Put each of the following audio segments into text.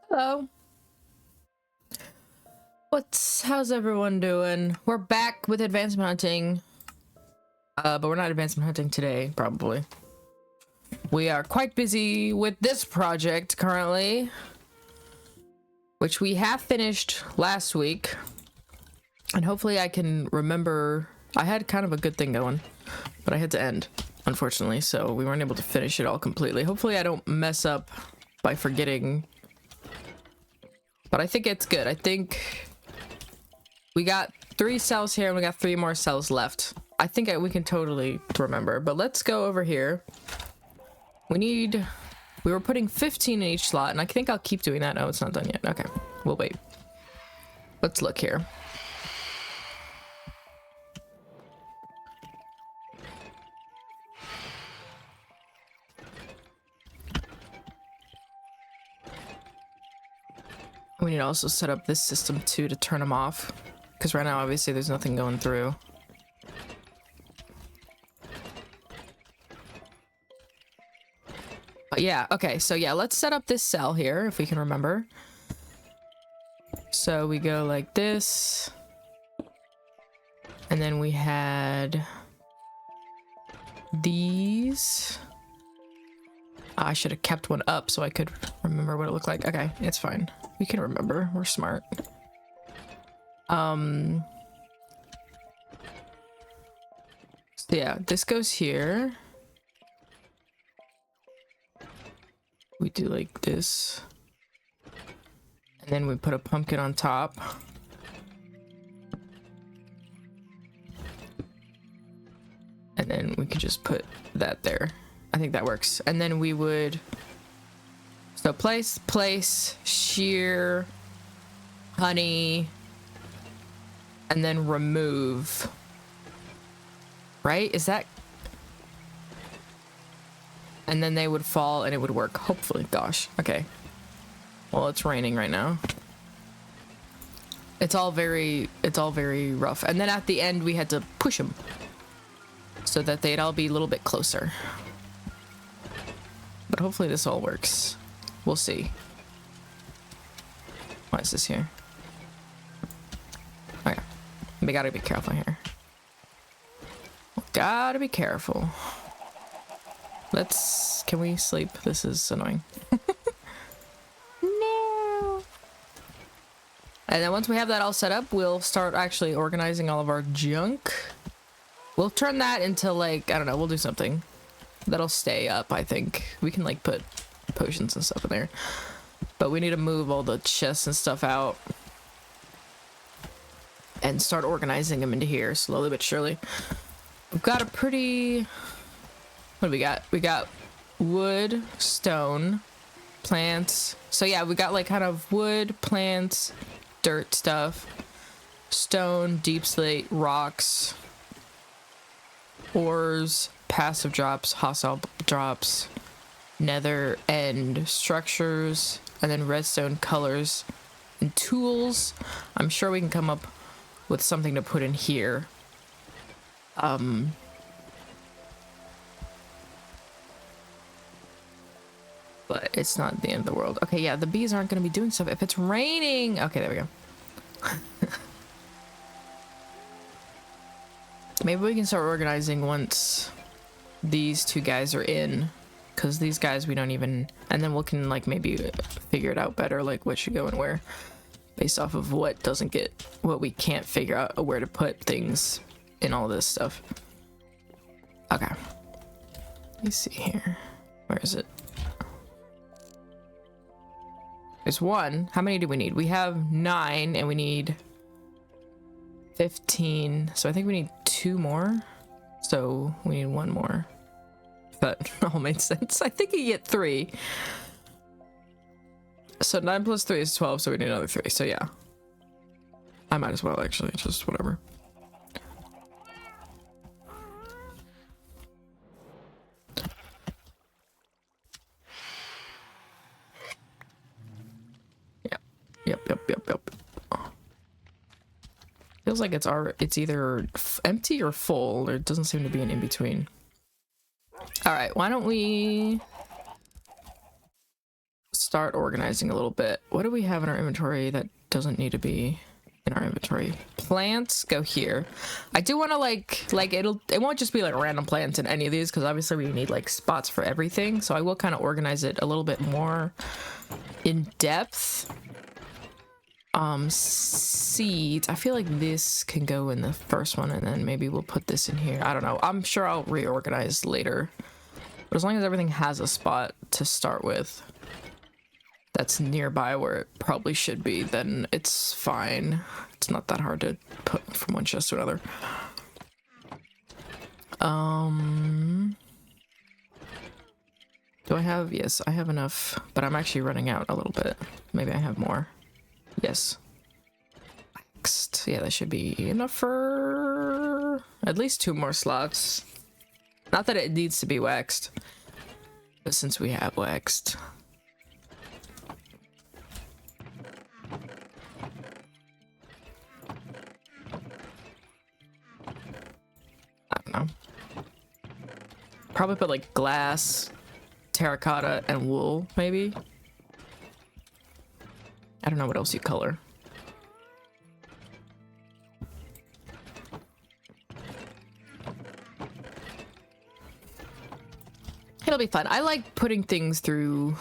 Hello. How's everyone doing? We're back with advancement hunting. But we're not advancement hunting today, probably. We are quite busy with this project currently, which we have finished last week. And hopefully I can remember. I had kind of a good thing going, but I had to end, unfortunately, so we weren't able to finish it all completely. Hopefully I don't mess up by forgetting. But I think it's good. I think we got 3 cells here and we got 3 more cells left. I think we can totally remember, but let's go over here. We were putting 15 in each slot, and I think I'll keep doing that. Oh, it's not done yet. Okay, we'll wait. Let's look here. We need to also set up this system too to turn them off, because right now obviously there's nothing going through. But yeah, okay, so yeah, let's set up this cell here if we can remember. So we go like this, and then we had these. I should have kept one up so I could remember what it looked like. Okay, it's fine. We can remember. We're smart. So yeah, this goes here. We do like this. And then we put a pumpkin on top. And then we could just put that there. I think that works. And then we would... So place, shear, honey, and then remove. Right? Is that... And then they would fall and it would work. Hopefully. Gosh. Okay. Well, it's raining right now. It's all very rough. And then at the end we had to push them so that they'd all be a little bit closer. But hopefully this all works. We'll see. Why is this here? Okay. We gotta be careful here. Gotta be careful. Can we sleep? This is annoying. No. And then once we have that all set up, we'll start actually organizing all of our junk. We'll turn that into, like, I don't know, we'll do something that'll stay up. I think we can like put potions and stuff in there, but we need to move all the chests and stuff out and start organizing them into here slowly but surely. We've got a pretty... What do we got? We got wood, stone, plants. So yeah, we got like kind of wood, plants, dirt stuff, stone, deep slate, rocks, ores, passive drops, hostile drops, nether end structures, and then redstone colors and tools. I'm sure we can come up with something to put in here. But it's not the end of the world. Okay, yeah, the bees aren't going to be doing stuff if it's raining. Okay, there we go. Maybe we can start organizing once these 2 guys are in, because these guys we don't even... And then we can like maybe figure it out better, like what should go and where, based off of what doesn't get... What we can't figure out where to put things in all this stuff. Okay. Let me see here. Where is it? There's 1. How many do we need? We have 9 and we need 15. So I think we need 2 more. So we need 1 more. If that all made sense. I think you get 3. So 9 plus 3 is 12. So we need another 3. So yeah. I might as well actually. Just whatever. Yep. Feels like it's either empty or full. There doesn't seem to be an in-between. All right, why don't we start organizing a little bit. What do we have in our inventory that doesn't need to be in our inventory? Plants go here. I do want to like it won't just be like random plants in any of these, because obviously we need like spots for everything. So I will kind of organize it a little bit more in depth. Seeds. I feel like this can go in the first one, and then maybe we'll put this in here. I don't know. I'm sure I'll reorganize later. But as long as everything has a spot to start with that's nearby where it probably should be, then it's fine. It's not that hard to put from one chest to another. Do I have? Yes, I have enough, but I'm actually running out a little bit. Maybe I have more. Yes. Waxed. Yeah, that should be enough for at least 2 more slots. Not that it needs to be waxed, but since we have waxed. I don't know. Probably put like glass, terracotta, and wool, maybe. I don't know what else you color. It'll be fun. I like putting things through...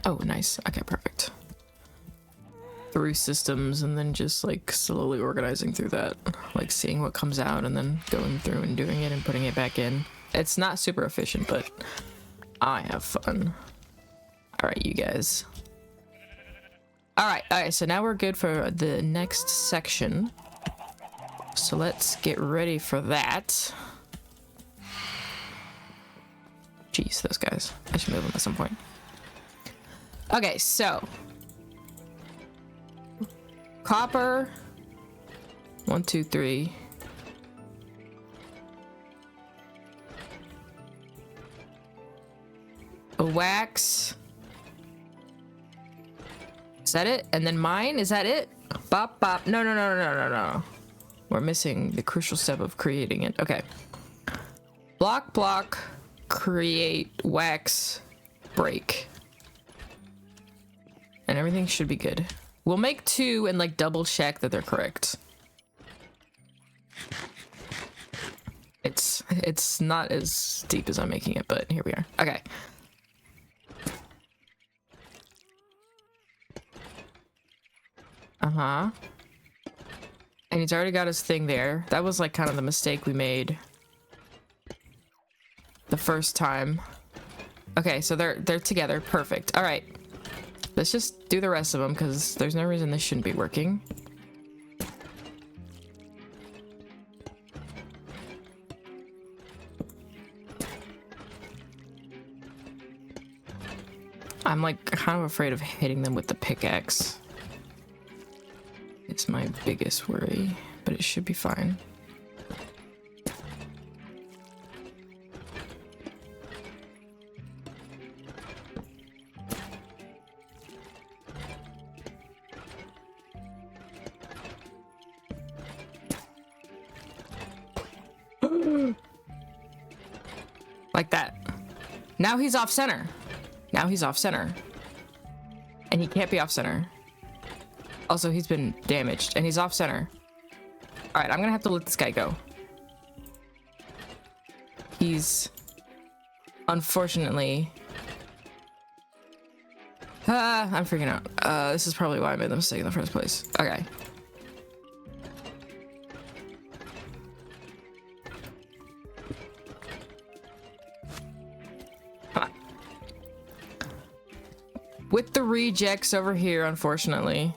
Oh, nice. Okay, perfect. Through systems and then just like slowly organizing through that. Like seeing what comes out and then going through and doing it and putting it back in. It's not super efficient, but I have fun. All right, you guys. All right, so now we're good for the next section. So let's get ready for that. Jeez, those guys. I should move them at some point. Okay, so. Copper. 1, 2, 3. A wax. Is that it? And then mine? Is that it? Bop, bop. No, no, no, no, no, no. We're missing the crucial step of creating it. Okay. Block, block, create, wax, break. And everything should be good. We'll make 2 and like double check that they're correct. It's not as deep as I'm making it, but here we are. Okay. Uh-huh. And he's already got his thing there. That was like kind of the mistake we made the first time. Okay, so they're together. Perfect. All right. Let's just do the rest of them because there's no reason this shouldn't be working. I'm like kind of afraid of hitting them with the pickaxe. It's my biggest worry, but it should be fine. Like that. Now he's off center. Now he's off center. And he can't be off center. Also, he's been damaged and he's off center. All right, I'm gonna have to let this guy go. He's unfortunately... I'm freaking out. This is probably why I made the mistake in the first place. Okay. Come on. With the rejects over here, unfortunately.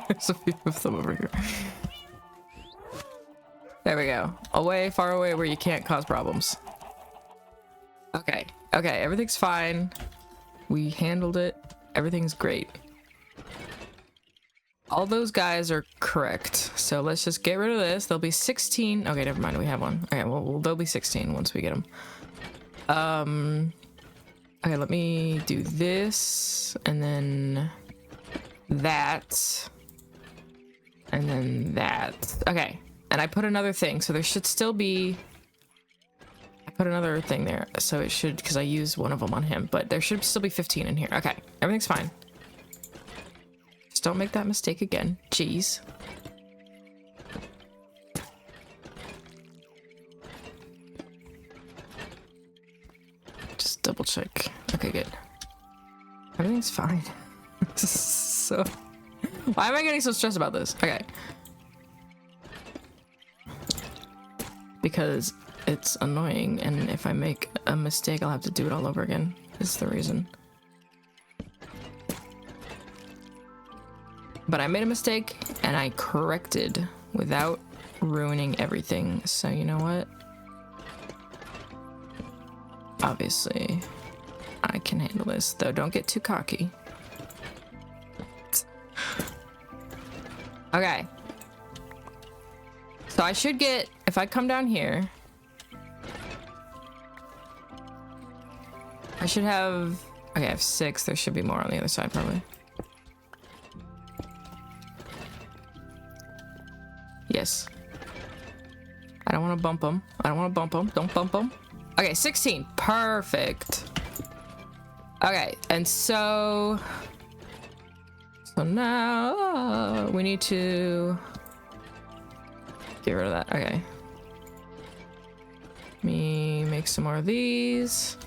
There's a few of them over here. There we go. Away, far away where you can't cause problems. Okay. Okay, everything's fine. We handled it. Everything's great. All those guys are correct. So let's just get rid of this. There'll be 16. Okay, never mind. We have one. Okay, well, there'll be 16 once we get them. Okay, let me do this. And then that. And then that. Okay. And I put another thing. So there should still be... put another thing there, so it should, because I used one of them on him, but there should still be 15 in here. Okay, everything's fine. Just don't make that mistake again. Jeez. Just double check. Okay, good. Everything's fine. So, why am I getting so stressed about this? Okay. Because it's annoying, and if I make a mistake, I'll have to do it all over again. Is the reason. But I made a mistake, and I corrected without ruining everything. So you know what? Obviously, I can handle this, though. Don't get too cocky. Okay. So I should get, if I come down here, I should have, okay, I have 6. There should be more on the other side, probably. Yes. I don't want to bump them. I don't want to bump them. Don't bump them. Okay, 16. Perfect. Okay, and so now we need to get rid of that. Okay. Let me make some more of these.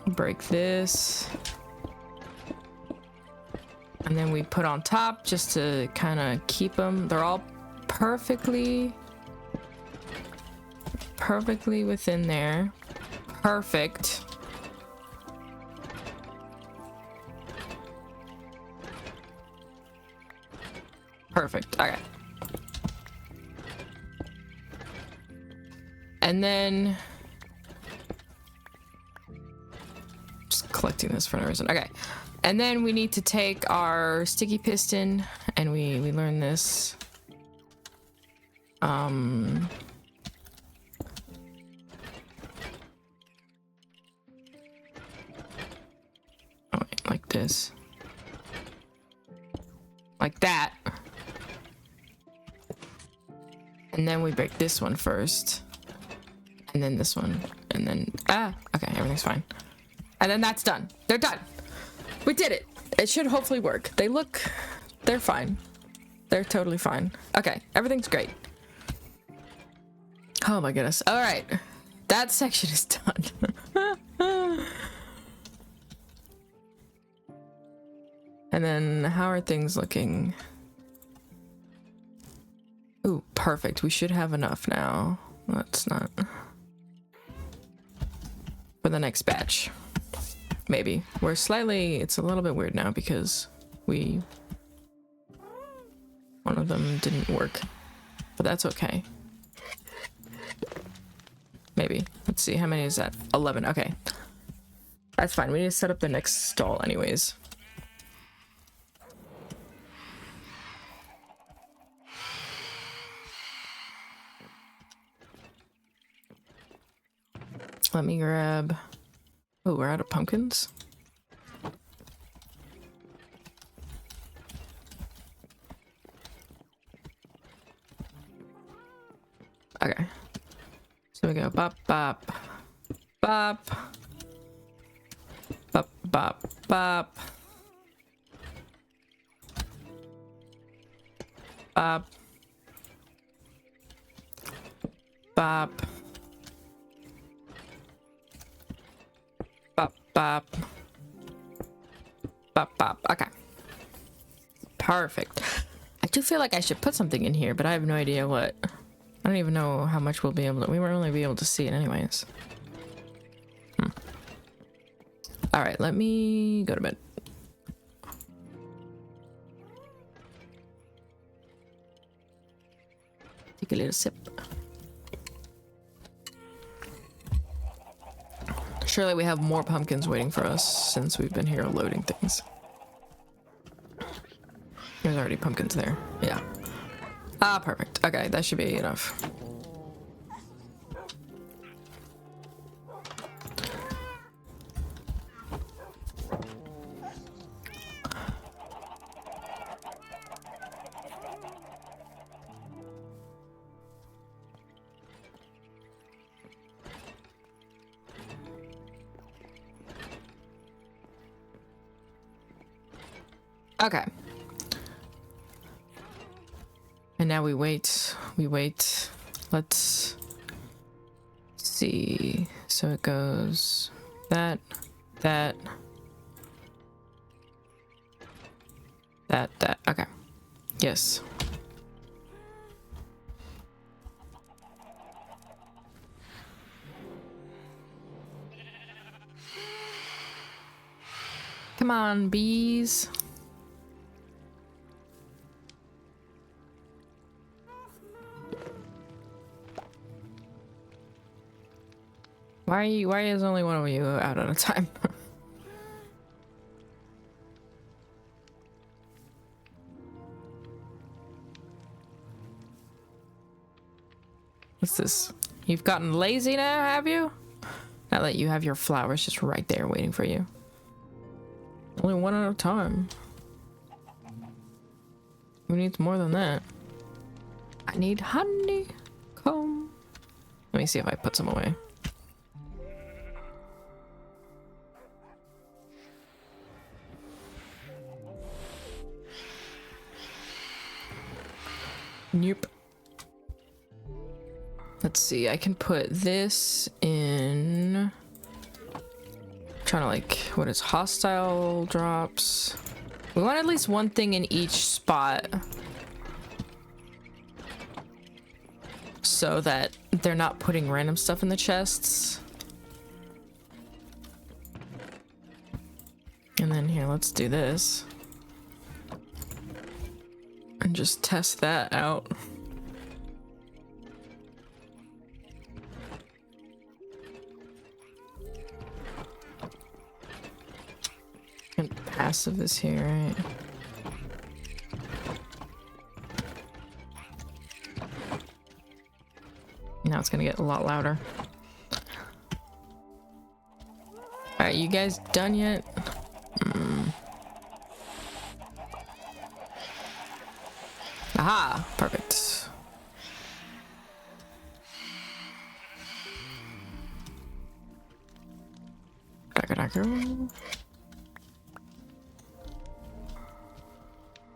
Break this. And then we put on top just to kind of keep them. They're all perfectly within there. Perfect. Perfect. Okay. And then just collecting this for no reason. Okay. And then we need to take our sticky piston, and we learn this. Oh, wait, like this. Like that. And then we break this one first. And then this one. And then, okay, everything's fine. And then that's done. They're done. We did it. It should hopefully work. They're fine. They're totally fine. Okay, everything's great. Oh my goodness. All right. That section is done. And then how are things looking? Ooh, perfect. We should have enough now. Let's not. For the next batch. Maybe. It's a little bit weird now because one of them didn't work. But that's okay. Maybe. Let's see, how many is that? 11. Okay. That's fine. We need to set up the next stall anyways. Let me grab... Oh, we're out of pumpkins? Okay. So we go bop, bop, bop, bop, bop, bop, bop, bop, bop, bop, bop, bop. Okay. Perfect. I do feel like I should put something in here, but I have no idea what. I don't even know how much we'll be able to. We won't really be able to see it anyways. All right, let me go to bed. Take a little sip. Surely we have more pumpkins waiting for us since we've been here loading things. There's already pumpkins there. Yeah. Ah, perfect. Okay, that should be enough. Okay. And now we wait. We wait. Let's see. So it goes that, that, that, that. Okay. Yes. Come on, bees. Why is only one of you out at a time? What's this? You've gotten lazy now, have you? Now that you have your flowers just right there waiting for you. Only one at a time. Who needs more than that? I need honeycomb. Let me see if I put some away. Nope. Let's see, I can put this in... trying to like, what is hostile drops? We want at least one thing in each spot. So that they're not putting random stuff in the chests. And then here, let's do this. And just test that out. And passive is here, right? Now it's gonna get a lot louder. Alright, you guys done yet? Aha! Perfect.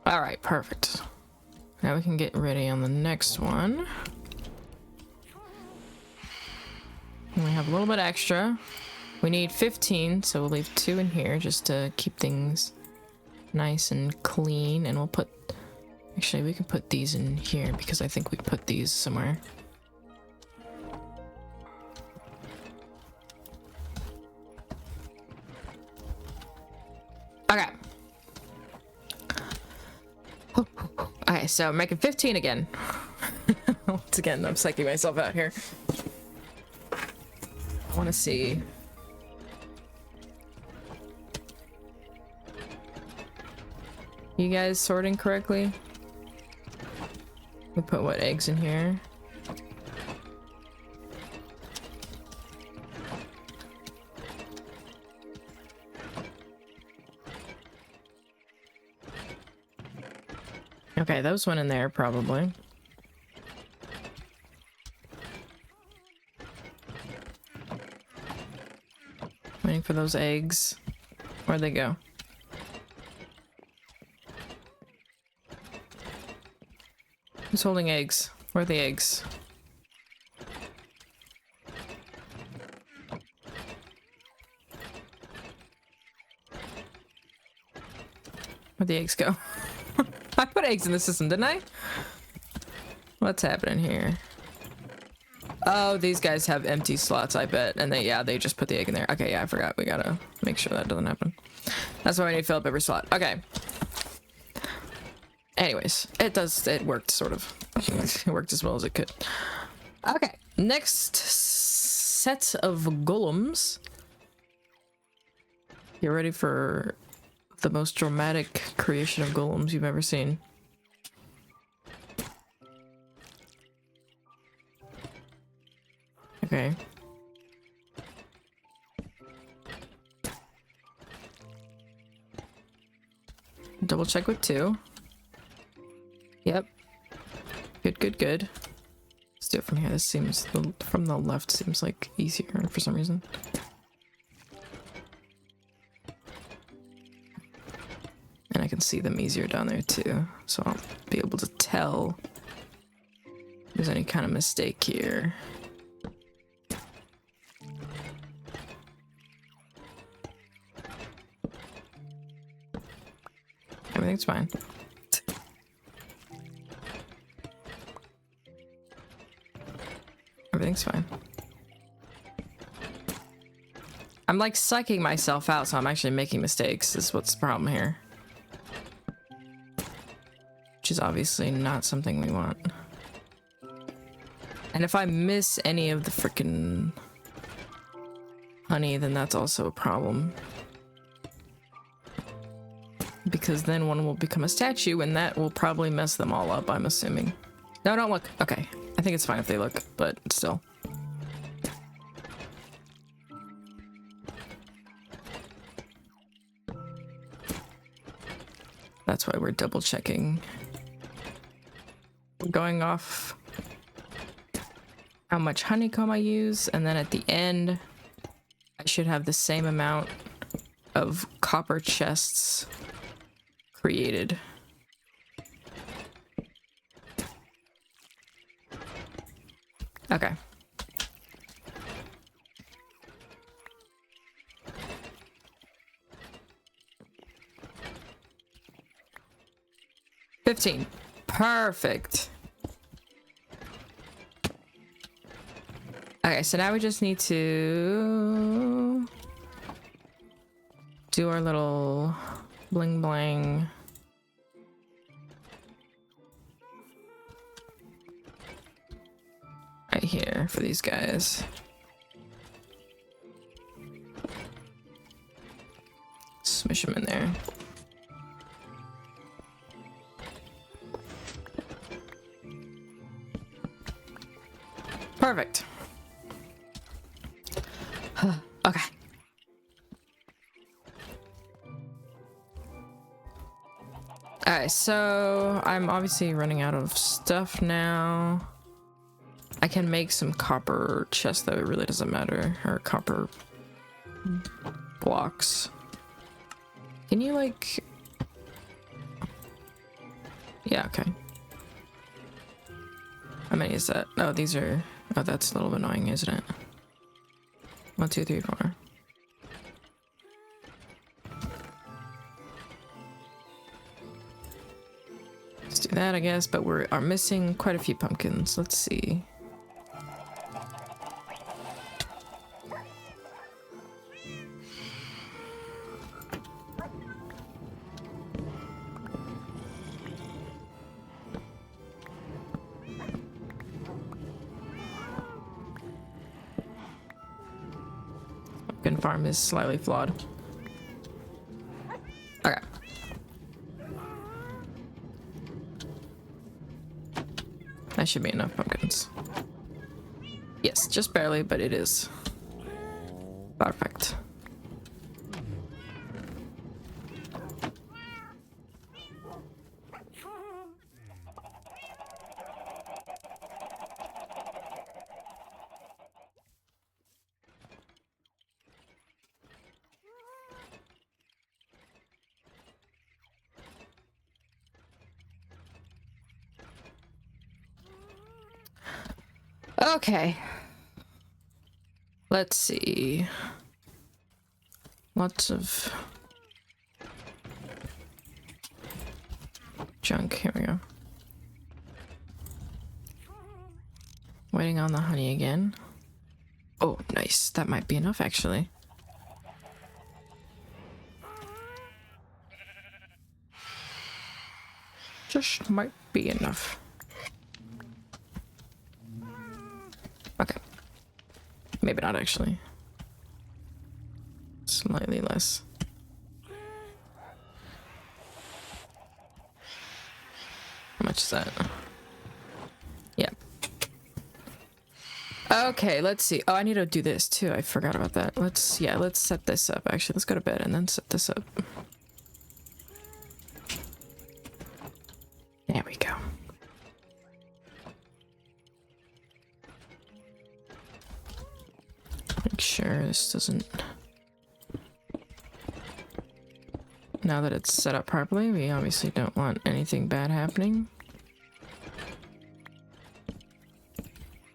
Alright, perfect. Now we can get ready on the next one. And we have a little bit extra. We need 15, so we'll leave 2 in here just to keep things nice and clean. And we'll put... actually, we can put these in here because I think we put these somewhere. Okay. Okay, so I'm making 15 again. Once again, I'm psyching myself out here. I want to see. You guys sorting correctly? We put what eggs in here? Okay, those went in there probably. Waiting for those eggs. Where'd they go? Who's holding eggs? Where are the eggs? Where'd the eggs go? I put eggs in the system, didn't I? What's happening here? Oh, these guys have empty slots, I bet. And they just put the egg in there. Okay, yeah, I forgot. We gotta make sure that doesn't happen. That's why I need to fill up every slot. Okay. Anyways, it worked, sort of. It worked as well as it could. Okay, next set of golems. Get ready for the most dramatic creation of golems you've ever seen. Okay. Double check with 2. Yep. Good, good, good. Let's do it from here. This seems, from the left seems like easier for some reason. And I can see them easier down there too. So I'll be able to tell if there's any kind of mistake here. Everything's fine. Everything's fine. I'm like psyching myself out, so I'm actually making mistakes, is what's the problem here. Which is obviously not something we want. And if I miss any of the frickin' honey, then that's also a problem. Because then one will become a statue, and that will probably mess them all up, I'm assuming. No, don't look. Okay. I think it's fine if they look, but still. That's why we're double checking. We're going off how much honeycomb I use, and then at the end, I should have the same amount of copper chests created. Okay. $15. Perfect. Okay, so now we just need to do our little bling bling. Right here for these guys. Smush them in there. Perfect. Okay. Alright, so I'm obviously running out of stuff now. I can make some copper chests, though it really doesn't matter. Or copper blocks. Can you, like... Yeah, okay. How many is that? Oh, these are... Oh, that's a little annoying, isn't it? 1, 2, 3, 4. Let's do that, I guess, but we are missing quite a few pumpkins. Let's see. Pumpkin farm is slightly flawed. Okay. That should be enough pumpkins. Yes, just barely, but it is. Perfect. Okay. Let's see. Lots of junk. Here we go. Waiting on the honey again. Oh, nice. That might be enough, actually. Just might be enough. Okay. Maybe not, actually. Slightly less. How much is that? Yeah. Okay, let's see. Oh, I need to do this too. I forgot about that. Let's set this up. Actually, let's go to bed and then set this up. There we go. Make sure this doesn't Now that it's set up properly, we obviously don't want anything bad happening.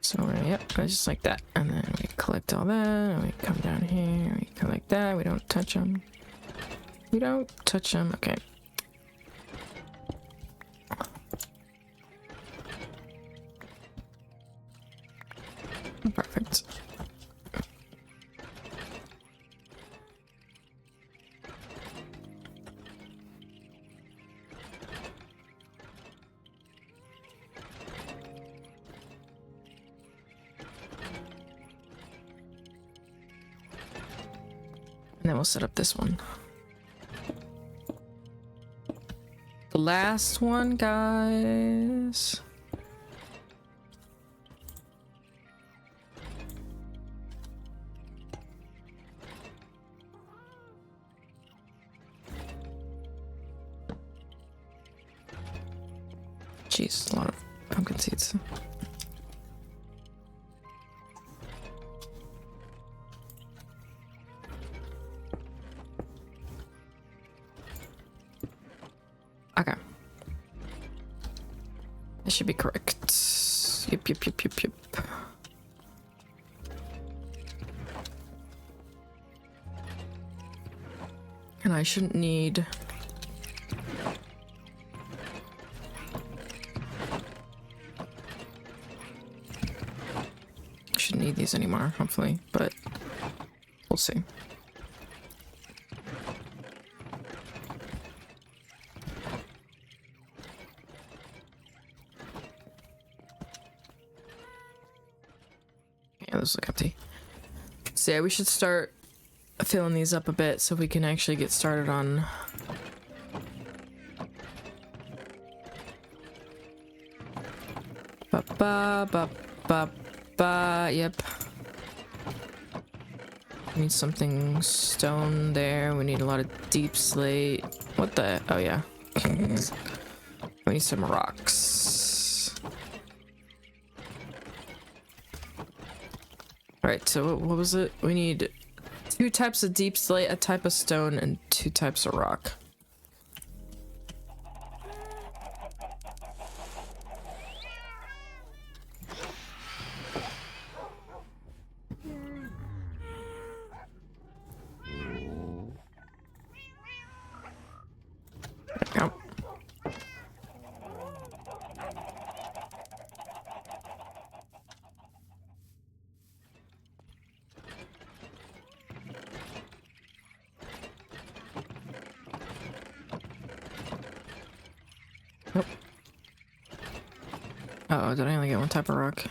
So we're gonna, yep, just like that. And then we collect all that, and we come down here, we collect that, we don't touch them. We don't touch them, okay. Perfect. And then we'll set up this one. The last one, guys. Jeez, a lot of pumpkin seeds. Okay. That should be correct. Yep, yep, yep, yep, yep. And I shouldn't need... shouldn't need these anymore, hopefully, but we'll see. Yeah, those look empty. So yeah, we should start filling these up a bit so we can actually get started on yep. We need something stone there. We need a lot of deep slate. What the? Oh yeah. We need some rocks. Alright, so what was it? We need 2 types of deep slate, a type of stone, and 2 types of rock. There we go. Uh oh, did I only get 1 type of rock?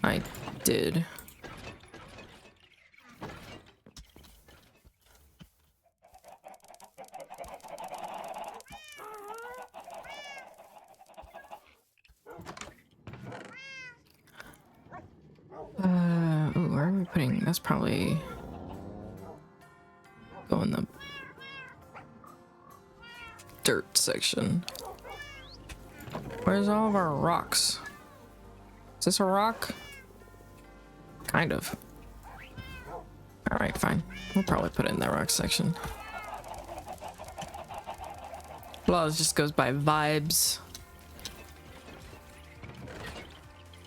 I did. Ooh, where are we putting? That's probably go in the dirt section. Where's all of our rocks? Is this a rock? Kind of. Alright, fine. We'll probably put it in the rock section. Well, it just goes by vibes.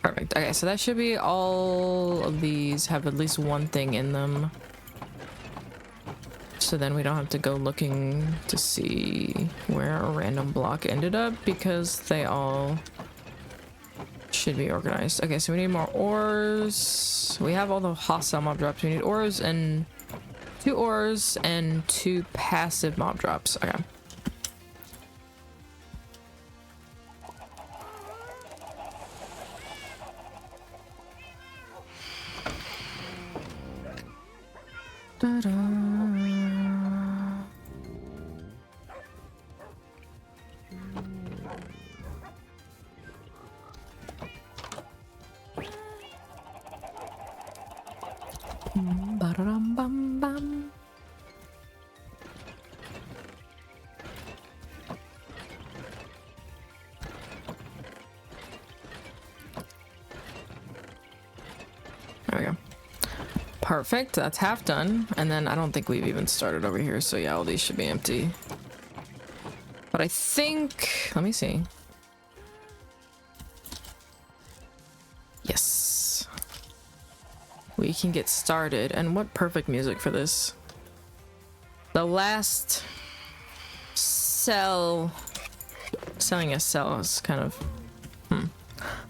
Perfect. Okay, so that should be all of these have at least 1 thing in them. So then we don't have to go looking to see where a random block ended up because they all should be organized. Okay, so we need more ores. We have all the hostile mob drops. We need ores and 2 ores and 2 passive mob drops. Okay. Ta-da. Ba-da-dum-bum-bum. There we go. Perfect, that's half done. And then I don't think we've even started over here, so yeah, all these should be empty. But I think, let me see. Yes. We can get started. And what perfect music for this. The last cell, selling a cell is kind of,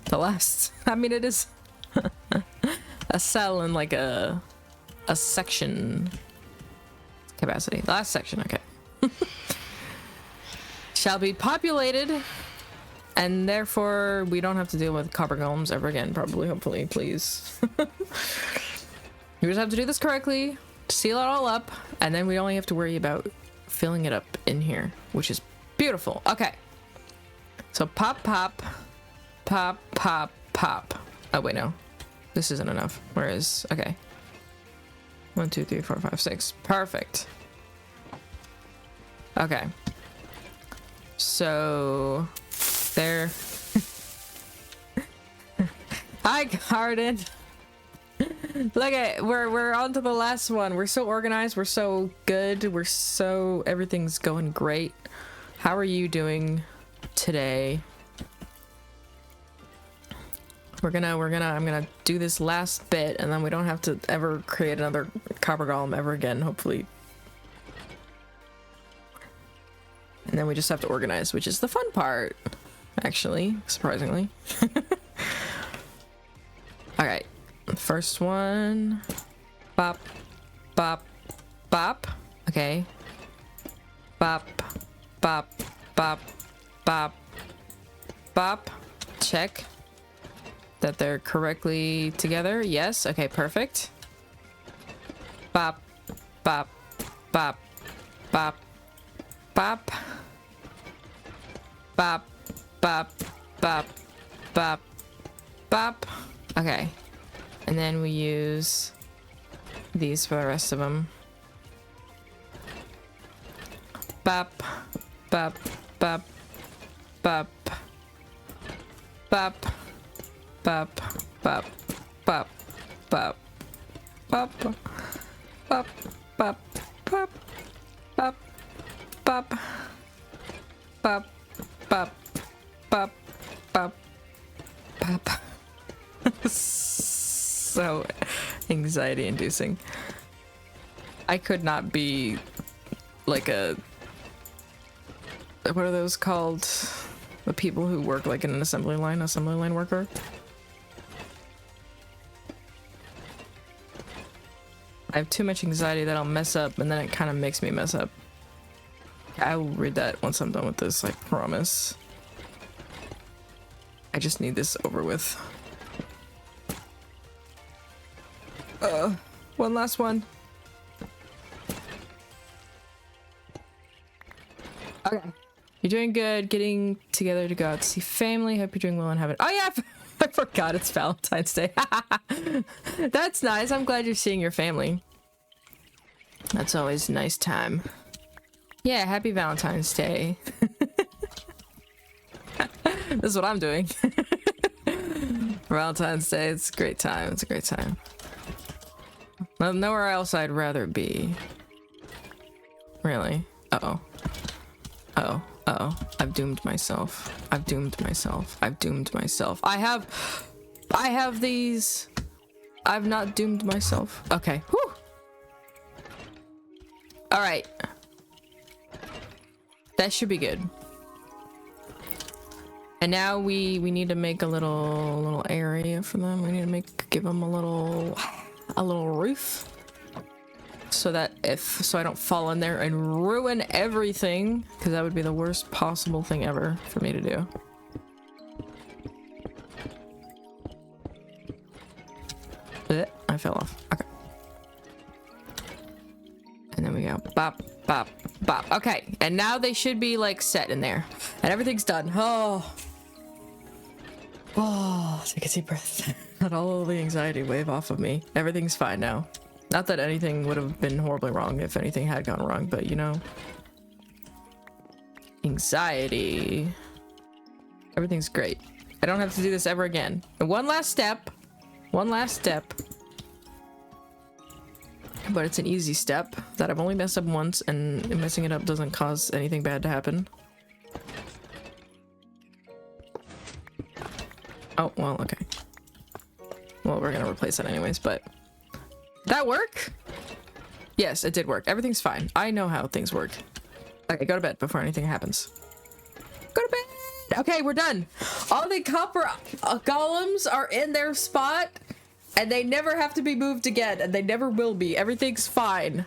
the last, I mean, it is a cell in like a section capacity. The last section, okay. Shall be populated, and therefore we don't have to deal with copper golems ever again, probably, hopefully, please. We just have to do this correctly, seal it all up, and then we only have to worry about filling it up in here, which is beautiful. Okay. So pop, pop, pop, pop, pop. Oh, wait, no. This isn't enough. Where is... Okay. 1, 2, 3, 4, 5, 6. Perfect. Okay. So... There. Hi, Garden. Look at... We're on to the last one. We're so organized. We're so good. We're so... Everything's going great. How are you doing today? I'm gonna do this last bit, and then we don't have to ever create another copper golem ever again, hopefully. And then we just have to organize, which is the fun part, actually, surprisingly. All right, first one, bop, bop, bop. Okay, bop, bop, bop, bop, bop. Check that they're correctly together. Yes. Okay, perfect. Bop, bop, bop, bop, bop, bop, bop, bop, bop, bop. Okay. And then we use these for the rest of them. Bop, bop, bop, bop, bop. Bop, bop, bop, bop, bop, bop, bop, bop, bop, bop, bop, bop, bop, bop, bop. So anxiety inducing. I could not be like a, what are those called? The people who work like in an assembly line worker. I have too much anxiety that I'll mess up, and then it kind of makes me mess up. I will read that once I'm done with this, I promise. I just need this over with. One last one. Okay. You're doing good, getting together to go out to see family. Hope you're doing well and having... Oh yeah! I forgot it's Valentine's Day. That's nice. I'm glad you're seeing your family. That's always a nice time. Yeah, happy Valentine's Day. This is what I'm doing. Valentine's Day, it's a great time. It's a great time. Well, nowhere else I'd rather be. Really? Uh-oh. Uh-oh. Uh-oh. I've doomed myself. I've doomed myself. I've doomed myself. I have these. I've not doomed myself. Okay. Whew. All right. That should be good. And now we need to make a little area for them. We need to give them a little roof. So that so I don't fall in there and ruin everything, because that would be the worst possible thing ever for me to do. I fell off. Okay. And then we go bop, bop, bop. Okay, and now they should be like set in there, and everything's done. Oh, take a deep breath. Let all the anxiety wave off of me. Everything's fine now. Not that anything would have been horribly wrong if anything had gone wrong, but you know, anxiety. Everything's great. I don't have to do this ever again. And one last step. One last step. but it's an easy step that I've only messed up once, and messing it up doesn't cause anything bad to happen. Oh, well, okay. Well, we're gonna replace that anyways, but... Did that work? Yes, it did work. Everything's fine. I know how things work. Okay, go to bed before anything happens. Go to bed! Okay, we're done. All the copper golems are in their spot, and they never have to be moved again, and they never will be. Everything's fine.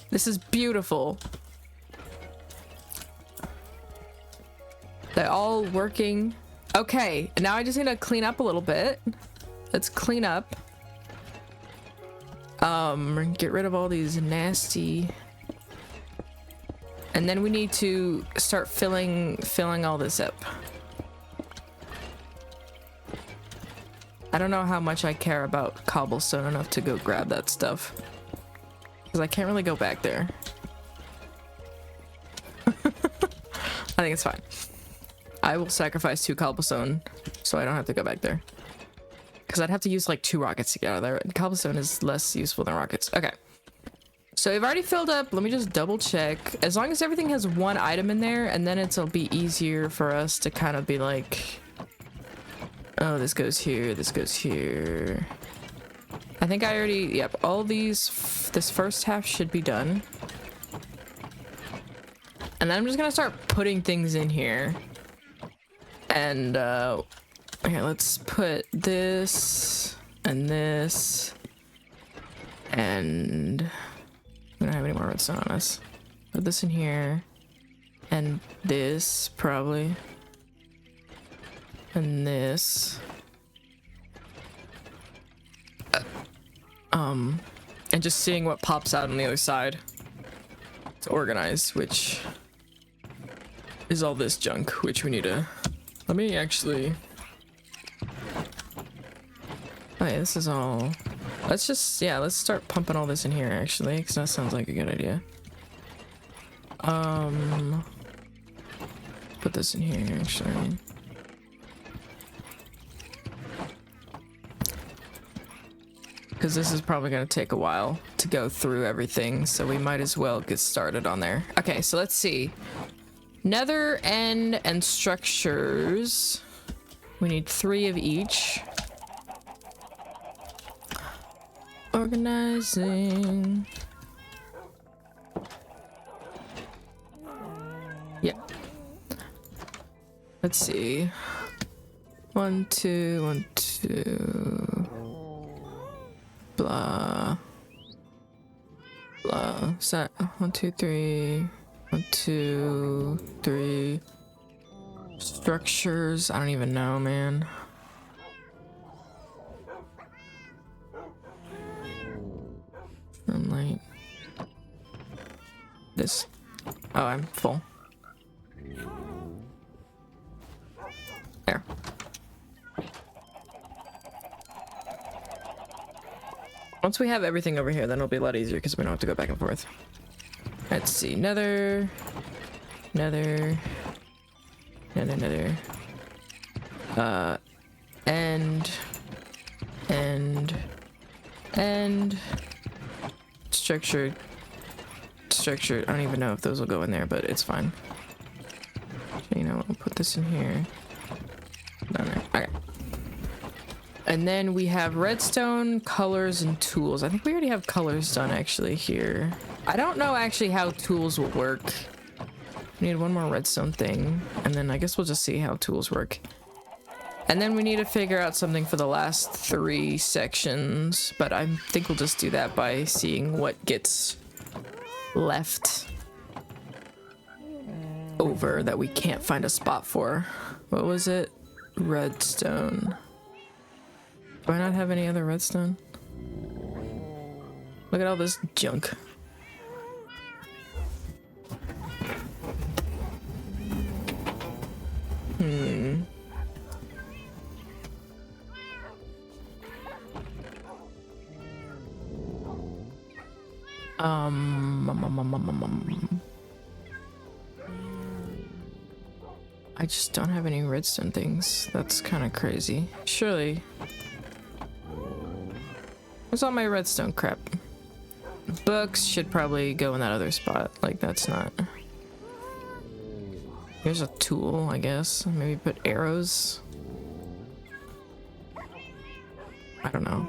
This is beautiful. They're all working. Okay, now I just need to clean up a little bit. Let's clean up. Get rid of all these nasty... And then we need to start filling all this up. I don't know how much I care about cobblestone enough to go grab that stuff. Because I can't really go back there. I think it's fine. I will sacrifice 2 cobblestone so I don't have to go back there. Because I'd have to use like 2 rockets to get out of there. And cobblestone is less useful than rockets. Okay. So we've already filled up. Let me just double check. As long as everything has 1 item in there, and then it'll be easier for us to kind of be like, oh, this goes here, this goes here. I think I already, yep, all these, this first half should be done. And then I'm just gonna start putting things in here. And, okay, let's put this, and this, and we don't have any more redstone on us. Put this in here, and this, probably. And this. And just seeing what pops out on the other side to organize, which is all this junk, which we need to... Let me actually... Oh yeah, this is all... Let's just, yeah, let's start pumping all this in here, actually, because that sounds like a good idea. Put this in here, actually. Because this is probably going to take a while to go through everything, so we might as well get started on there. Okay, so let's see. Nether, end, and structures. We need 3 of each. Organizing. Yeah. Let's see. 1, 2, 1, 2. Blah. Blah. Is that 1, 2, 3? 1, 2, 3. Structures. I don't even know, man. Light. This. Oh, I'm full. There. Once we have everything over here, then it'll be a lot easier because we don't have to go back and forth. Let's see. Nether. Nether. Nether, nether. End. End. End. Structured. Structured. I don't even know if those will go in there, but it's fine. You know, I'll put this in here. Down there. Okay. And then we have redstone, colors, and tools. I think we already have colors done actually here. I don't know actually how tools will work. We need 1 more redstone thing, and then I guess we'll just see how tools work. And then we need to figure out something for the last 3 sections, but I think we'll just do that by seeing what gets left over that we can't find a spot for. What was it? Redstone. Do I not have any other redstone? Look at all this junk. I just don't have any redstone things. That's kind of crazy. Surely. Where's all my redstone crap? books should probably go in that other spot. Like, that's not... Here's a tool, I guess. Maybe put arrows. I don't know.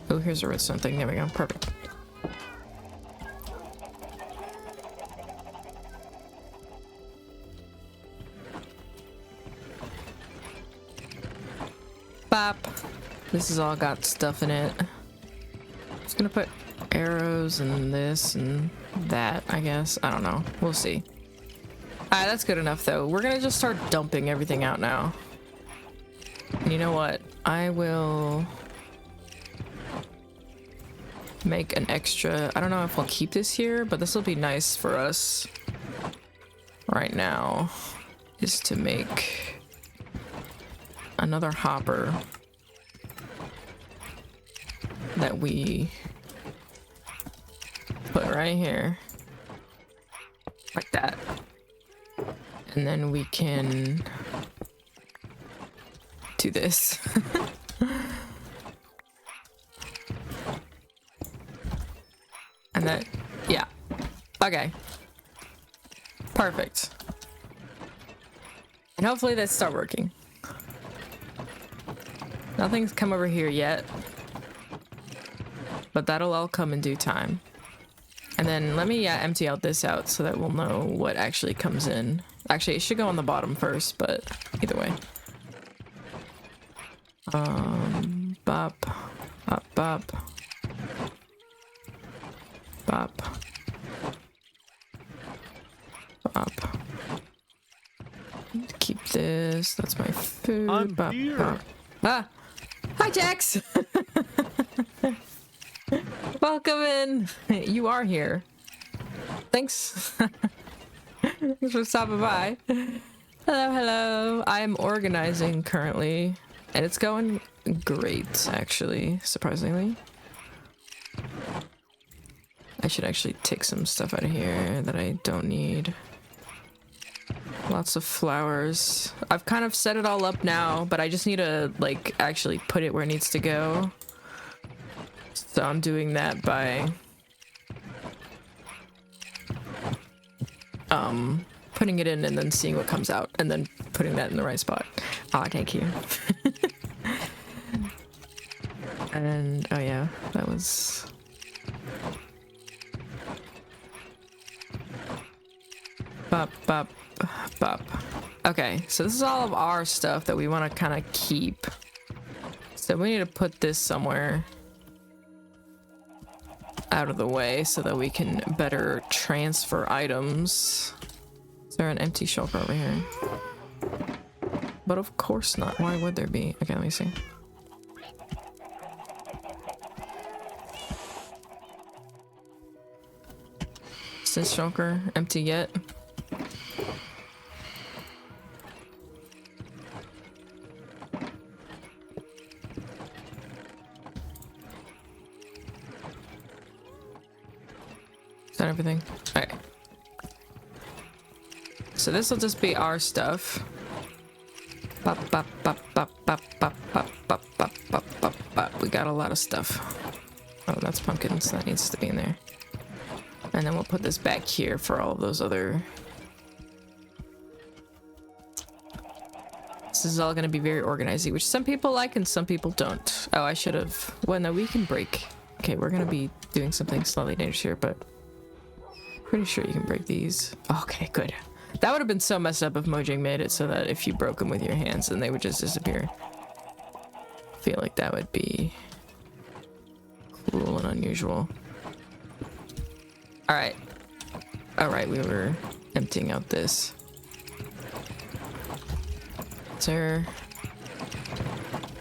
Oh, here's a redstone thing. There we go. Perfect. Bop. This has all got stuff in it. Just gonna put arrows and this and that, I guess. I don't know. We'll see. Alright, that's good enough though. We're gonna just start dumping everything out now. And you know what? I will make an extra... I don't know if I'll keep this here, but this will be nice for us right now, is to make another hopper that we put right here. Like that. And then we can do this. And then, yeah. Okay. Perfect. And hopefully that start working. Nothing's come over here yet. But that'll all come in due time. And then let me empty out this out so that we'll know what actually comes in. Actually, it should go on the bottom first, but either way. Bop. Bop, bop. Bop. Bop. Keep this. That's my food. I'm bop, here. bop. Ah! Hi, Jax! Welcome in! You are here. Thanks. Thanks for stopping by. Hello, hello. I'm organizing currently, and it's going great, actually, surprisingly. I should actually take some stuff out of here that I don't need. Lots of flowers. I've kind of set it all up now, but I just need to, like, actually put it where it needs to go. So I'm doing that by putting it in and then seeing what comes out and then putting that in the right spot. Oh, thank you. And oh yeah, that was bop bop bop. Okay, so this is all of our stuff that we want to kind of keep. So we need to put this somewhere out of the way so that we can better transfer items. Is there an empty shulker over here? But of course not. Why would there be? Okay, let me see. Is this shulker empty yet? Is that everything? Alright. So this will just be our stuff. Bop, bop, bop, bop, bop, bop, bop, bop, bop, bop, bop, bop. We got a lot of stuff. Oh, that's pumpkins. That needs to be in there. And then we'll put this back here for all of those other... This is all going to be very organized, which some people like and some people don't. Oh, I should have... Well, no, we can break. Okay, we're going to be doing something slightly dangerous here, but... Pretty sure you can break these. Okay, good. That would have been so messed up if Mojang made it so that if you broke them with your hands, then they would just disappear. I feel like that would be cruel and unusual. Alright. Alright, we were emptying out this. Sir,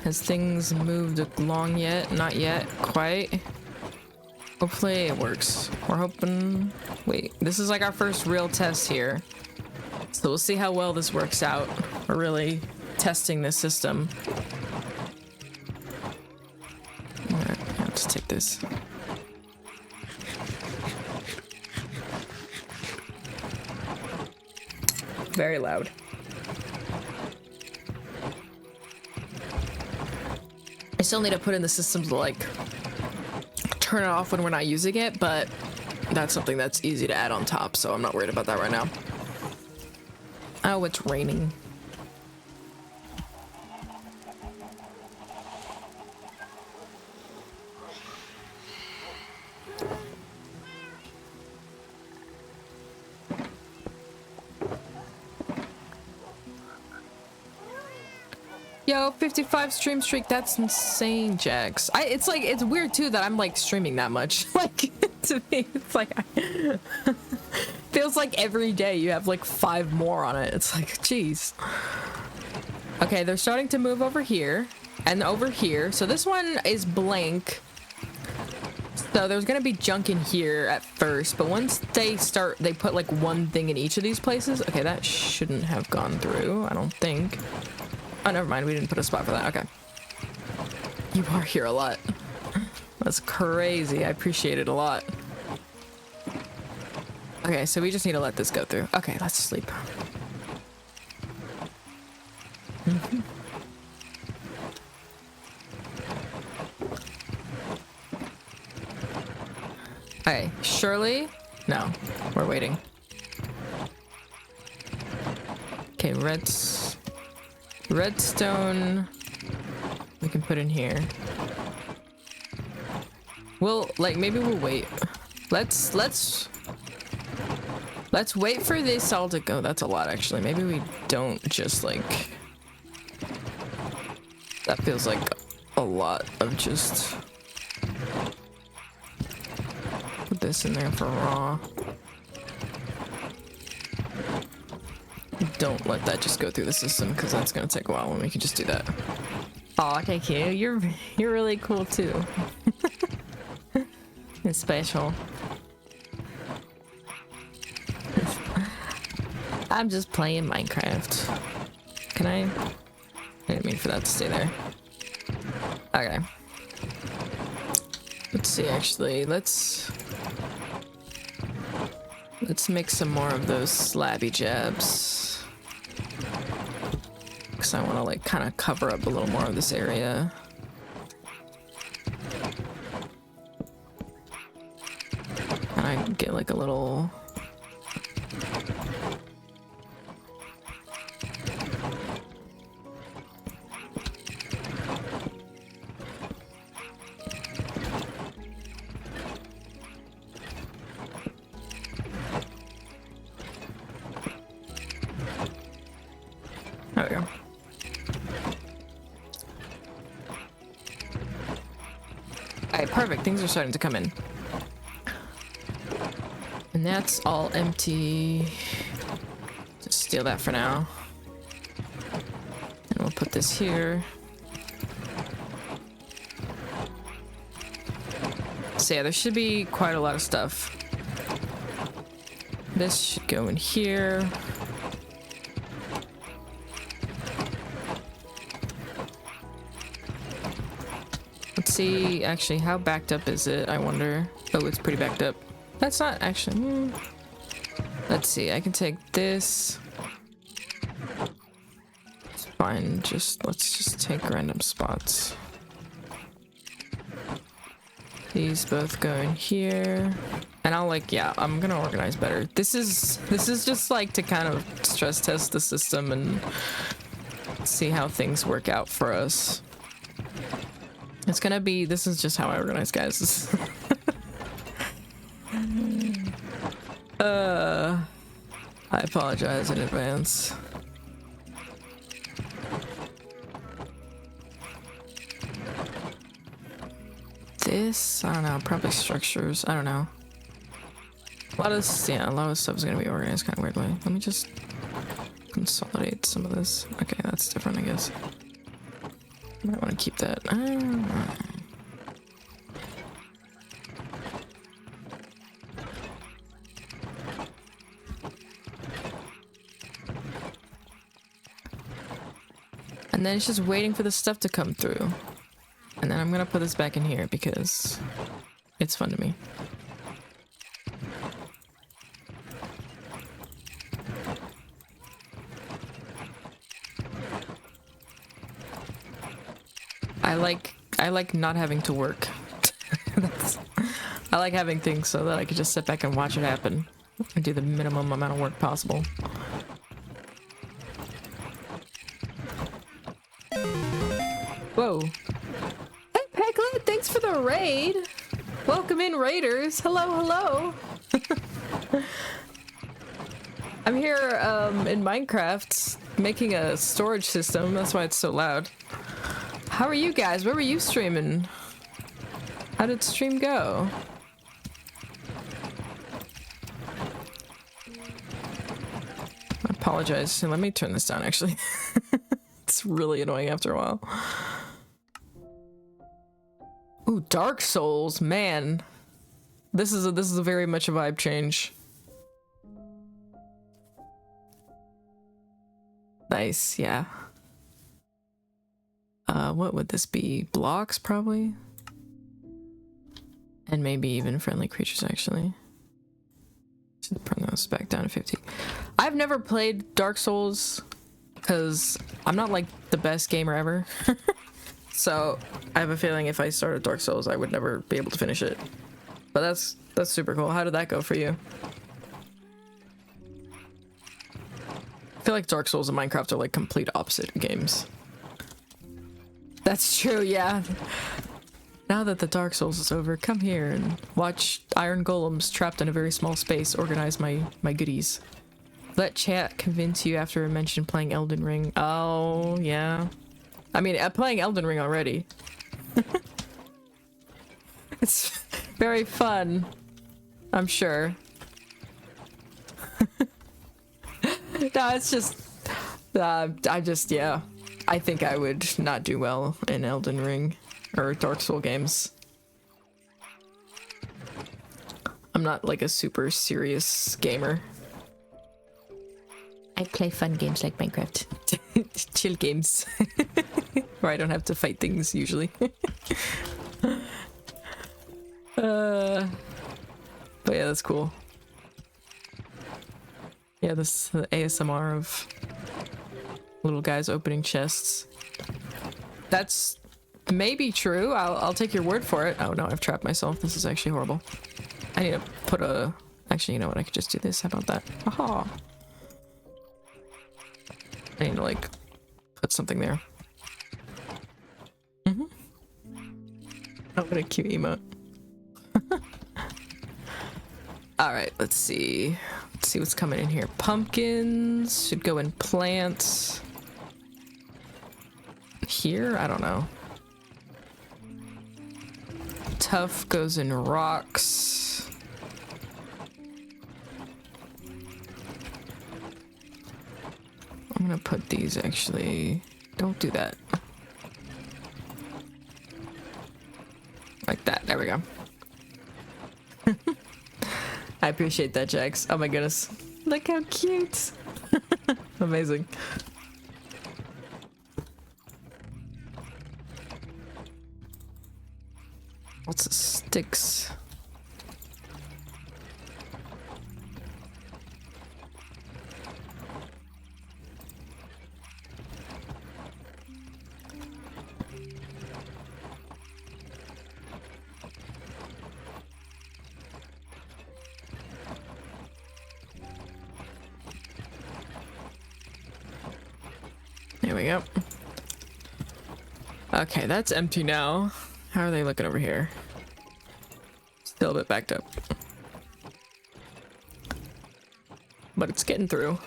has things moved along yet? Not yet, quite. Hopefully it works. We're hoping... Wait, this is like our first real test here. So we'll see how well this works out. We're really testing this system. Alright, I'll just take this. Very loud. still need to put in the system to like turn it off when we're not using it, but that's something that's easy to add on top, so I'm not worried about that right now. Oh, it's raining. Yo, 55 stream streak, that's insane, Jax. It's like, it's weird too that I'm like streaming that much. Like, to me, it's like, feels like every day you have like 5 more on it. It's like, jeez. Okay, they're starting to move over here and over here. So this one is blank. So there's gonna be junk in here at first, but once they put like one thing in each of these places. Okay, that shouldn't have gone through, I don't think. Oh, never mind. We didn't put a spot for that. Okay. You are here a lot. That's crazy. I appreciate it a lot. Okay, so we just need to let this go through. Okay, let's sleep. Okay, Shirley? No, we're waiting. Okay, redstone we can put in here. We'll like maybe we'll wait. Let's wait for this all to go. That's a lot actually. Maybe we don't just like, that feels like a lot of just put this in there for raw. Don't let that just go through the system because that's gonna take a while when we can just do that. Oh, thank you. You're really cool too. It's special. I'm just playing Minecraft. Can I didn't mean for that to stay there. Okay. Let's see, actually, let's make some more of those slabby jabs. Because I want to like kind of cover up a little more of this area. And I get like a little... There we go. Alright, perfect. Things are starting to come in. And that's all empty. Just steal that for now. And we'll put this here. So yeah, there should be quite a lot of stuff. This should go in here. Let's see, actually, how backed up is it? I wonder. Oh, it's pretty backed up. That's not actually... Let's see, I can take this. It's fine, let's just take random spots. These both go in here. And I'll like, yeah, I'm gonna organize better. This is just like to kind of stress test the system and see how things work out for us. It's gonna be, this is just how I organize, guys. I apologize in advance. This, I don't know, probably structures, I don't know. A lot of stuff is gonna be organized kind of weirdly. Let me just consolidate some of this. Okay, that's different, I guess. I might want to keep that. And then it's just waiting for the stuff to come through. And then I'm gonna put this back in here because it's fun to me. I like not having to work. I like having things so that I could just sit back and watch it happen and do the minimum amount of work possible. Whoa. Hey, Peglet, thanks for the raid. Welcome in, raiders. Hello, hello. I'm here in Minecraft making a storage system. That's why it's so loud. How are you guys? Where were you streaming? How did stream go? I apologize. Let me turn this down, actually. It's really annoying after a while. Ooh, Dark Souls, man. This is a very much a vibe change. Nice, yeah. What would this be? Blocks, probably? And maybe even friendly creatures, actually. Should bring those back down to 50. I've never played Dark Souls because I'm not like the best gamer ever. So I have a feeling if I started Dark Souls, I would never be able to finish it. But that's super cool. How did that go for you? I feel like Dark Souls and Minecraft are like complete opposite games. That's true, yeah. Now that the Dark Souls is over, come here and watch iron golems trapped in a very small space organize my goodies. Let chat convince you after I mentioned playing Elden Ring. Oh, yeah. I mean, I'm playing Elden Ring already. It's very fun, I'm sure. No, it's just... yeah. I think I would not do well in Elden Ring or Dark Souls games. I'm not like a super serious gamer. I play fun games like Minecraft. Chill games. Where I don't have to fight things usually. But yeah, that's cool. Yeah, this the ASMR of little guys opening chests. That's maybe true. I'll take your word for it. Oh no, I've trapped myself. This is actually horrible. I need to put a... Actually, you know what? I could just do this. How about that? Aha! I need to, like, put something there. Mm-hmm. Oh, what a cute emote. Alright, let's see. Let's see what's coming in here. Pumpkins should go in plants. Here? I don't know. Tough goes in rocks. I'm gonna put these actually... Don't do that. Like that. There we go. I appreciate that, Jax. Oh my goodness. Look how cute. Amazing. Lots of sticks. There we go. Okay, that's empty now. How are they looking over here? Still a bit backed up. But it's getting through.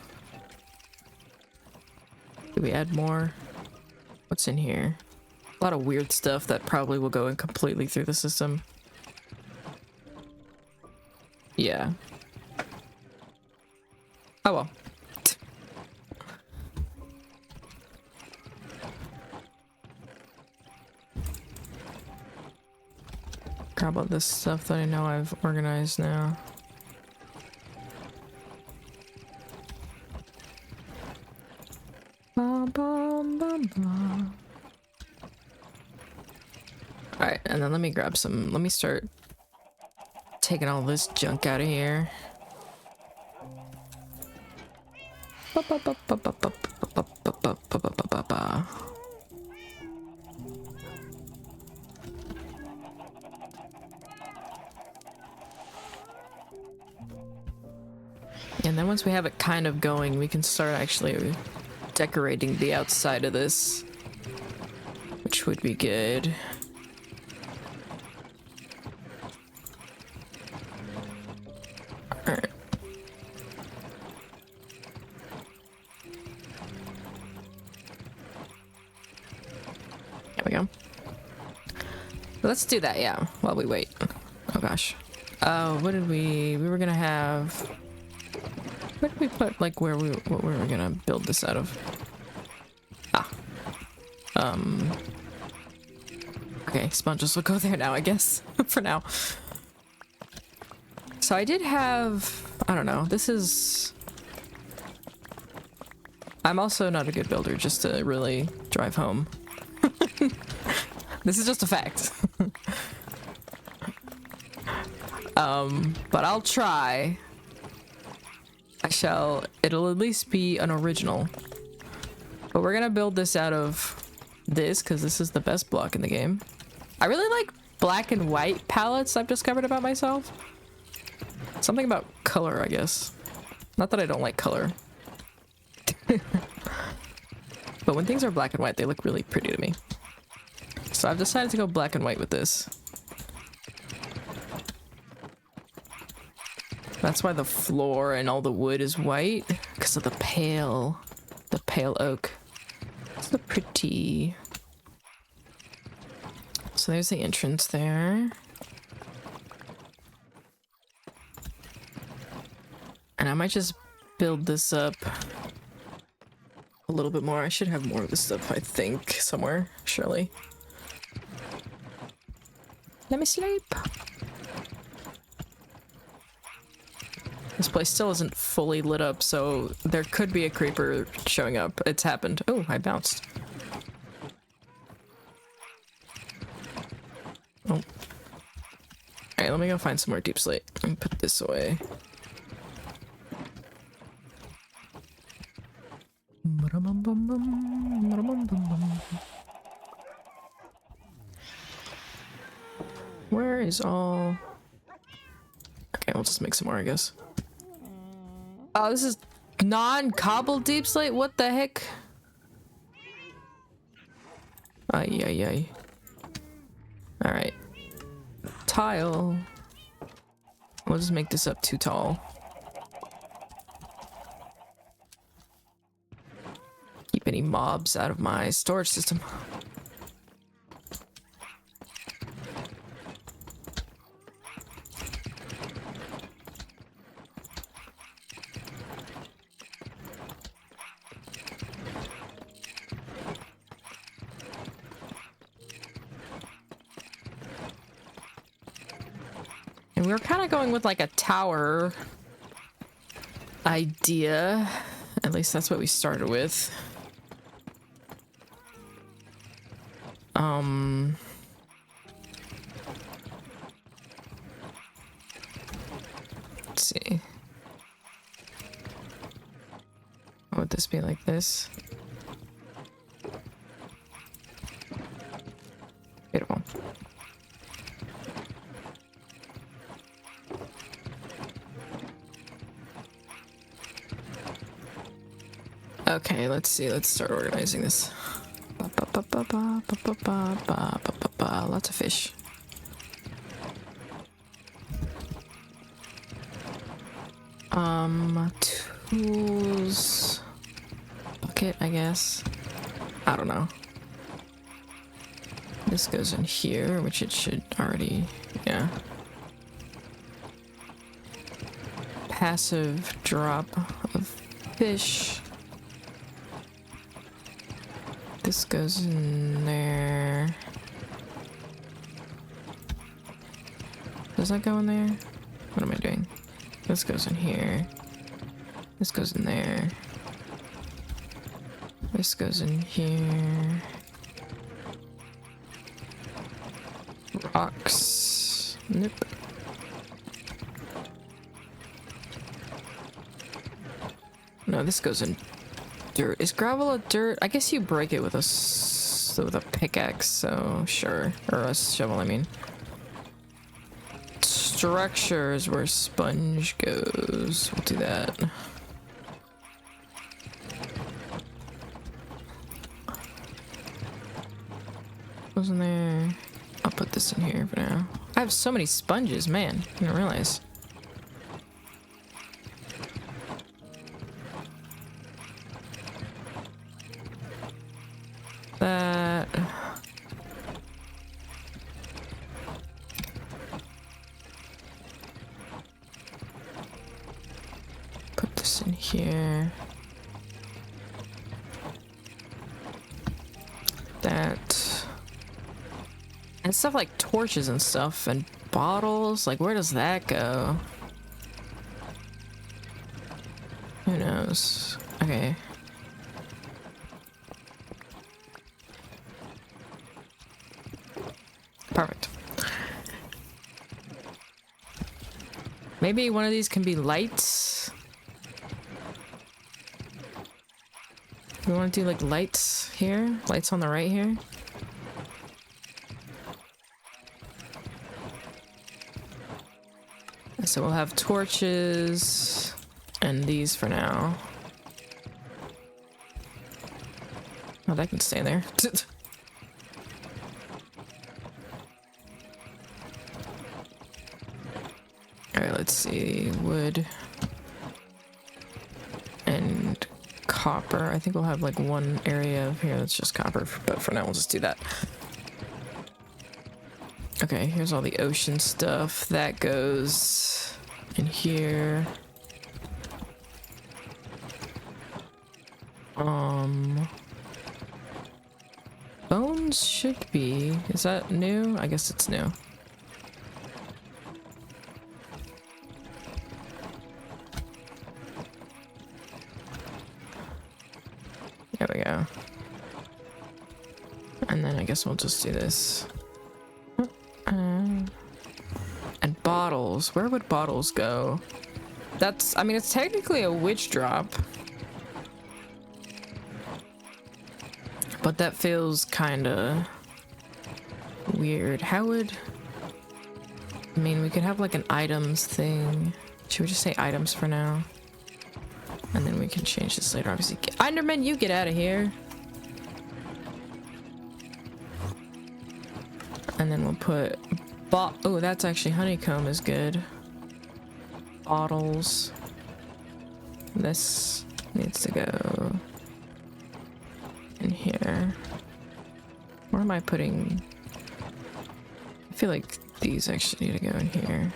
Do we add more? What's in here? A lot of weird stuff that probably will go in completely through the system. Yeah. Oh well. How about this stuff that I know I've organized now? Alright, and then let me grab some, let me start taking all this junk out of here. And then once we have it kind of going, we can start actually decorating the outside of this, which would be good. Alright. There we go. Let's do that, yeah, while we wait. Oh gosh. What did we were gonna have... Where did we put, like, what were we gonna build this out of? Ah. Okay, sponges will go there now, I guess, for now. So I did have... I don't know, this is... I'm also not a good builder, just to really drive home. This is just a fact. But I'll try. It'll at least be an original. But we're gonna build this out of this, because this is the best block in the game. I really like black and white palettes I've discovered about myself. Something about color, I guess. Not that I don't like color. But when things are black and white, they look really pretty to me. So I've decided to go black and white with this. That's why the floor and all the wood is white, because of the pale oak. It's so pretty. So there's the entrance there. And I might just build this up a little bit more. I should have more of this stuff, I think, somewhere, surely. Let me sleep. This place still isn't fully lit up, so there could be a creeper showing up. It's happened. Oh, I bounced. Oh. Alright, let me go find some more deep slate and put this away. Where is all... Okay, we'll just make some more, I guess. Oh, this is non-cobbled deep slate? What the heck? Ay, ay, ay. Alright. Tile. We'll just make this up too tall. Keep any mobs out of my storage system. And we were kind of going with like a tower idea. At least that's what we started with. Let's see. Would this be like this? Beautiful. Okay, let's see. Let's start organizing this. Lots of fish. Tools. Bucket, I guess. I don't know. This goes in here, which it should already, yeah. Passive drop of fish. This goes in there. Does that go in there? What am I doing? This goes in here. This goes in there. This goes in here. Rocks. Nope. No, this goes in dirt. Is gravel a dirt? I guess you break it with a pickaxe, so sure. Or a shovel, I mean. structures where sponge goes. We'll do that. Wasn't there? I'll put this in here for now. I have so many sponges, man. I didn't realize. That. Put this in here. That. And stuff like torches and stuff and bottles. Like, where does that go? Who knows? Okay. Perfect. Maybe one of these can be lights. We want to do like lights here, lights on the right here. So we'll have torches and these for now. Oh, that can stay there. Alright, let's see. Wood and copper. I think we'll have like one area of here that's just copper, but for now we'll just do that. Okay, here's all the ocean stuff. That goes in here. Bones should be. Is that new? I guess it's new. There we go. And then I guess we'll just do this. And bottles. Where would bottles go? That's, I mean, it's technically a witch drop. But that feels kinda weird. How would... I mean, we could have like an items thing. Should we just say items for now? And then we can change this later, obviously. Enderman, you get out of here. And then we'll put... Oh, that's actually honeycomb is good. Bottles. This needs to go in here. Where am I putting... I feel like these actually need to go in here.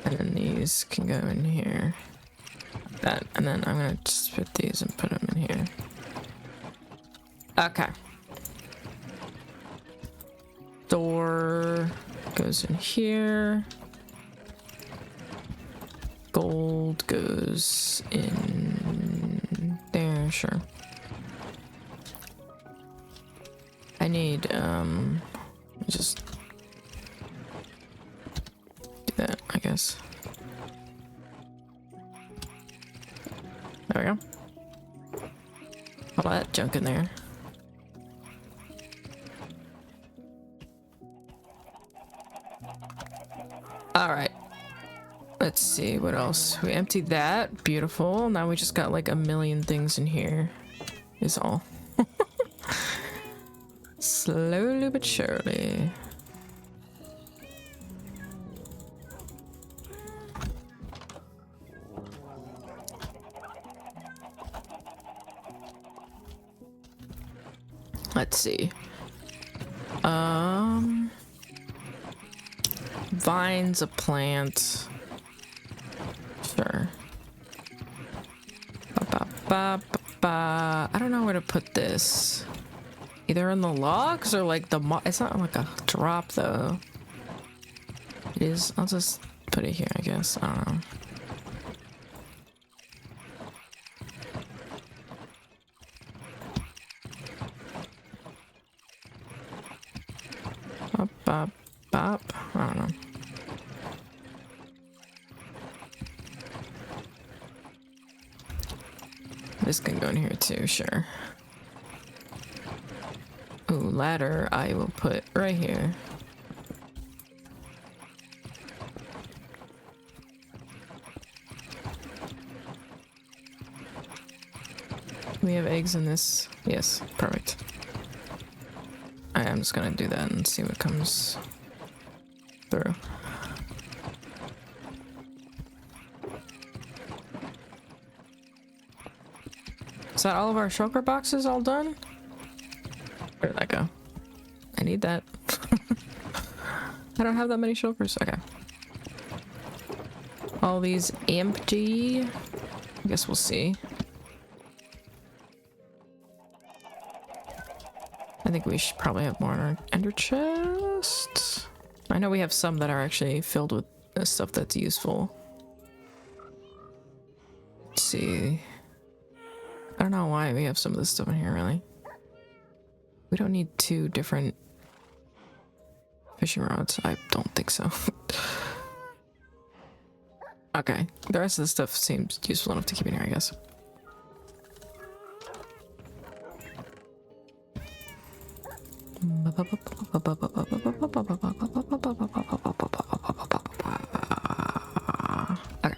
And then these can go in here. Like that. And then I'm gonna just put these and put them in here. Okay. Door goes in here. Gold goes in there, sure. I need, just do that, I guess. There we go. All that junk in there. All right. Let's see what else. We emptied that. Beautiful. Now we just got like a million things in here. Is all. Slowly but surely. Let's see. Vine's a plant. Sure. I don't know where to put this. Either in the logs or like the it's not like a drop though. It is. I'll just put it here, I guess. I don't know. Bop. I don't know. This can go in here too, sure. Ooh, ladder I will put right here. We have eggs in this. Yes, perfect. I am just gonna do that and see what comes through. Is that all of our shulker boxes all done? Where did that go? I need that. I don't have that many shulkers. Okay. All these empty. I guess we'll see. I think we should probably have more in our ender chest. I know we have some that are actually filled with stuff that's useful. Let's see. I don't know why we have some of this stuff in here, really. We don't need 2 different fishing rods. I don't think so. Okay, the rest of the stuff seems useful enough to keep in here, I guess. Okay.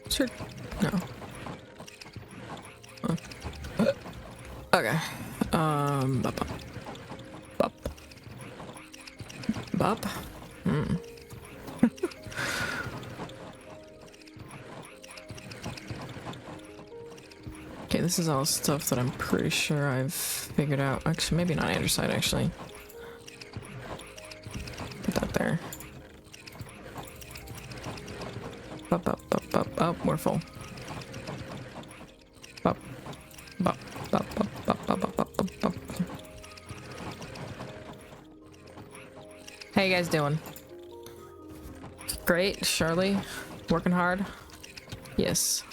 Sure. No. Okay. Bop. Bop. Bop. Hmm. Okay, this is all stuff that I'm pretty sure I've figured out. Actually, maybe not Andesite, actually. Put that there. Bop, bop, bop, bop. Oh, we're full. Bop. Bop, bop, bop, bop, bop, bop, bop, bop. How you guys doing? Great, Shirley. Working hard? Yes.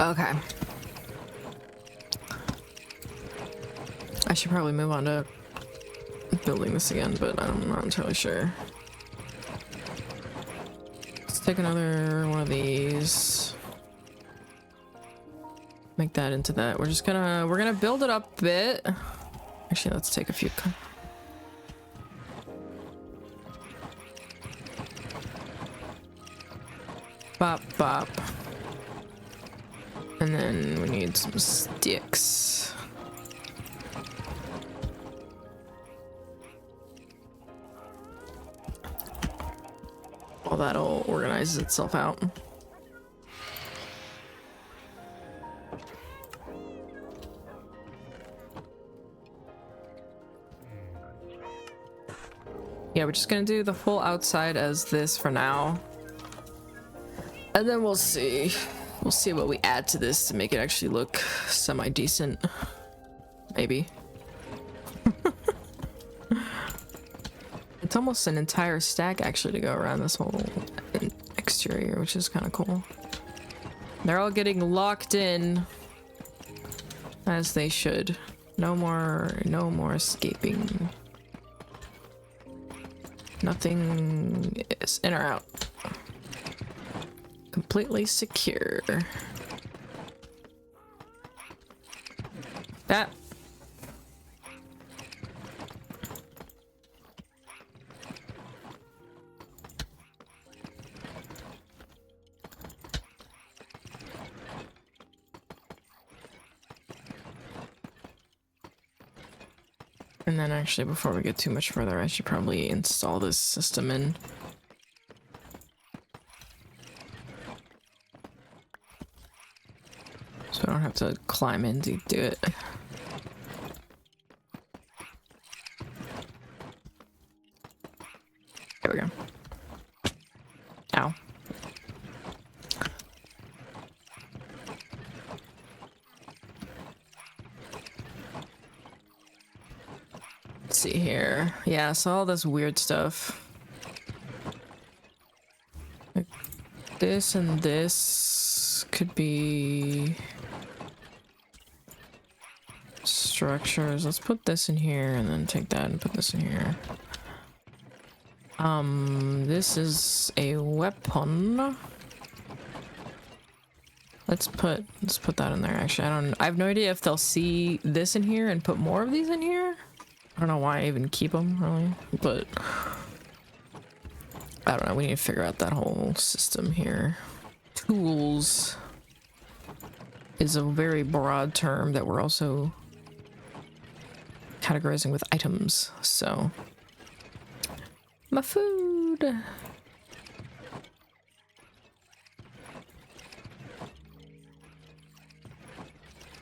Okay. I should probably move on to building this again, but I'm not entirely sure. Let's take another one of these. Make that into that. We're gonna build it up a bit. Actually, let's take a few. Bop, bop. And then we need some sticks. Well, that'll organize itself out. Yeah, we're just gonna do the full outside as this for now. And then we'll see. We'll see what we add to this to make it actually look semi-decent. Maybe. It's almost an entire stack actually to go around this whole exterior, which is kind of cool. They're all getting locked in as they should. No more escaping. Nothing is in or out. Completely secure. That. And then actually, before we get too much further, I should probably install this system in. So I don't have to climb in to do it. There we go. Ow. see here. Yeah, so all this weird stuff. Like this and this could be structures. Let's put this in here and then take that and put this in here. This is a weapon. Let's put that in there. Actually, I have no idea if they'll see this in here and put more of these in here. I don't know why I even keep them really, but I don't know. We need to figure out that whole system here. Tools is a very broad term that we're also categorizing with items. So my food.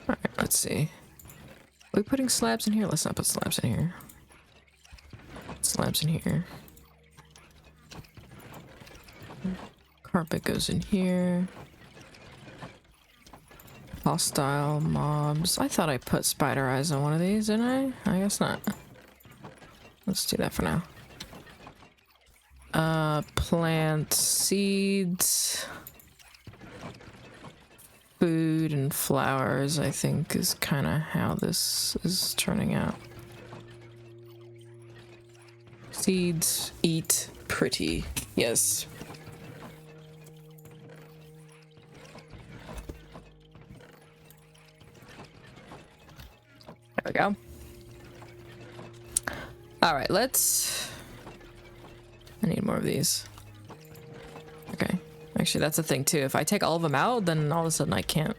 Alright, let's see. Are we putting slabs in here? Let's not put slabs in here. Slabs in here. Carpet goes in here. Hostile mobs. I thought I put spider eyes on one of these, didn't I? I guess not. Let's do that for now. Plant seeds. Food and flowers, I think, is kind of how this is turning out. Seeds, eat, pretty. Yes. There we go. All right, I need more of these. Okay. Actually, that's a thing too. If I take all of them out, then all of a sudden I can't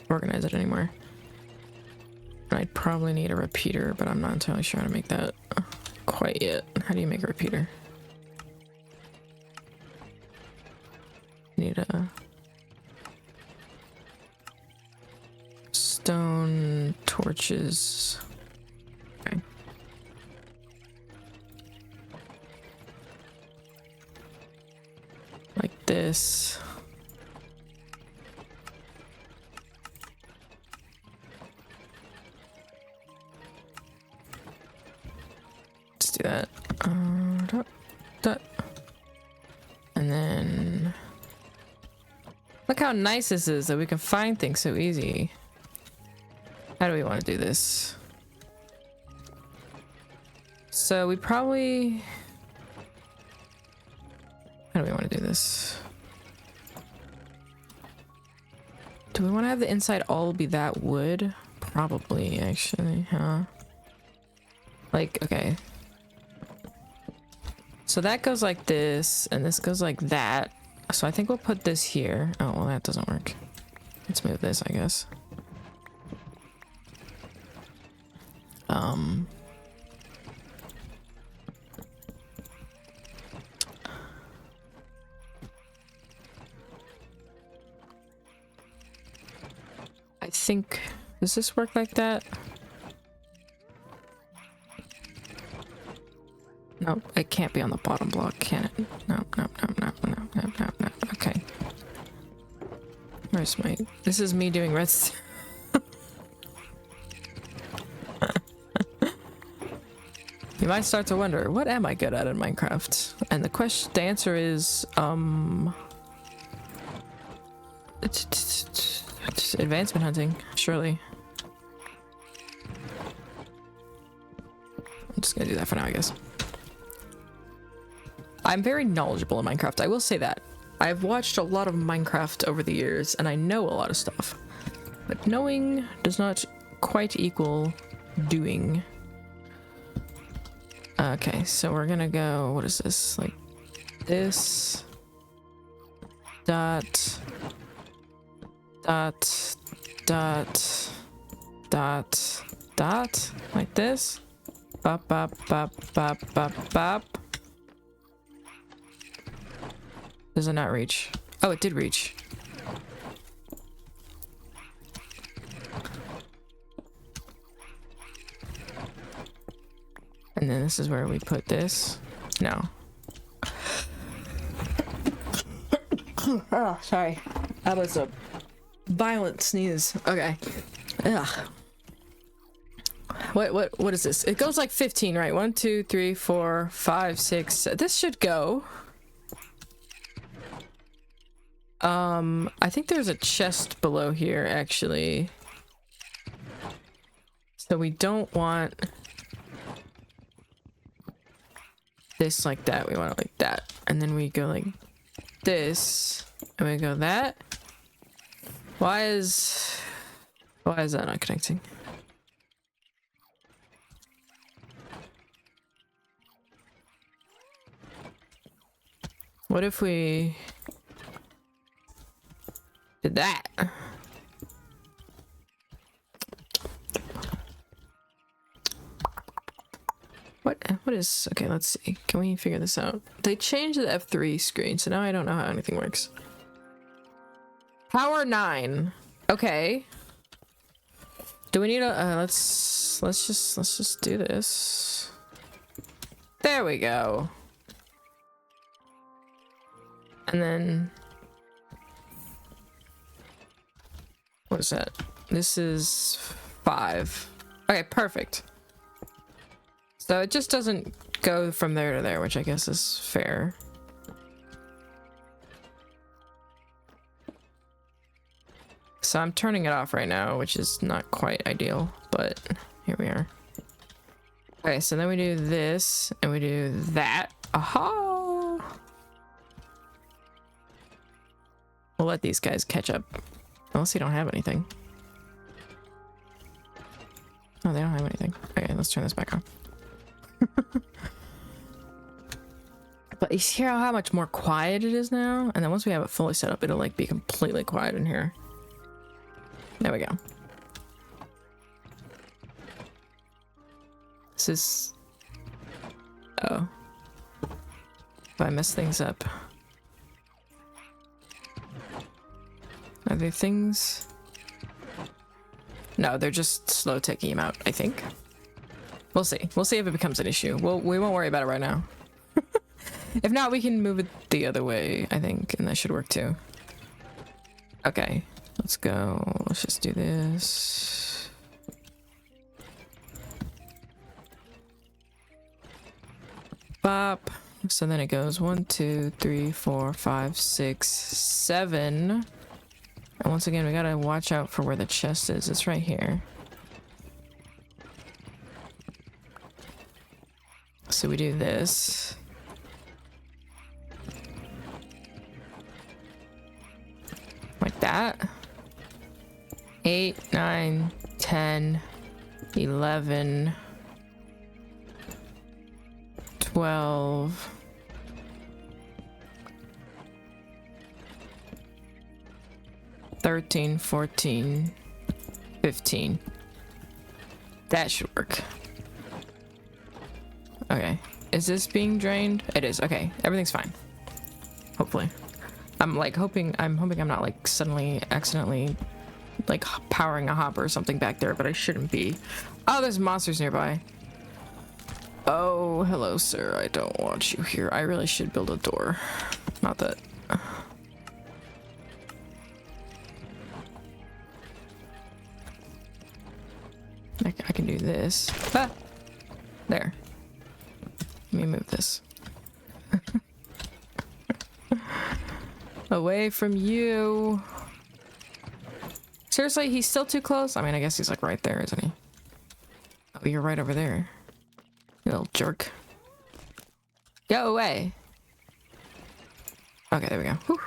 organize it anymore. I'd probably need a repeater, but I'm not entirely sure how to make that quite yet. How do you make a repeater? Need a stone torches. Okay. Like this. Let's do that. And then look how nice this is that we can find things so easy. How do we want to do this? So we probably... How do we want to do this? Do we want to have the inside all be that wood? Probably, actually, huh? Like, okay. So that goes like this, and this goes like that. So I think we'll put this here. Oh, well, that doesn't work. Let's move this, I guess. I think, does this work like that? No, it can't be on the bottom block, can it? No. Okay. Where's my... This is me doing redstone. You might start to wonder, what am I good at in Minecraft? And the answer is, it's advancement hunting, surely. I'm just gonna do that for now, I guess. I'm very knowledgeable in Minecraft, I will say that. I've watched a lot of Minecraft over the years, and I know a lot of stuff. But knowing does not quite equal doing. Okay, so we're gonna go, what is this? Like this. Dot. Dot. Dot. Dot. Dot. Like this. Bop, bop, bop, bop, bop, bop. Does it not reach? Oh, it did reach. And then this is where we put this. No. Oh, sorry. That was a violent sneeze. Okay. Ugh. What is this? It goes like 15, right? 1, 2, 3, 4, 5, 6. This should go. I think there's a chest below here, actually. So we don't want this like that. We want it like that. And then we go like this. And we go that. Why is that not connecting? What if we did that? What is, okay, let's see. Can we figure this out? They changed the F3 screen, so now I don't know how anything works. Power 9. Okay. Do we need a let's just do this. There we go. And then what is that? This is 5. Okay, perfect. So it just doesn't go from there to there, which I guess is fair. So I'm turning it off right now, which is not quite ideal, but here we are. Okay, so then we do this and we do that. Aha! We'll let these guys catch up. Unless they don't have anything. Oh, they don't have anything. Okay, let's turn this back on. But you see how much more quiet it is now? And then once we have it fully set up, it'll like be completely quiet in here. There we go. This is... Oh. If I mess things up. Are there things? No, they're just slow taking him out, I think. We'll see. We'll see if it becomes an issue. We won't worry about it right now. If not, we can move it the other way, I think, and that should work too. Okay, let's go. Let's just do this. Bop. So then it goes 1, 2, 3, 4, 5, 6, 7. And once again, we gotta watch out for where the chest is. It's right here. So we do this. Like that. 8, 9, 10, 11, 12. 13, 14, 15. That should work. Okay. Is this being drained? It is. Okay. Everything's fine. Hopefully. I'm hoping I'm not like suddenly accidentally like powering a hopper or something back there, but I shouldn't be. Oh, there's monsters nearby. Oh, hello, sir. I don't want you here. I really should build a door. Not that. I can do this. Ah! There. Let me move this. Away from you. Seriously, he's still too close? I mean, I guess he's like right there, isn't he? Oh, you're right over there. You little jerk. Go away. Okay, there we go. Whew.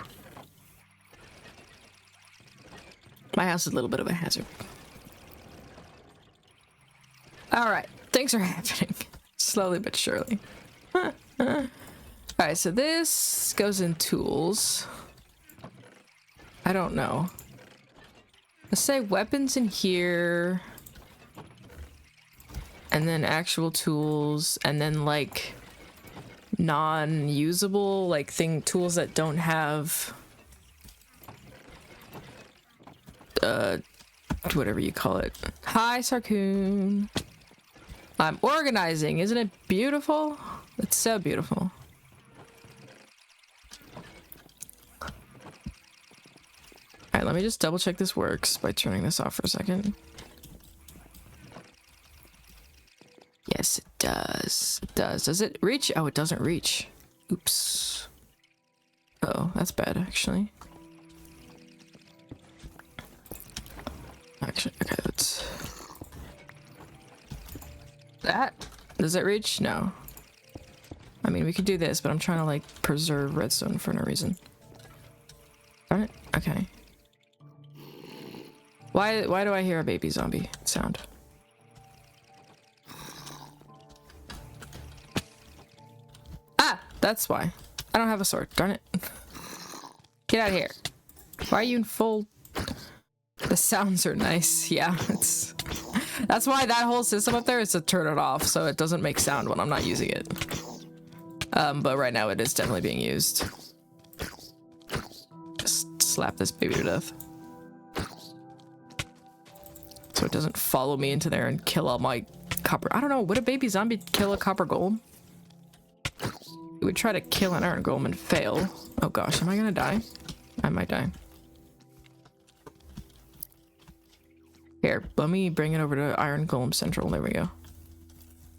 My house is a little bit of a hazard. Alright, things are happening. Slowly but surely. Alright, so this goes in tools. I don't know. Let's say weapons in here. And then actual tools. And then like non-usable like tools that don't have whatever you call it. Hi, Sarkoon. I'm organizing. Isn't it beautiful? It's so beautiful. Alright, let me just double check this works by turning this off for a second. Yes, it does. Does it reach? Oh, it doesn't reach. Oops. Oh, that's bad, actually. Actually, okay, let's... That? Does it reach? No. I mean, we could do this, but I'm trying to, like, preserve redstone for no reason. Darn it. Okay. Why do I hear a baby zombie sound? Ah! That's why. I don't have a sword. Darn it. Get out of here. Why are you in full... The sounds are nice. Yeah, it's... That's why that whole system up there is to turn it off, so it doesn't make sound when I'm not using it. But right now it is definitely being used. Just slap this baby to death. So it doesn't follow me into there and kill all my copper. I don't know, would a baby zombie kill a copper golem? It would try to kill an iron golem and fail. Oh gosh, am I gonna die? I might die. Here, let me bring it over to Iron Golem Central. There we go.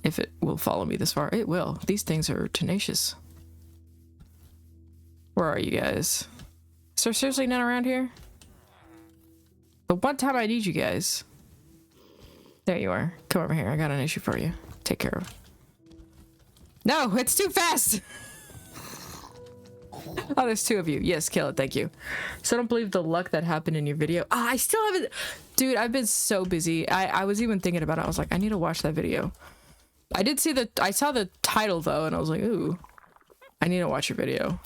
If it will follow me this far. It will. These things are tenacious. Where are you guys? Is there seriously none around here? The one time I need you guys. There you are. Come over here. I got an issue for you. Take care of it. No, it's too fast! Oh, there's two of you. Yes, kill it. Thank you. So I don't believe the luck that happened in your video. Ah, I still haven't... Dude, I've been so busy. I was even thinking about it. I was like, I need to watch that video. I did see the... I saw the title, though, and I was like, ooh. I need to watch your video.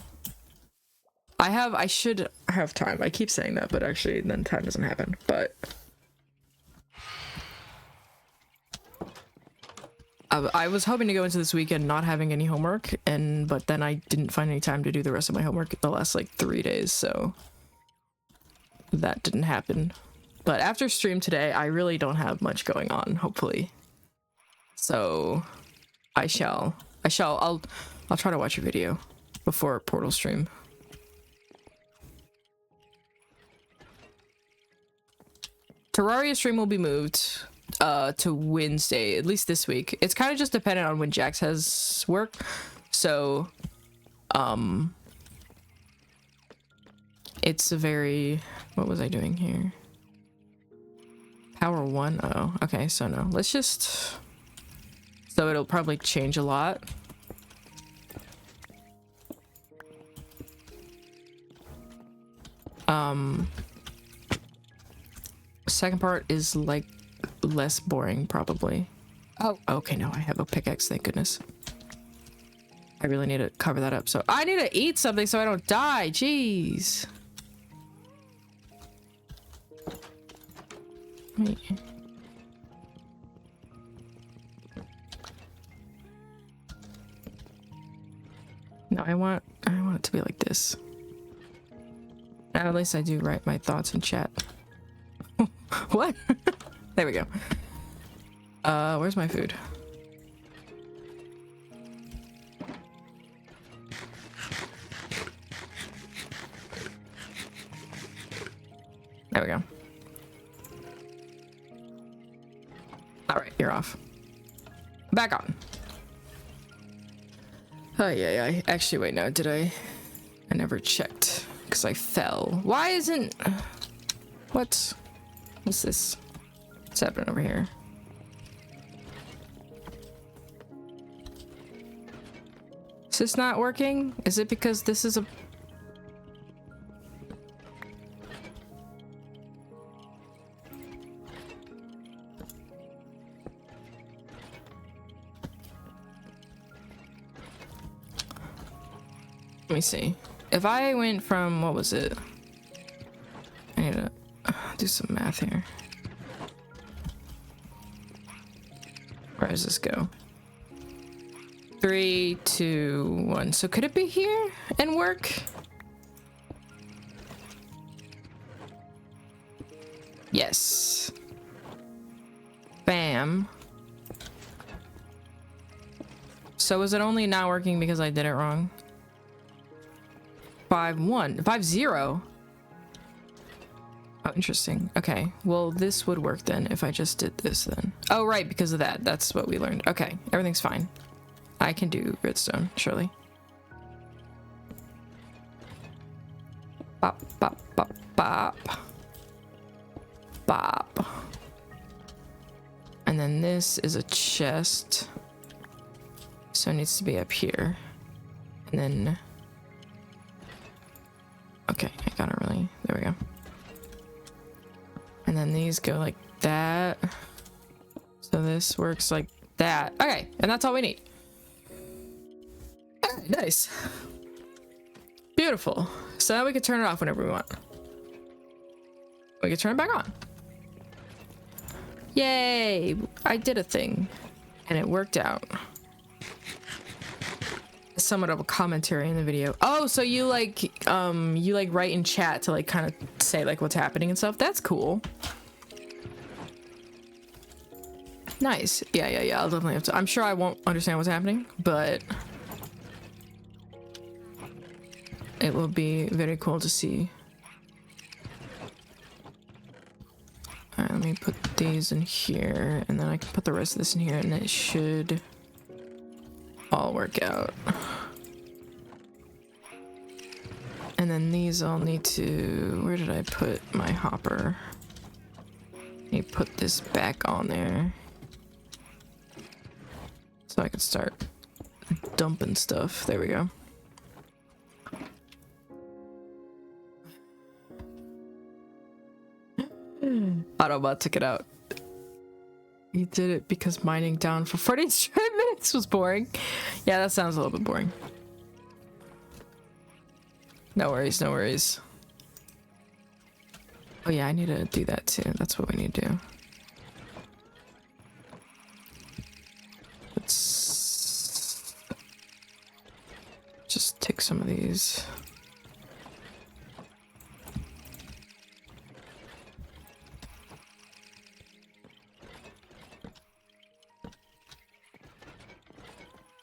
I should have time. I keep saying that, but actually, then time doesn't happen. But... I was hoping to go into this weekend not having any homework, but then I didn't find any time to do the rest of my homework the last like 3 days, so that didn't happen. But after stream today, I really don't have much going on, hopefully. So I'll try to watch your video before Portal stream. Terraria stream will be moved to Wednesday, at least this week. It's kind of just dependent on when Jax has work. So it's a very... What was I doing here? Power 1? Oh, okay, so no. Let's just... So it'll probably change a lot. Second part is like less boring, probably. Oh, okay, no, I have a pickaxe, thank goodness. I really need to cover that up, so I need to eat something so I don't die. Jeez. Wait. No, I want it to be like this. At least I do write my thoughts in chat. What? There we go. Where's my food? There we go. Alright, you're off. Back on. Oh, yeah. Actually, wait, no, did I? I never checked, because I fell. Why isn't... What's this? What's happening over here? Is this not working? Is it because this is a... Let me see. If I went from... What was it? I need to do some math here. Where does this go? 3, 2, 1. So could it be here and work? Yes. Bam. So is it only not working because I did it wrong? 5-1. 5-0. Oh, interesting. Okay. Well, this would work then if I just did this then. Oh, right, because of that. That's what we learned. Okay. Everything's fine. I can do redstone, surely. Bop, bop, bop, bop. Bop. And then this is a chest. So it needs to be up here. And then... Okay, I got it really... There we go. And then these go like that. So this works like that. Okay, and that's all we need. Okay, nice. Beautiful. So now we can turn it off whenever we want. We can turn it back on. Yay! I did a thing. And it worked out. Somewhat of a commentary in the video. Oh, so you like write in chat to like kind of say like what's happening and stuff. That's cool. Nice. Yeah. I'll definitely have to. I'm sure I won't understand what's happening, but it will be very cool to see. All right, let me put these in here, and then I can put the rest of this in here, and it should all work out. And then these all need to... Where did I put my hopper? Let me put this back on there. So I can start dumping stuff. There we go. Autobot took it out. He did it because mining down for 40 straight minutes was boring. Yeah, that sounds a little bit boring. No worries, no worries. Oh yeah, I need to do that too. That's what we need to do. Let's just take some of these.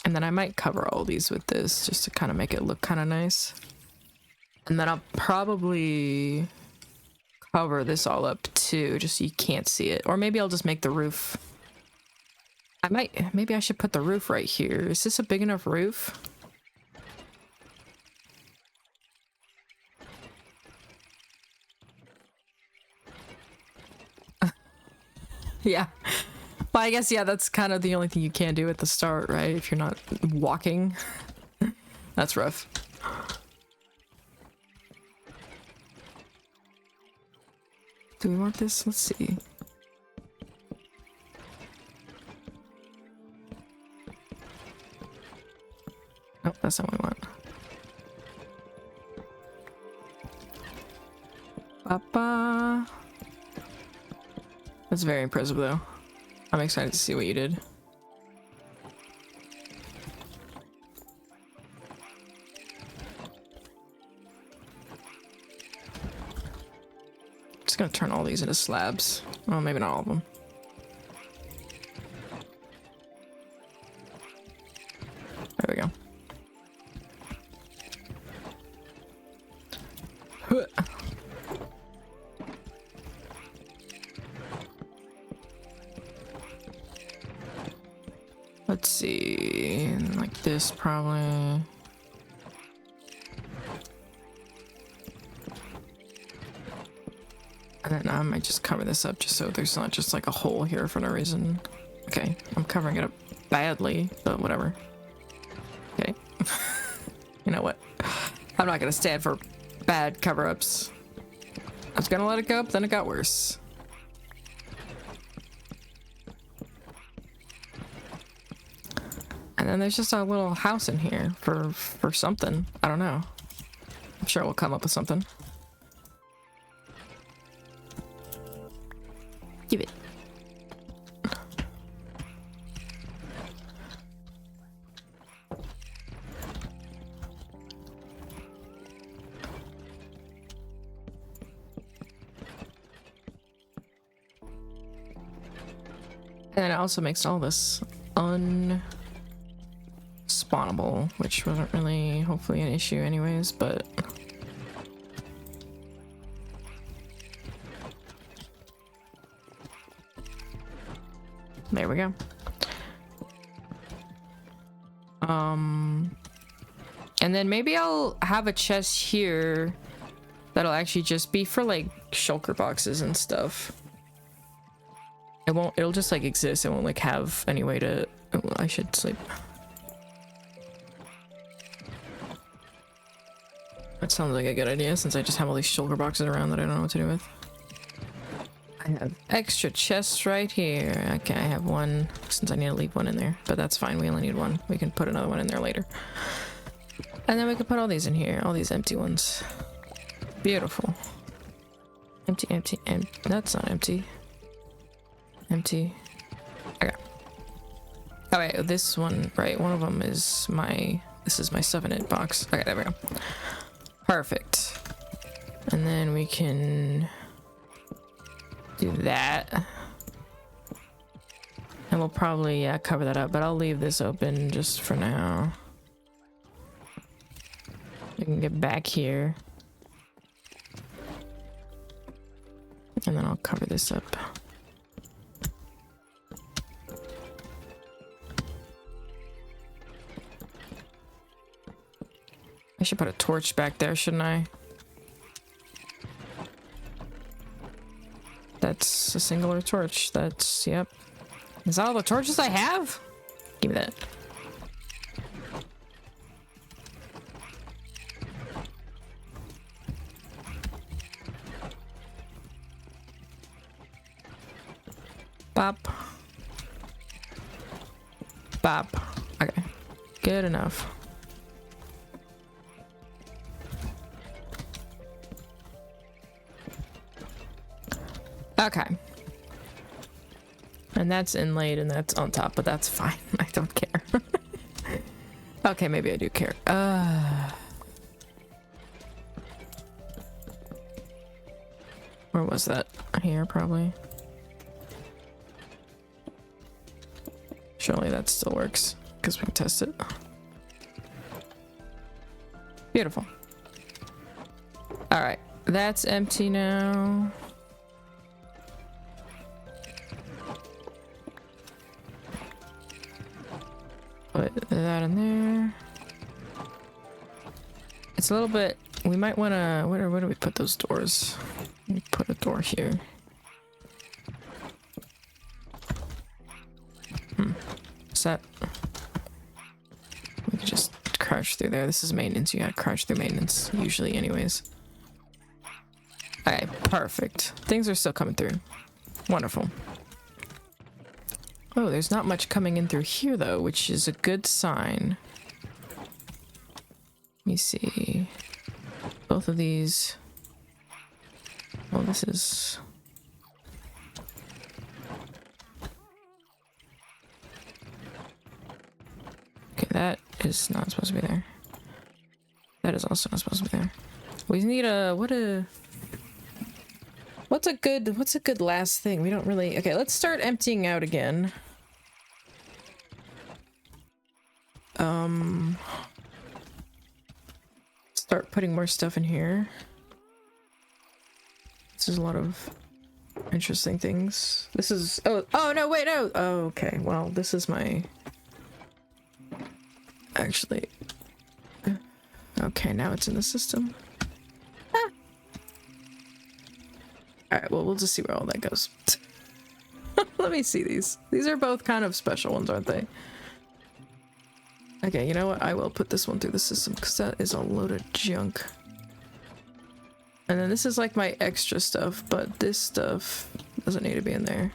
And then I might cover all these with this just to kind of make it look kind of nice. And then I'll probably cover this all up too, just so you can't see it. Or maybe I'll just make the roof. Maybe I should put the roof right here. Is this a big enough roof? Yeah. Well, I guess, yeah, that's kind of the only thing you can do at the start, right? If you're not walking. That's rough. Do we want this? Let's see. Oh, that's not what we want. Papa. That's very impressive, though. I'm excited to see what you did. Just gonna turn all these into slabs. Well, maybe not all of them. There we go. Let's see, like this probably. And then I might just cover this up just so there's not just like a hole here for no reason. Okay, I'm covering it up badly, but whatever. Okay. You know what? I'm not gonna stand for bad cover-ups. I was gonna let it go, but then it got worse. And then there's just a little house in here for something. I don't know. I'm sure we'll come up with something. Give it. And it also makes all this unspawnable, which wasn't really hopefully an issue anyways, but there we go. And then maybe I'll have a chest here that'll actually just be for like shulker boxes and stuff. It'll just like exist. It won't like have any way to, oh, I should sleep. That sounds like a good idea since I just have all these shulker boxes around that I don't know what to do with. I have extra chests right here. Okay, I have one since I need to leave one in there, but that's fine. We only need one. We can put another one in there later. And then we can put all these in here, all these empty ones. Beautiful. Empty, empty, empty. That's not empty. Empty. Okay. Oh wait, this one, right? One of them is my, this is my stuff in it box. Okay, there we go. Perfect. And then we can do that. And we'll probably, yeah, cover that up, but I'll leave this open just for now. We can get back here. And then I'll cover this up. I should put a torch back there, shouldn't I? That's a singular torch. That's, yep. Is that all the torches I have? Give me that. Bop. Bop. Okay. Good enough. Okay. And that's inlaid and that's on top, but that's fine. I don't care. Okay, maybe I do care. Where was that? Here, probably. Surely that still works, because we can test it. Beautiful. Alright, that's empty now. Put that in there. It's a little bit, we might want to, where do we put those doors? We put a door here. That we could just crouch through there. This is maintenance. You gotta crouch through maintenance usually anyways. Okay, perfect. Things are still coming through. Wonderful. Oh, there's not much coming in through here though, which is a good sign. Let me see. Both of these. Well, this is, okay, that is not supposed to be there. That is also not supposed to be there. We need a, what's a good last thing? We don't really, okay, let's start emptying out again. Start putting more stuff in here. This is a lot of interesting things. This is, oh no, wait, no. Oh, okay, well, this is my, actually, okay, now it's in the system. Ah. All right, well, we'll just see where all that goes. Let me see these. These are both kind of special ones, aren't they? Okay, you know what? I will put this one through the system because that is a load of junk. And then this is like my extra stuff, but this stuff doesn't need to be in there.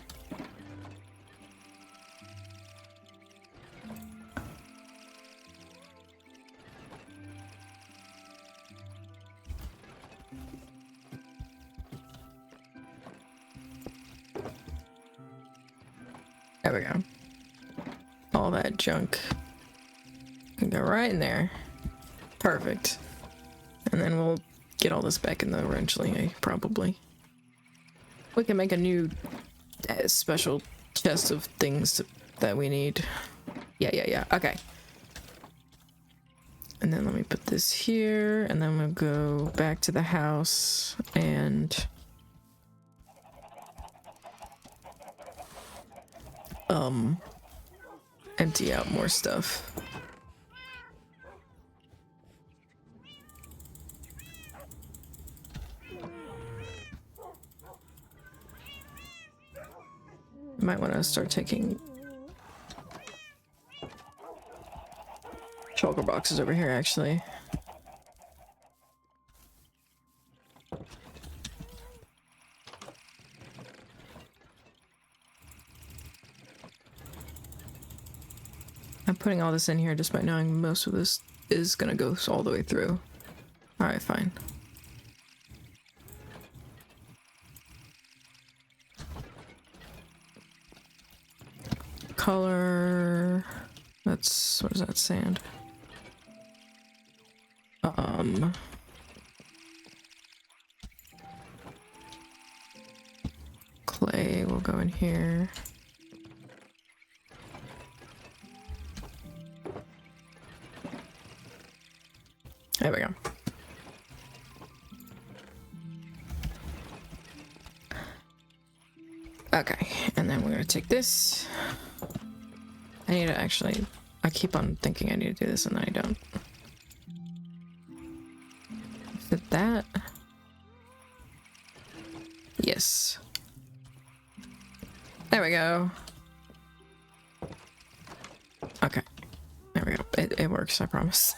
There we go. All that junk can go right in there. Perfect. And then we'll get all this back in there eventually, probably. We can make a new special chest of things that we need. Yeah. Okay. And then let me put this here, and then we'll go back to the house and empty out more stuff. Might want to start taking shulker boxes over here, actually. I'm putting all this in here despite knowing most of this is gonna go all the way through. Alright, fine. Color... That's... what is that, sand? Clay will go in here. There we go. Okay, and then we're gonna take this. I need to actually... I keep on thinking I need to do this and then I don't. Is it that? Yes. There we go. Okay. There we go. It works, I promise.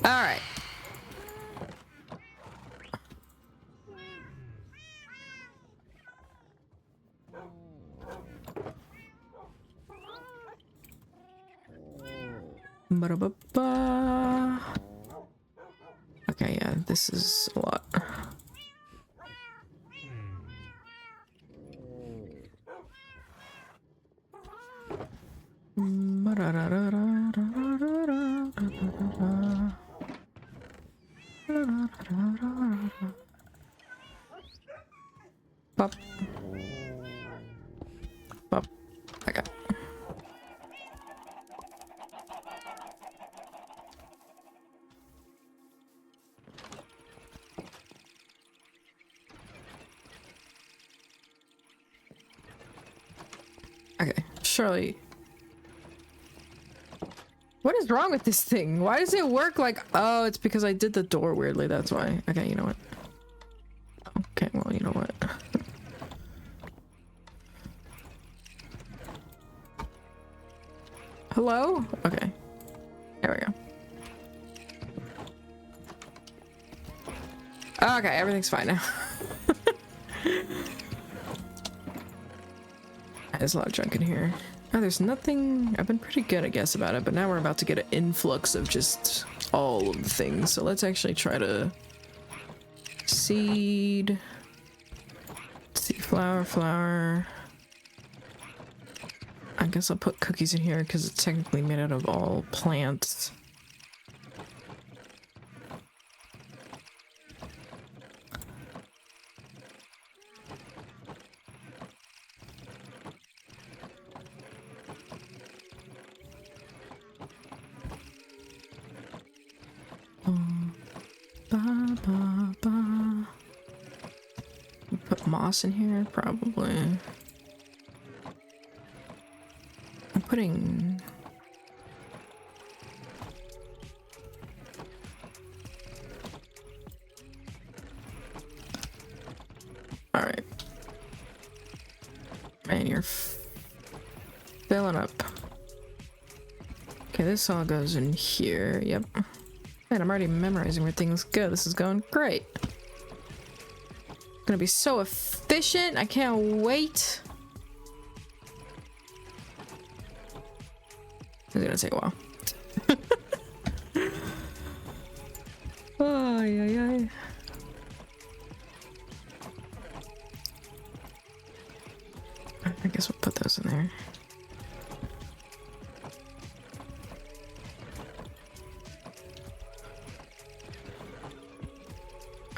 Alright. Ba-da-ba-ba. Okay, yeah, this is a lot. Pop. Pop. Okay. Okay, surely. What is wrong with this thing? Why does it work like... Oh, it's because I did the door weirdly, that's why. Okay, you know what? Okay, well, you know what? Hello? Okay. There we go. Okay, everything's fine now. There's a lot of junk in here. Oh, there's nothing... I've been pretty good, I guess, about it, but now we're about to get an influx of just all of the things. So let's actually try to... Seed... Seed flour... I guess I'll put cookies in here because it's technically made out of all plants. Put moss in here, probably. I'm putting... Alright. Man, you're filling up. Okay, this all goes in here. Yep. Man, I'm already memorizing where things go. This is going great. Gonna be so efficient. I can't wait. It's gonna take a while. Oh, yeah. I guess we'll put those in there.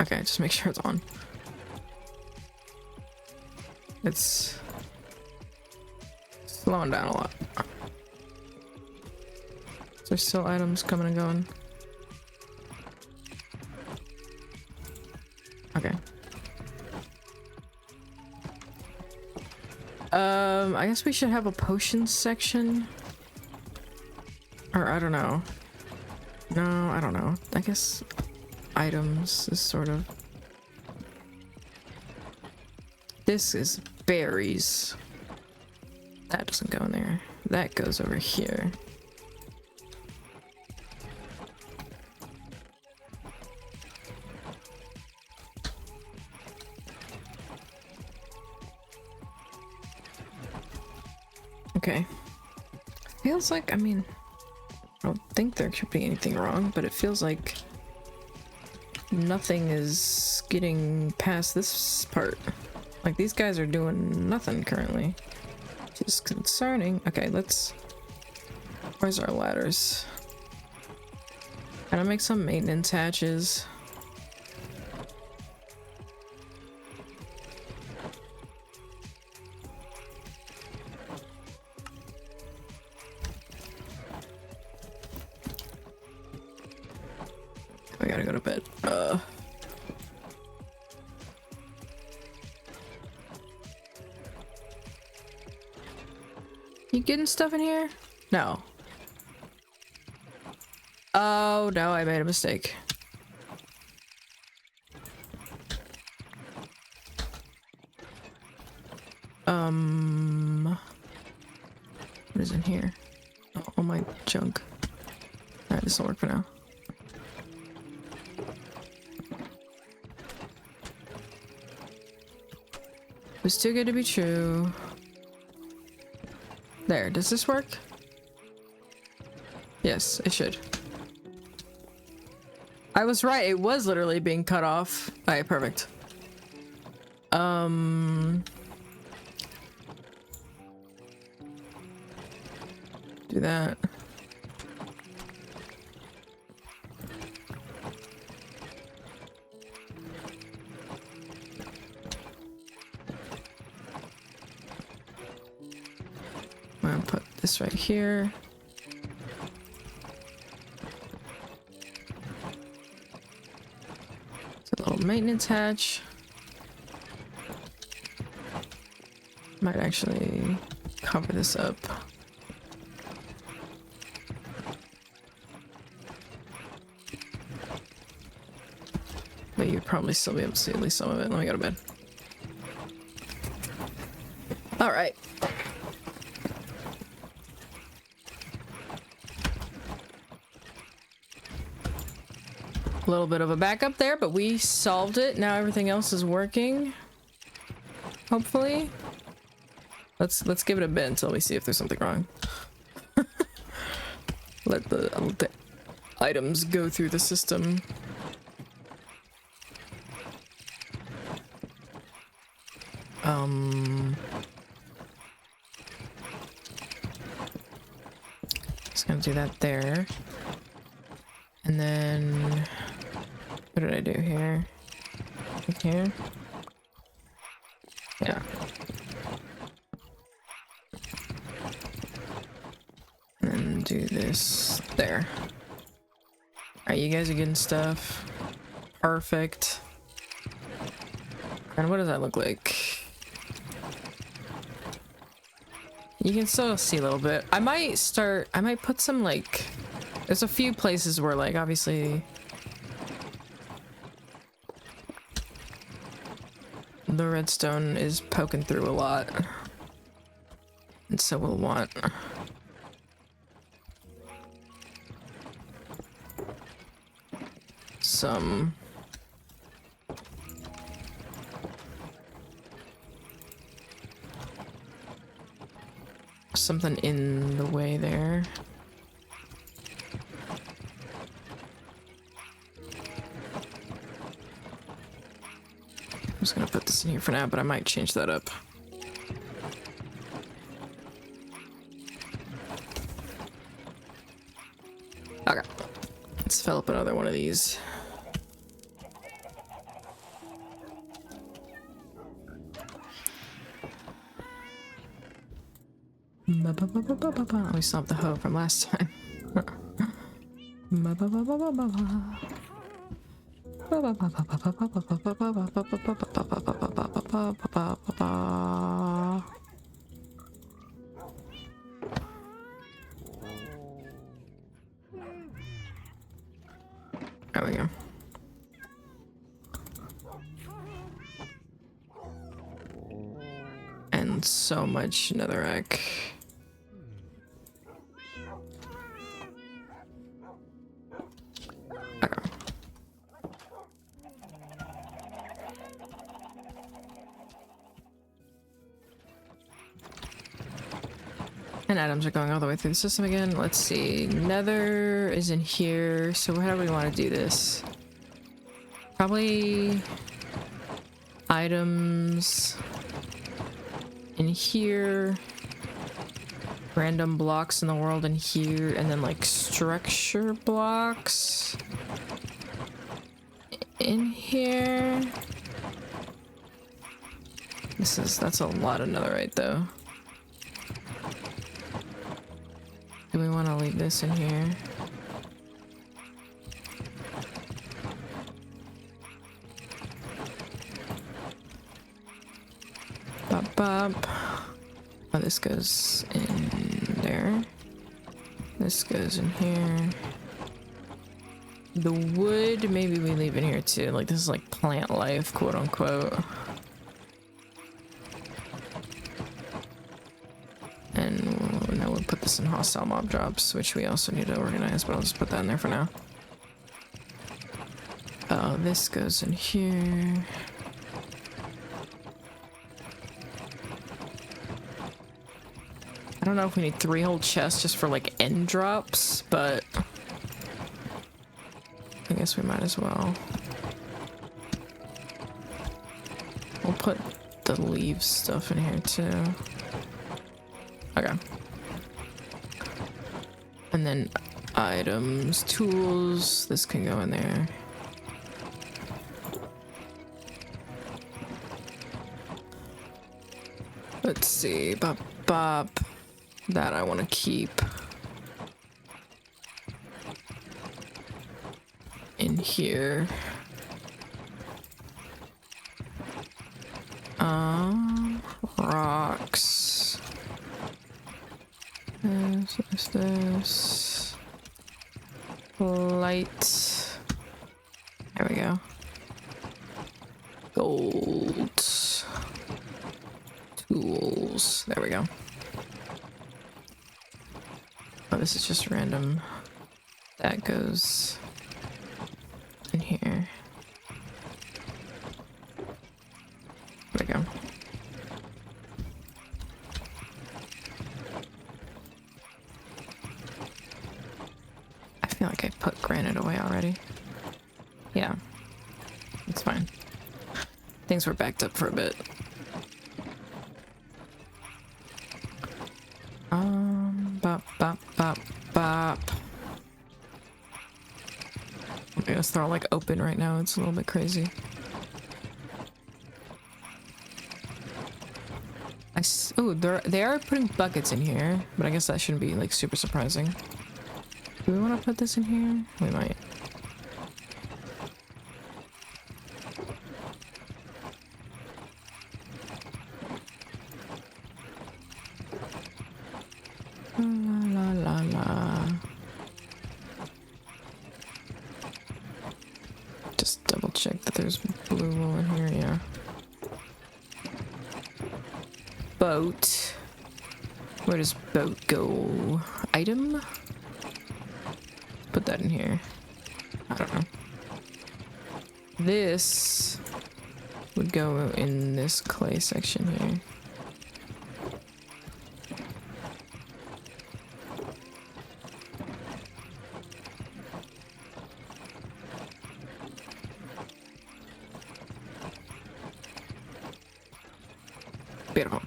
Okay, just make sure it's on. It's slowing down a lot. There's still items coming and going. Okay. I guess we should have a potions section. Or I don't know. No, I don't know. I guess items is sort of... This is berries. That doesn't go in there. That goes over here. Okay. Feels like, I mean, I don't think there should be anything wrong, but it feels like nothing is getting past this part. Like, these guys are doing nothing currently. Which is concerning. Okay, let's... Where's our ladders? Gotta make some maintenance hatches. I gotta go to bed. You getting stuff in here? No. Oh no, I made a mistake. What is in here? Oh, all my junk. Alright, this will work for now. It's too good to be true. There, does this work? Yes, it should. I was right, it was literally being cut off. Alright, perfect. Do that. I'm gonna put this right here. It's a little maintenance hatch. Might actually cover this up. But you'd probably still be able to see at least some of it. Let me go to bed. All right. A little bit of a backup there, but we solved it. Now everything else is working. Hopefully. Let's give it a bit until we see if there's something wrong. Let the items go through the system. Just gonna do that there. And then what did I do here? Here? Yeah. And then do this there. Alright, you guys are getting stuff. Perfect. And what does that look like? You can still see a little bit. I might put some, like, there's a few places where, like, obviously the redstone is poking through a lot. And so we'll want some something in the way there. I'm just gonna put this in here for now, but I might change that up. Okay, let's fill up another one of these. We still have the hoe from last time. There we go. so much netherrack. Okay. And items are going all the way through the system again. Let's see. Nether is in here. So how do we want to do this? Probably items in here. Random blocks in the world in here. And then like structure blocks in here. That's a lot of netherite though. Do we want to leave this in here? Bop bop. Oh, this goes in there. This goes in here. The wood, maybe we leave in here too. Like this is like plant life, quote unquote. And now we'll put this in hostile mob drops, which we also need to organize, but I'll just put that in there for now. Oh, this goes in here. I don't know if we need 3 whole chests just for like end drops, but I guess we might as well. We'll put the leaves stuff in here too. Okay. And then items, tools, this can go in there. Let's see, bop bop. That I want to keep in here. Rocks. This. Light. There we go. Gold. Tools. There we go. Oh, this is just random. That goes in here. There we go. I feel like I put granite away already. Yeah, it's fine. Things were backed up for a bit. Bop, bop, bop, bop. I guess they're all like open right now. It's a little bit crazy. Oh, they are putting buckets in here, but I guess that shouldn't be like super surprising. Do we want to put this in here? We might. La la la. Just double check that there's blue wool in here, yeah. Boat. Where does boat go? Item? Put that in here. I don't know. This would go in this clay section here. Beautiful.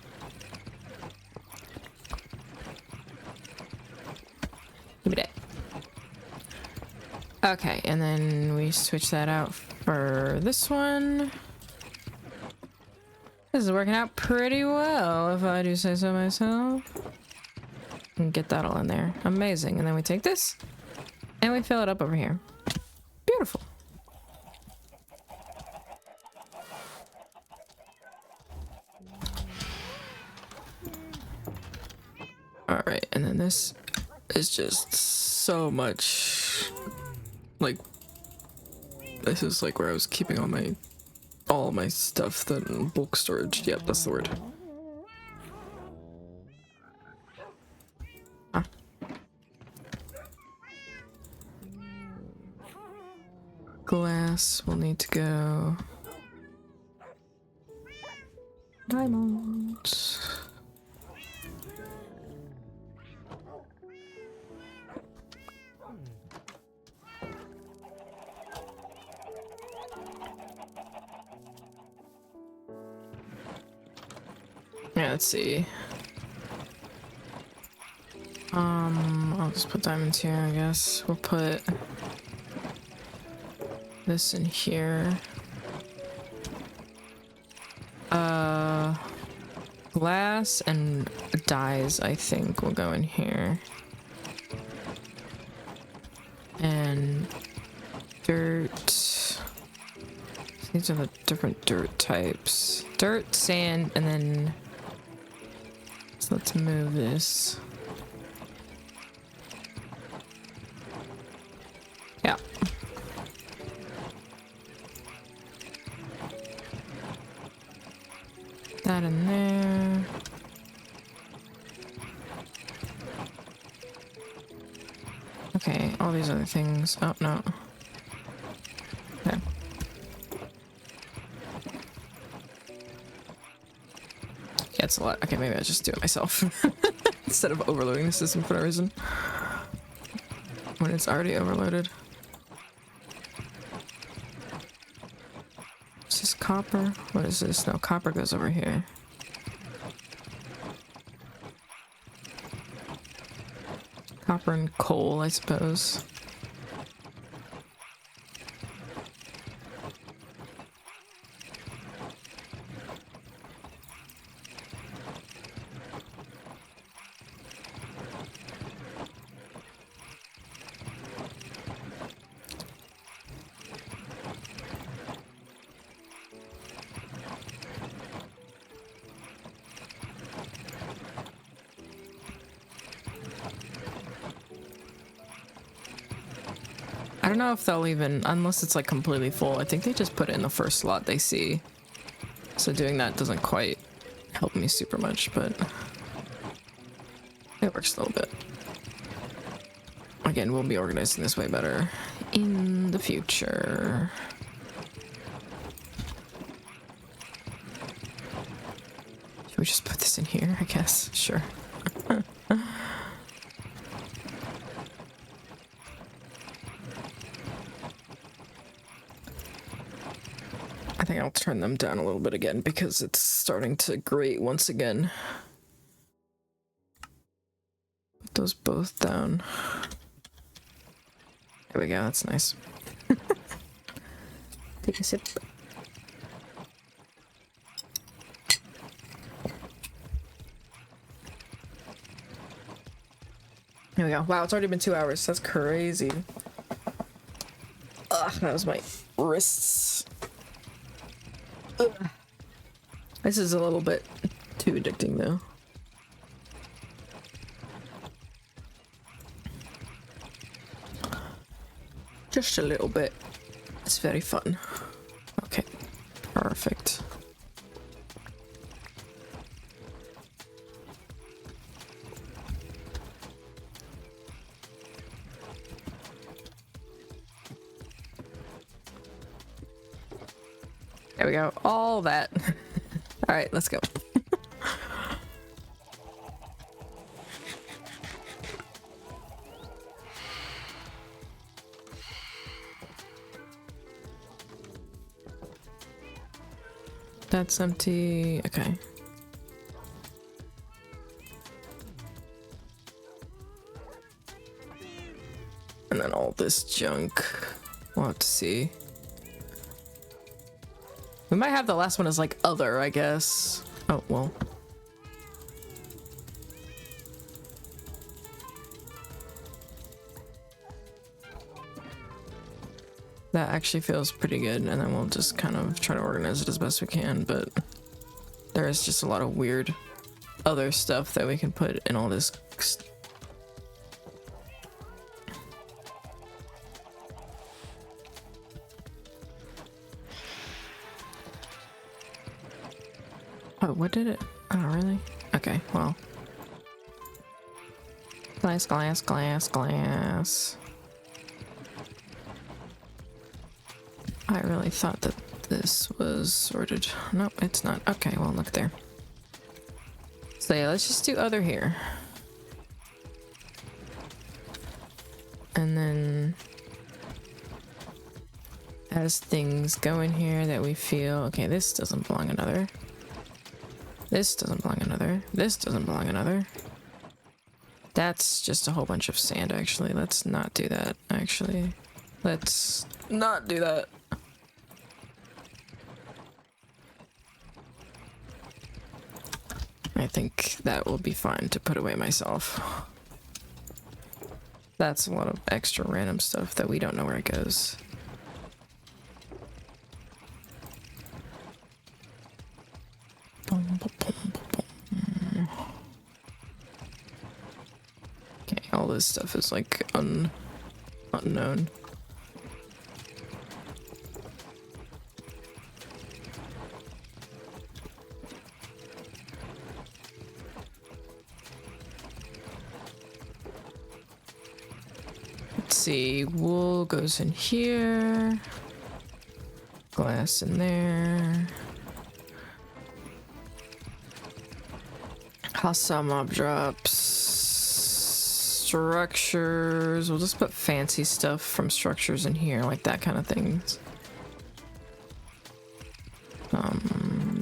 Give me that. Okay, and then we switch that out for this one. This is working out pretty well, if I do say so myself. And get that all in there. Amazing. And then we take this and we fill it up over here. Beautiful. Alright, and then this is just so much, like, this is like where I was keeping all my stuff, that bulk storage. Yep, that's the word. glass will need to go. Diamonds. Yeah, let's see. I'll just put diamonds here, I guess. We'll put this in here. Glass and dyes, I think, will go in here. And dirt. These are the different dirt types. Dirt, sand, and then... So let's move this. Yeah. That in there. Okay, all these other things. Oh, no. Okay. Yeah, it's a lot. Okay, maybe I'll just do it myself. Instead of overloading the system for no reason. When it's already overloaded. Is this copper? What is this? No, copper goes over here. Copper and coal, I suppose. I don't know if they'll even, unless it's like completely full, I think they just put it in the first slot they see. So doing that doesn't quite help me super much, but it works a little bit. Again, we'll be organizing this way better in the future. Should we just put this in here, I guess? Sure. I think I'll turn them down a little bit again because it's starting to grate once again. Put those both down. There we go, that's nice. Take a sip. There we go. Wow, it's already been 2 hours. That's crazy. Ugh, that was my wrists. Ugh. This is a little bit too addicting though. Just a little bit. It's very fun. Okay, perfect. There we go. All that. All right, let's go. That's empty. Okay. And then all this junk. We'll have to see. We might have the last one as like other, I guess. Oh, well. That actually feels pretty good, and then we'll just kind of try to organize it as best we can, but there is just a lot of weird other stuff that we can put in all this. Oh, what did it? Oh, really? Okay, well. Glass, glass, glass, glass. I really thought that this was sorted. Nope, it's not. Okay, well, look there. So yeah, let's just do other here. And then as things go in here that we feel, okay, this doesn't belong in other. This doesn't belong in other. This doesn't belong in other. That's just a whole bunch of sand, actually. Let's not do that, actually. Let's not do that. I think that will be fine to put away myself. That's a lot of extra random stuff that we don't know where it goes. Okay, all this stuff is like unknown. Let's see, wool goes in here, glass in there. Hostile mob drops, structures. We'll just put fancy stuff from structures in here, like that kind of things.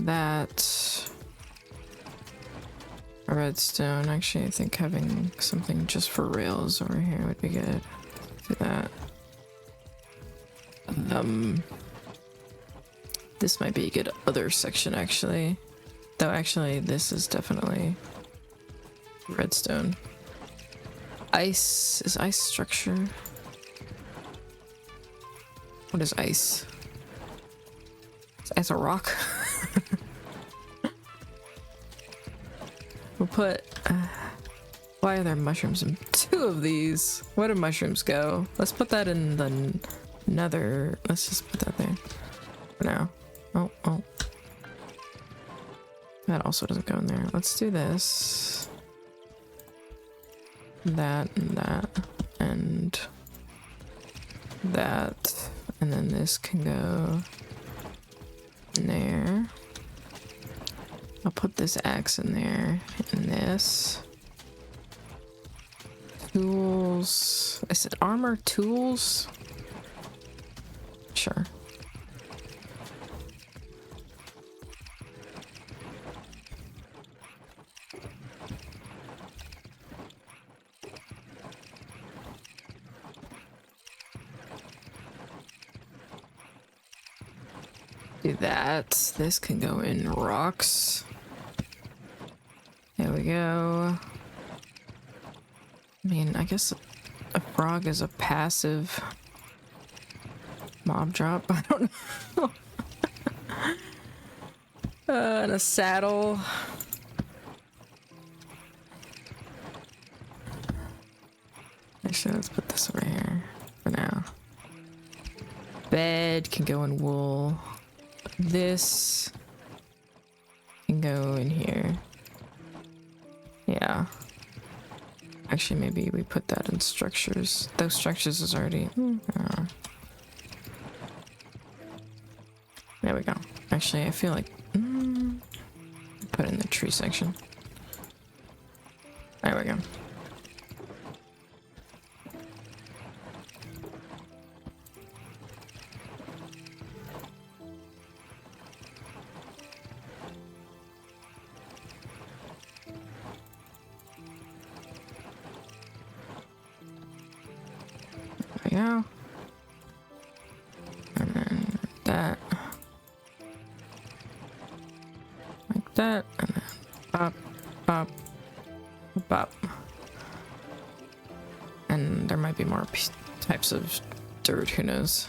That a redstone. Actually, I think having something just for rails over here would be good. Do that. This might be a good other section, actually. Though actually, this is definitely redstone. Ice. Is ice structure? What is ice? Is ice a rock? We'll put... why are there mushrooms in 2 of these? Where do mushrooms go? Let's put that in the nether. Let's just put that there for now. Oh. That also doesn't go in there. Let's do this. That and that. And that. And then this can go in there. I'll put this axe in there. And this. Tools. I said armor tools? Sure. Do that. This can go in rocks. There we go. I mean, I guess a frog is a passive mob drop. I don't know. And a saddle. Actually, let's put this over here for now. Bed can go in wool. This can go in here. Yeah. Actually, maybe we put that in structures. Those structures is already... There we go. Actually, I feel like... put it in the tree section. There we go. Go. And then that. Like that. And then pop, pop, pop. And there might be more types of dirt, who knows.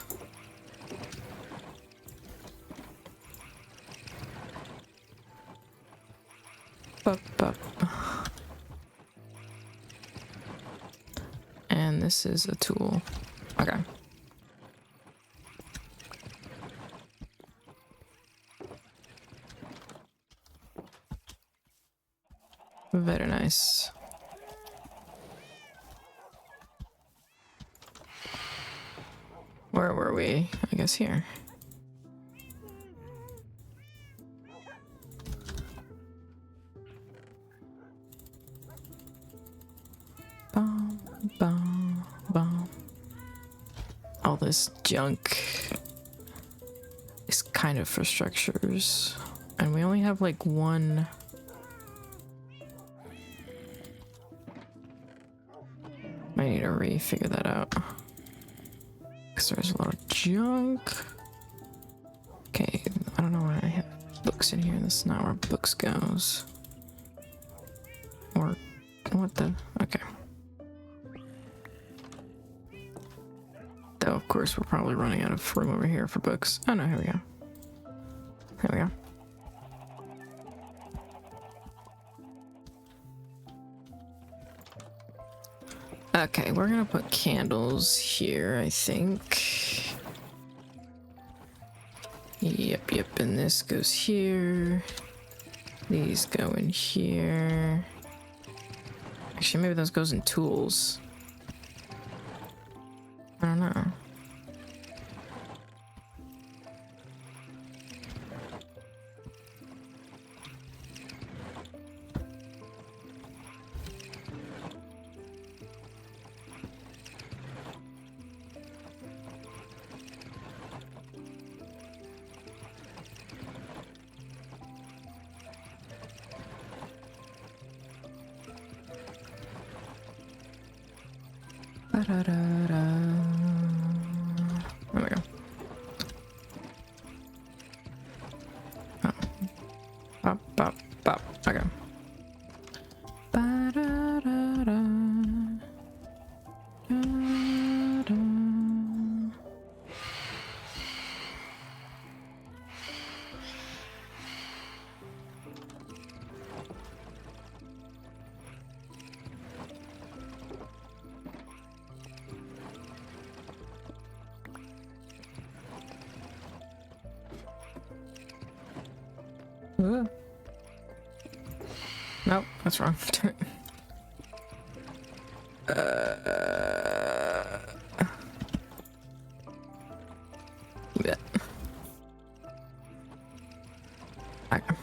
Pop, pop. And this is a tool. Okay. Very nice. Where were we? I guess here. Bum, bum, bum. All this junk is kind of for structures. And we only have like one. I need to refigure that out. Because there's a lot of junk. Okay, I don't know why I have books in here. This is not where books goes. Or what the? Okay. Though, of course, we're probably running out of room over here for books. Oh no, here we go. There we go. Okay, we're gonna put candles here, I think. Yep, and this goes here. These go in here. Actually, maybe those goes in tools. I don't know. Ba-da-da-da. There we go. Oh. Bop, bop, bop. Okay. Ba-da-da-da. Da-da. Nope, that's wrong. Yeah. Okay.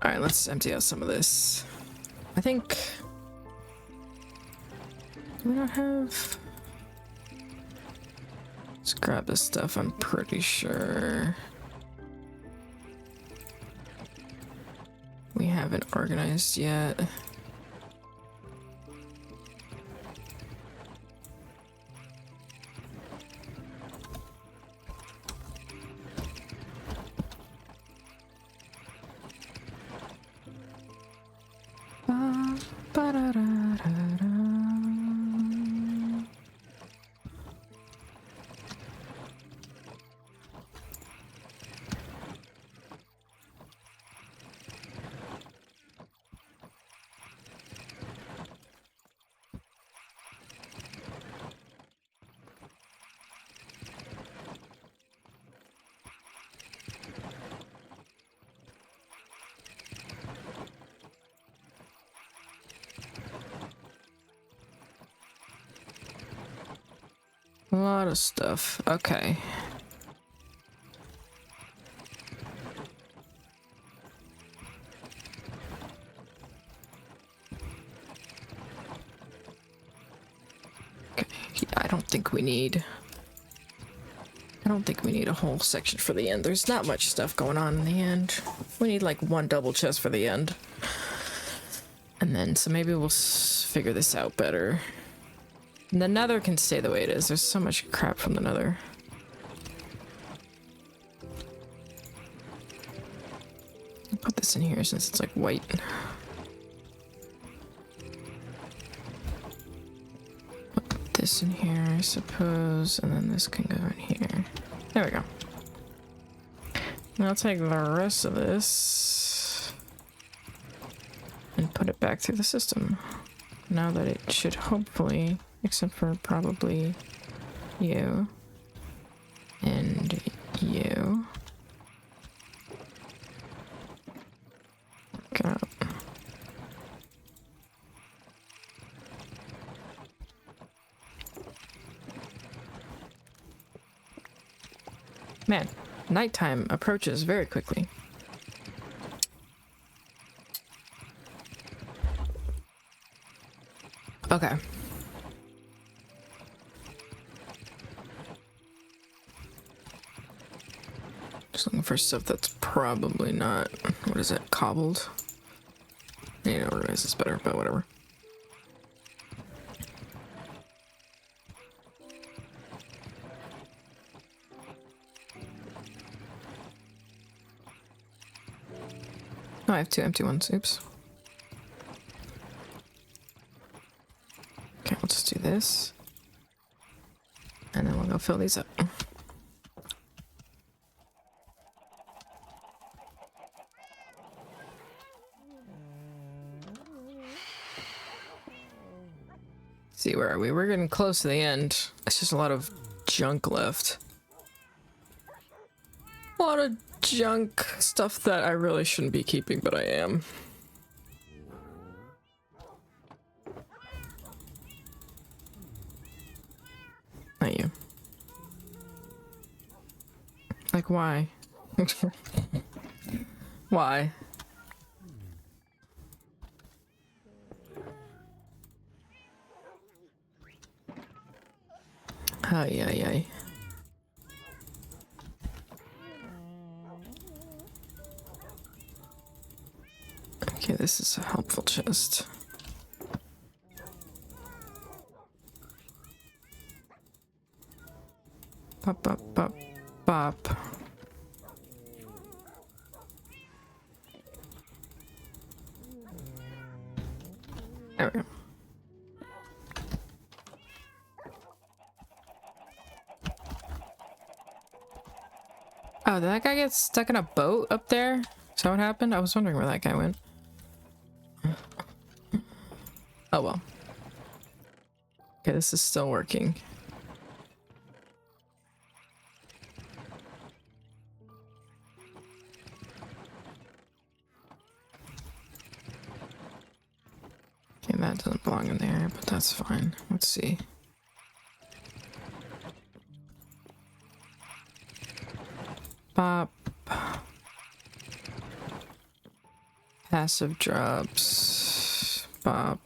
All right, let's empty out some of this. I think. Do we not have? Let's grab this stuff. I'm pretty sure we haven't organized yet. Ba-da-da-da-da. A lot of stuff. Okay. Okay. I don't think we need a whole section for the end. There's not much stuff going on in the end. We need like one double chest for the end. And then, so maybe we'll figure this out better. The nether can stay the way it is. There's so much crap from the nether. I'll put this in here since it's like white. Put this in here, I suppose, and then this can go in here. There we go. Now I'll take the rest of this and put it back through the system. Now that it should hopefully, except for probably you and you. Go. Man, nighttime approaches very quickly. Okay. Just looking for stuff that's probably not, what is it, cobbled? I need to organize this better, but whatever. Oh, I have 2 empty ones, oops. Okay, we'll just do this. And then we'll go fill these up. See, where are we? We're getting close to the end. It's just a lot of junk left. A lot of junk stuff that I really shouldn't be keeping, but I am. Thank you. Like, why? Why? Ay, ay, ay. Okay, this is a helpful chest. Bop, bop, bop, bop. There we go. Oh, did that guy get stuck in a boat up there? Is that what happened? I was wondering where that guy went. Oh well. Okay, this is still working. Okay, that doesn't belong in there, but that's fine. Let's see. Bop. Passive drops. Bop.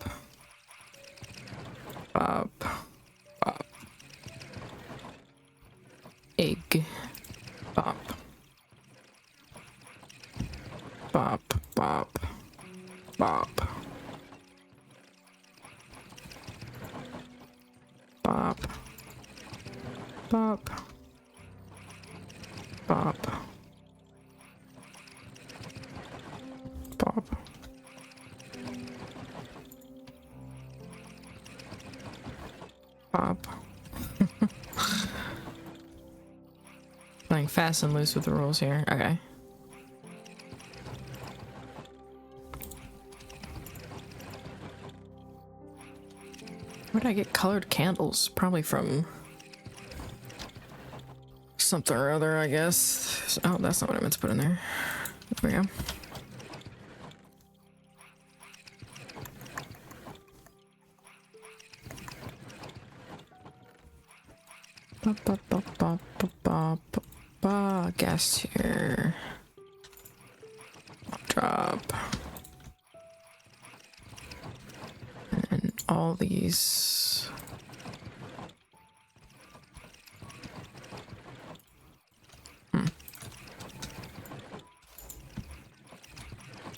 Bop. Bop. Egg. Bop. Bop. Bop. Bop. Bop. Bop. Bop. Bop. Bop. Playing fast and loose with the rules here. Okay. Where did I get colored candles? Probably from something or other, I guess. Oh, that's not what I meant to put in there. There we go. Ba, ba, ba, ba, ba, ba, ba, ba. Gas here. Drop. And all these.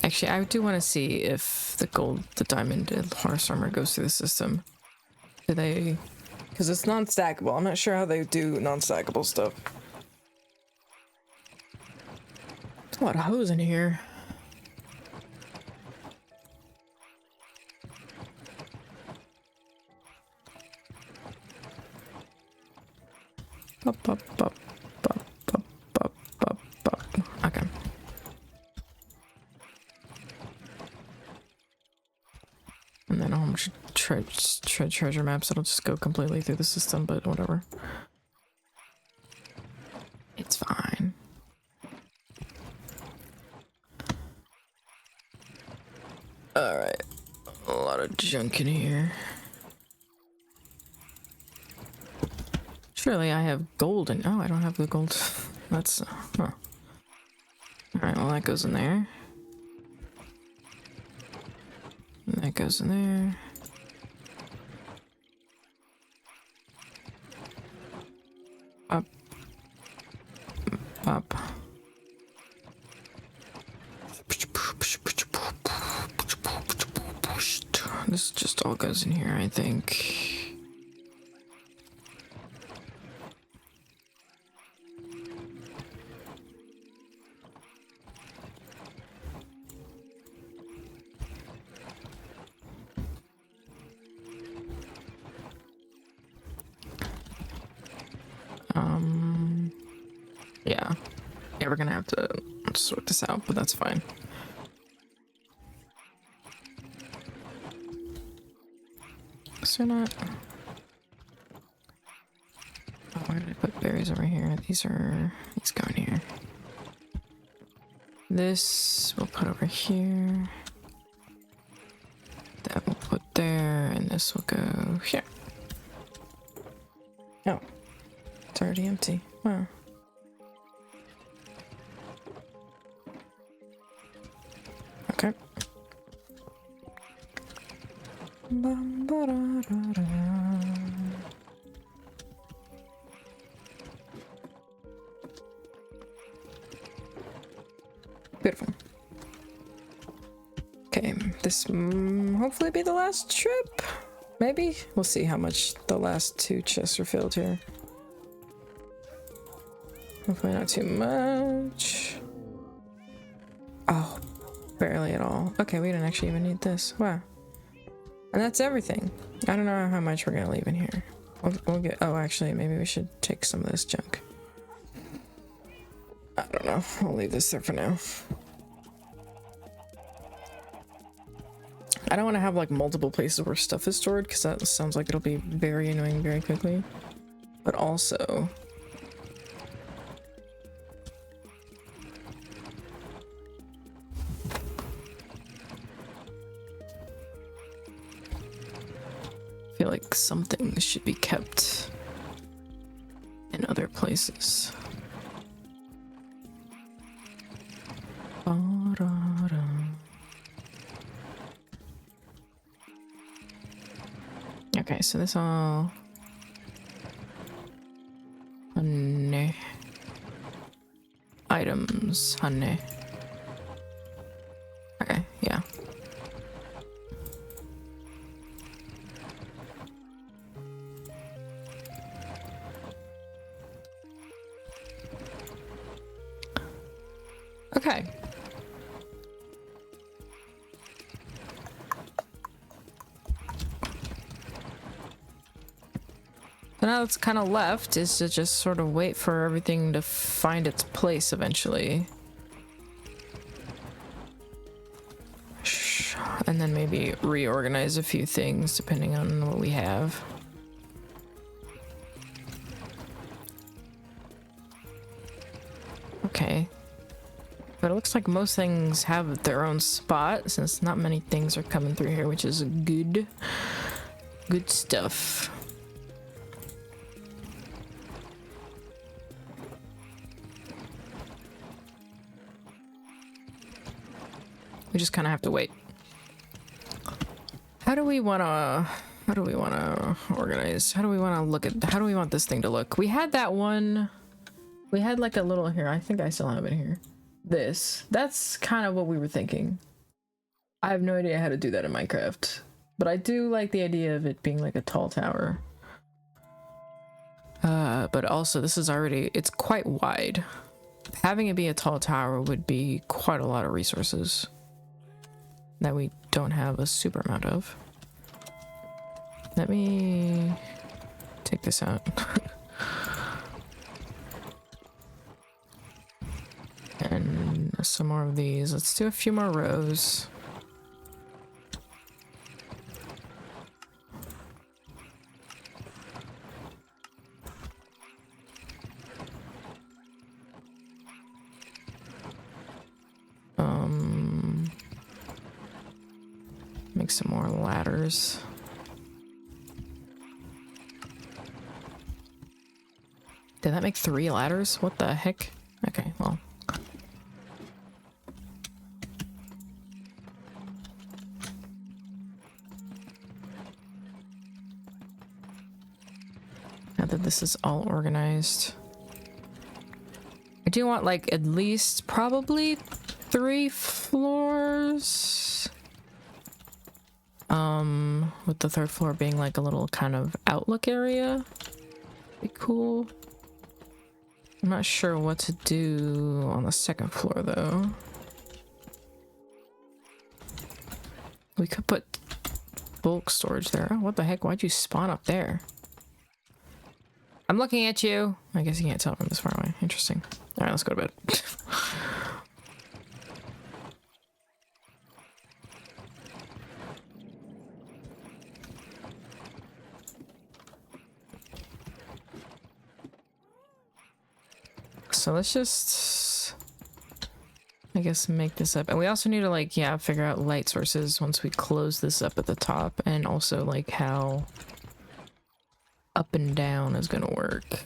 Actually, I do want to see if the gold, the diamond, and horse armor goes through the system. Do they? Because it's non-stackable. I'm not sure how they do non-stackable stuff. There's a lot of hose in here. Bop, bop, bop, bop, bop, bop, bop, bop. Okay. And then a whole bunch of treasure maps that'll just go completely through the system, but whatever. It's fine. Alright. A lot of junk in here. Surely I have gold and oh, I don't have the gold. That's huh. Alright, well that goes in there. And that goes in there. Up. This just all goes in here, I think. Yeah. Yeah, we're gonna have to sort this out, but that's fine. So not. Oh, why did I put berries over here? These go in here. This we'll put over here. That we'll put there, and this will go here. Oh, it's already empty. Wow. Okay. Beautiful. Okay, this hopefully be the last trip. Maybe? We'll see how much the last 2 chests are filled here. Hopefully not too much. Oh, barely at all. Okay, we didn't actually even need this. Wow. And that's everything. I don't know how much we're gonna leave in here. We'll get. Oh, actually, maybe we should take some of this junk. I don't know. I'll leave this there for now. I don't want to have like multiple places where stuff is stored because that sounds like it'll be very annoying very quickly. But also, I feel like something should be kept in other places. Okay, so this all honey items, honey. Okay, yeah. Okay. So now what's kind of left is to just sort of wait for everything to find its place eventually. And then maybe reorganize a few things depending on what we have. Okay. But it looks like most things have their own spot since not many things are coming through here, which is good. Good stuff. We just kind of have to wait. How do we want to organize? How do we want to look at, how do we want this thing to look? We had that one, we had like a little here. I think I still have it here. That's kind of what we were thinking. I have no idea how to do that in Minecraft, but I do like the idea of it being like a tall tower. But also this is already, it's quite wide. Having it be a tall tower would be quite a lot of resources that we don't have a super amount of. Let me take this out. And some more of these. Let's do a few more rows. Make some more ladders. Did that make 3 ladders? What the heck? Okay, well. Now that this is all organized. I do want like at least probably 3 floors. With the 3rd floor being like a little kind of outlook area. Be cool. I'm not sure what to do on the 2nd floor though. We could put bulk storage there. Oh, what the heck? Why'd you spawn up there? I'm looking at you. I guess you can't tell from this far away. Interesting. All right, let's go to bed. So let's just, I guess, make this up. And we also need to like, yeah, figure out light sources once we close this up at the top, and also like how up and down is gonna work.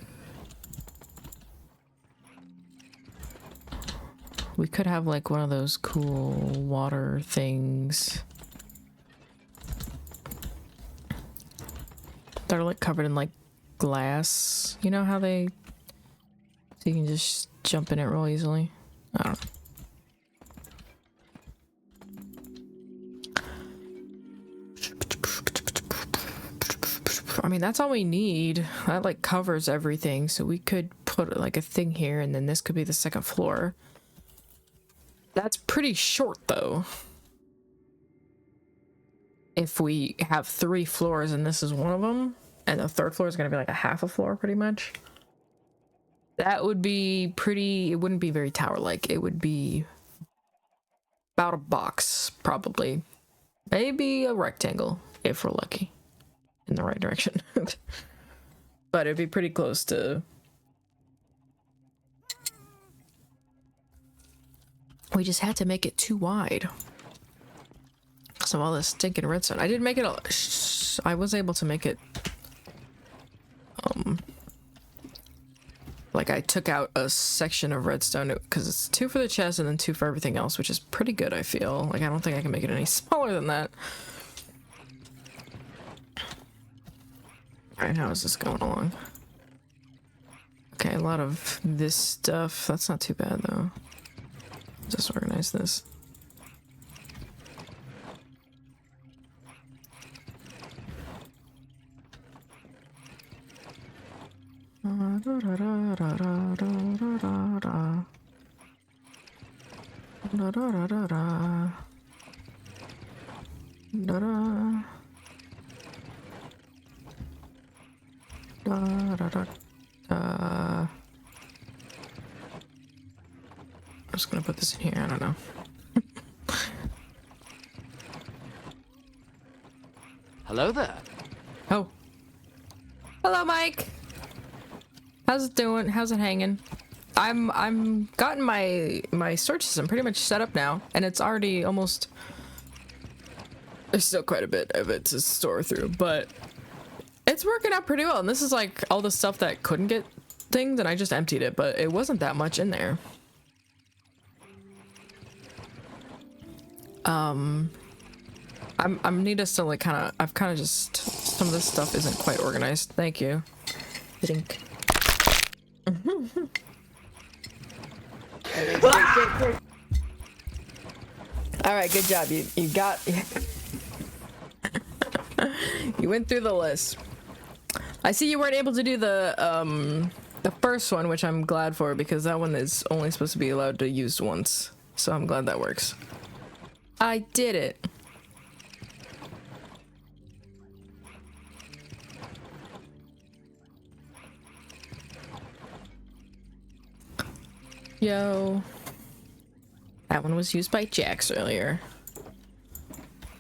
We could have like one of those cool water things that are like covered in like glass. You know how they, so you can just jump in it real easily. I don't know. I mean, that's all we need. That like covers everything. So we could put like a thing here, and then this could be the 2nd floor. That's pretty short though. If we have 3 floors and this is one of them, and the 3rd floor is going to be like a half a floor pretty much. That would be pretty, it wouldn't be very tower-like. It would be about a box, probably. Maybe a rectangle, if we're lucky. In the right direction. But it'd be pretty close to... We just had to make it too wide. Because of all this stinking redstone. I did make it, I was able to make it... Like I took out a section of redstone because it's 2 for the chest and then 2 for everything else, which is pretty good, I feel. Like I don't think I can make it any smaller than that. Alright, how is this going along? Okay, a lot of this stuff. That's not too bad though. Just organize this. I'm just gonna put this in here, I don't know. Hello there. Oh. Hello, Mike. How's it doing? How's it hanging? I'm gotten my storage system pretty much set up now, and it's already almost, there's still quite a bit of it to store through, but it's working out pretty well. And this is like all the stuff that couldn't get things, and I just emptied it, but it wasn't that much in there. I'm need us to like I've kind of just, some of this stuff isn't quite organized. Thank you. I think. All right, good job. You got you went through the list. I see you weren't able to do the first one, which I'm glad for, because that one is only supposed to be allowed to use once. So I'm glad that works. I did it. Yo. That one was used by Jax earlier,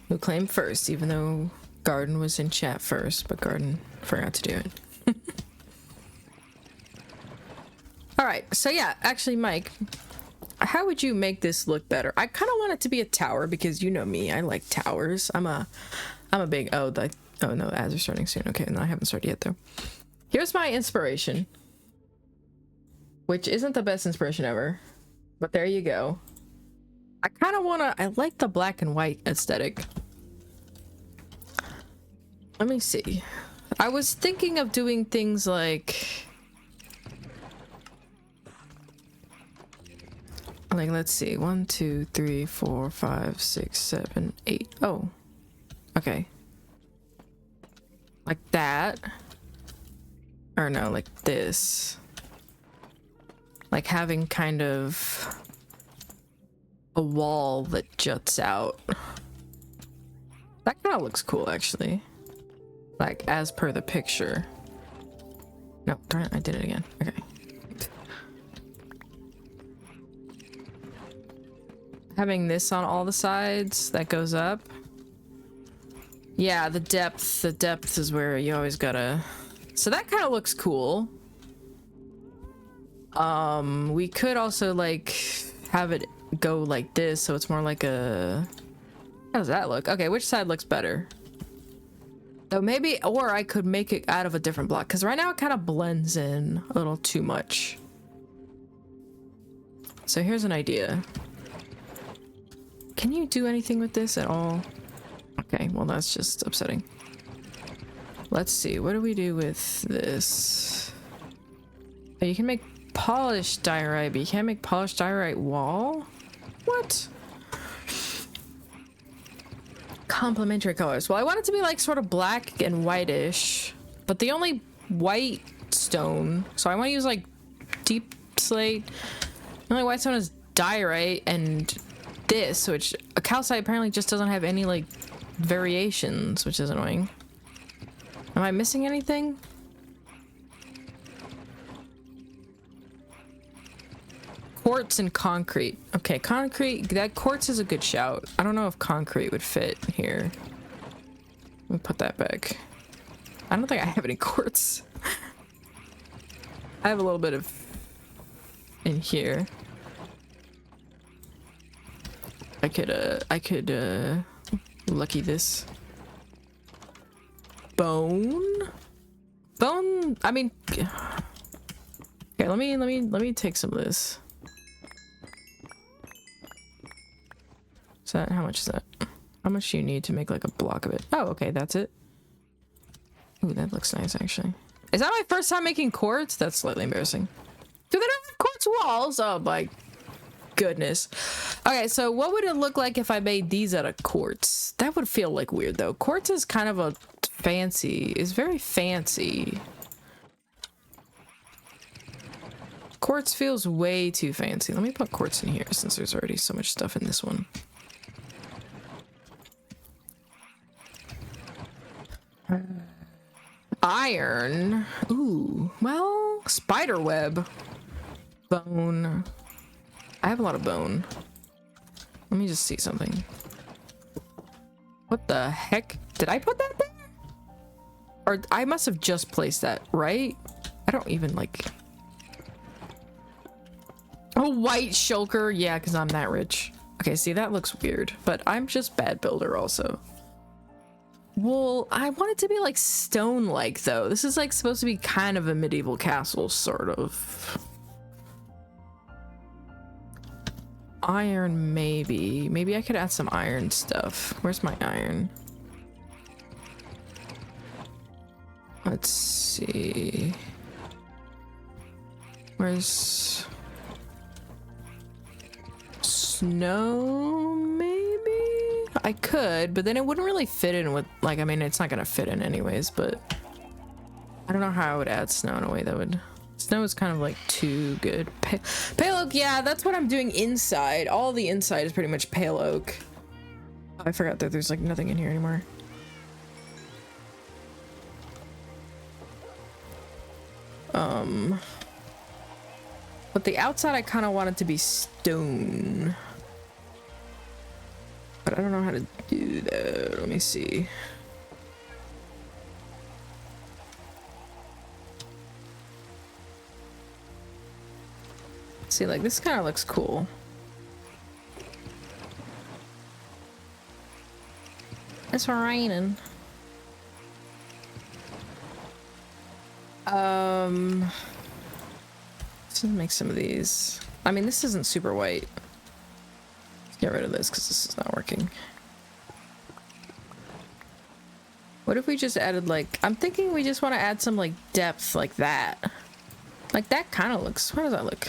who claimed first, even though Garden was in chat first, but Garden forgot to do it. Alright, so yeah, actually, Mike, how would you make this look better? I kind of want it to be a tower, because you know me, I like towers. I'm a big, oh no, ads are starting soon. Okay, no, I haven't started yet though. Here's my inspiration, which isn't the best inspiration ever, but there you go. I kind of want to, I like the black and white aesthetic. Let me see. I was thinking of doing things like, Like, let's see. 1, 2, 3, 4, 5, 6, 7, 8. Oh. Okay. Like that. Or no, like this. Like having kind of a wall that juts out. That kind of looks cool, actually. Like, as per the picture. No, darn it, I did it again. Okay. Having this on all the sides that goes up. Yeah, the depth is where you always gotta... So that kind of looks cool. We could also, like, have it go like this, so it's more like a... How does that look? Okay, which side looks better? So maybe, or I could make it out of a different block, because right now it kind of blends in a little too much. So here's an idea. Can you do anything with this at all? Okay, well that's just upsetting. Let's see, what do we do with this? Oh, you can make polished diorite, but you can't make polished diorite wall? What? Complementary colors. Well, I want it to be like sort of black and whitish, but the only white stone, so I want to use like deep slate. The only white stone is diorite and this, which a calcite apparently just doesn't have any like variations, which is annoying. Am I missing anything? Quartz and concrete. Okay, concrete, that quartz is a good shout. I don't know if concrete would fit here. Let me put that back. I don't think I have any quartz. I have a little bit of in here. I could lucky this. Bone? Bone, I mean, okay, let me take some of this. Is that, how much is that? How much do you need to make like a block of it? Oh, okay, that's it. Ooh, that looks nice actually. Is that my first time making quartz? That's slightly embarrassing. Do they not have quartz walls? Oh my goodness. Okay, so what would it look like if I made these out of quartz? That would feel like weird though. Quartz is kind of a fancy, it's very fancy. Quartz feels way too fancy. Let me put quartz in here since there's already so much stuff in this one. Iron. Ooh, well, spider web. Bone. I have a lot of bone. Let me just see something. What the heck? Did I put that there? Or I must have just placed that, right? I don't even like... Oh, white shulker. Yeah, because I'm that rich. Okay, see, that looks weird. But I'm just bad builder also. Well, I want it to be like stone-like though. This is like supposed to be kind of a medieval castle, sort of. Iron, maybe. Maybe I could add some iron stuff. Where's my iron? Let's see. Where's... Snow, maybe? I could, but then it wouldn't really fit in with, like, I mean, it's not gonna fit in anyways, but I don't know how I would add snow in a way that would... Snow is kind of like too good. Pale oak, yeah, that's what I'm doing inside. All the inside is pretty much pale oak. Oh, I forgot that there's like nothing in here anymore. But the outside I kind of want it to be stone. But I don't know how to do that. Let me see. See, like, this kind of looks cool. It's raining. Let's make some of these. I mean, this isn't super white. Let's get rid of this because this is not working. What if we just added, like, I'm thinking we just want to add some, like, depth like that. Like, that kind of looks, how does that look?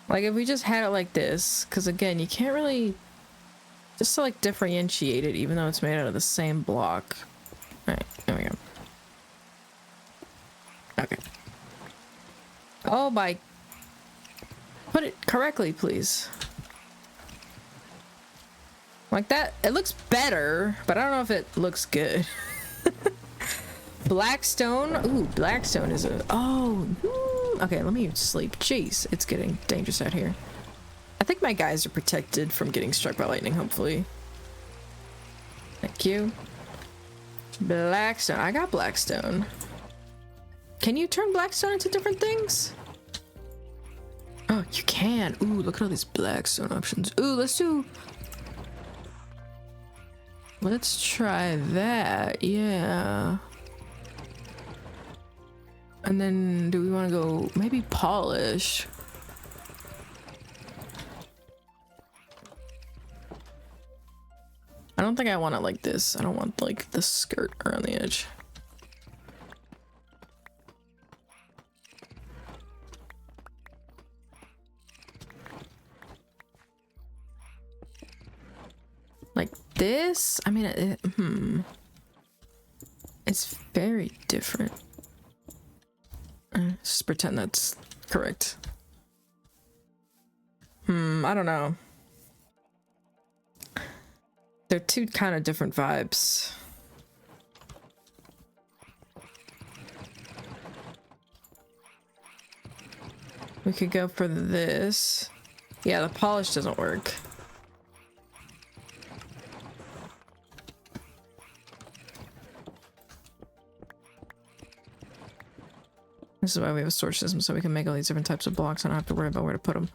Like if we just had it like this, because again, you can't really just to like differentiate it, even though it's made out of the same block. All right, there we go. Okay. Oh my. Put it correctly, please. Like that. It looks better, but I don't know if it looks good. Blackstone. Ooh, Blackstone is a. Oh. Okay, let me sleep. Jeez, it's getting dangerous out here. I think my guys are protected from getting struck by lightning, hopefully. Thank you. Blackstone. I got Blackstone. Can you turn Blackstone into different things? Oh, you can. Ooh, look at all these Blackstone options. Ooh, let's do... Let's try that. Yeah. And then do we want to go maybe polish? I don't think I want it like this. I don't want like the skirt around the edge. Like this? I mean, it's very different. Just pretend that's correct. I don't know. They're two kind of different vibes. We could go for this. Yeah, the polish doesn't work. This is why we have a storage system, so we can make all these different types of blocks and I don't have to worry about where to put them.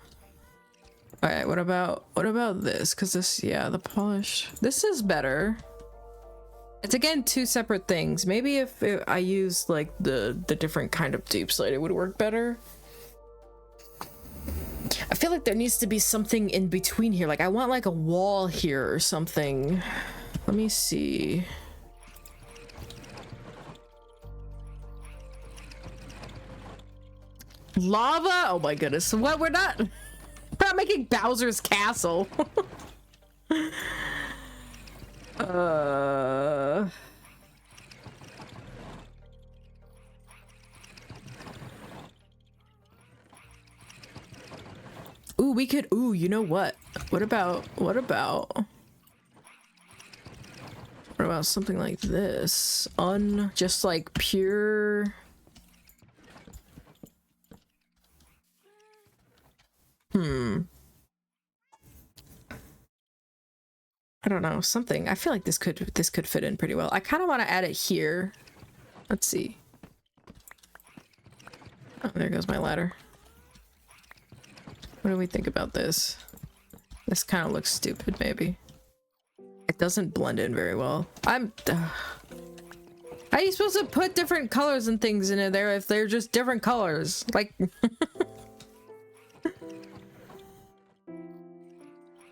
All right, what about this? Because this, yeah, the polish. This is better. It's again two separate things. Maybe if I used like the different kind of deep slate, it would work better. I feel like there needs to be something in between here. Like I want like a wall here or something. Let me see. Lava? Oh my goodness. What? We're not making Bowser's castle. Ooh, we could, ooh, you know what? What about something like this? Just like pure... I don't know, something. I feel like this could fit in pretty well. I kind of want to add it here. Let's see. Oh, there goes my ladder. What do we think about this? This kind of looks stupid, maybe. It doesn't blend in very well. How are you supposed to put different colors and things in there if they're just different colors? Like...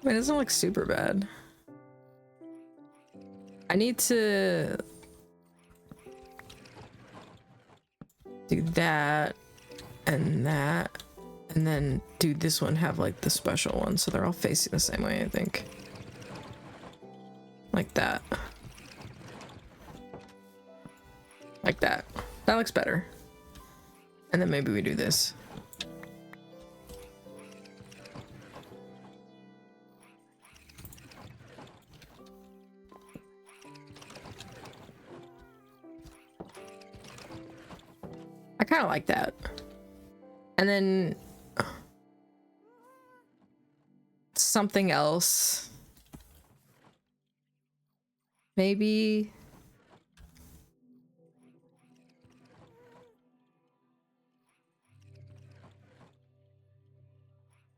It doesn't look super bad. I need to do that and that, and then do this one, have like the special one, so they're all facing the same way, I think. Like that. Like that. That looks better. And then maybe we do this. I kind of like that. And then something else. Maybe.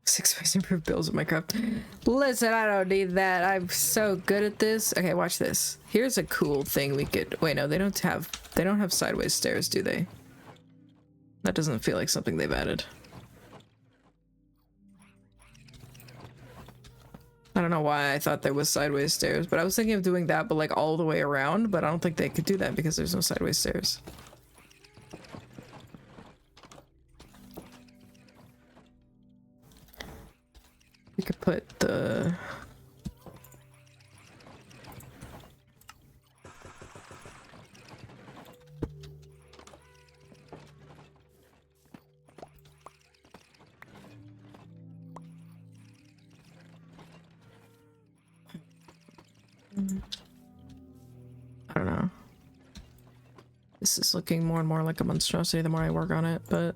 Six improved builds of Minecraft. Listen, I don't need that. I'm so good at this. Okay, watch this. Here's a cool thing we could... Wait, no, they don't have sideways stairs, do they? That doesn't feel like something they've added. I don't know why I thought there was sideways stairs, but I was thinking of doing that, but like all the way around, but I don't think they could do that because there's no sideways stairs. I don't know. This is looking more and more like a monstrosity the more I work on it, but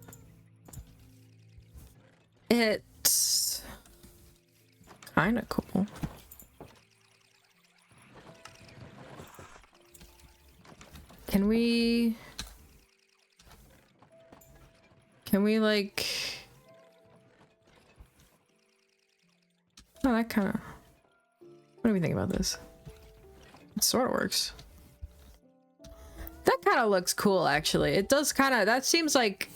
it's kind of cool. Can we like, oh, that kind of, what do we think about this? It sort of works. That kind of looks cool, actually. It does kind of, that seems like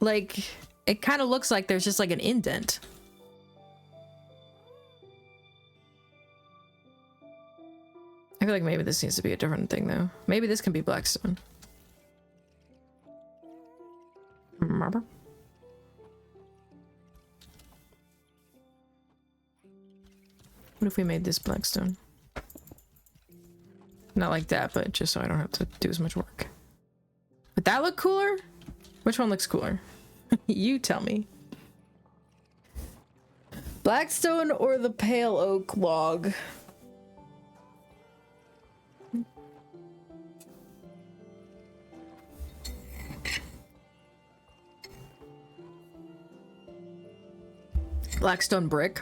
it kind of looks like there's just like an indent. I feel like maybe this needs to be a different thing though. Maybe this can be Blackstone. Remember? What if we made this Blackstone? Not like that, but just so I don't have to do as much work. Would that look cooler? Which one looks cooler? You tell me. Blackstone or the pale oak log? Blackstone brick.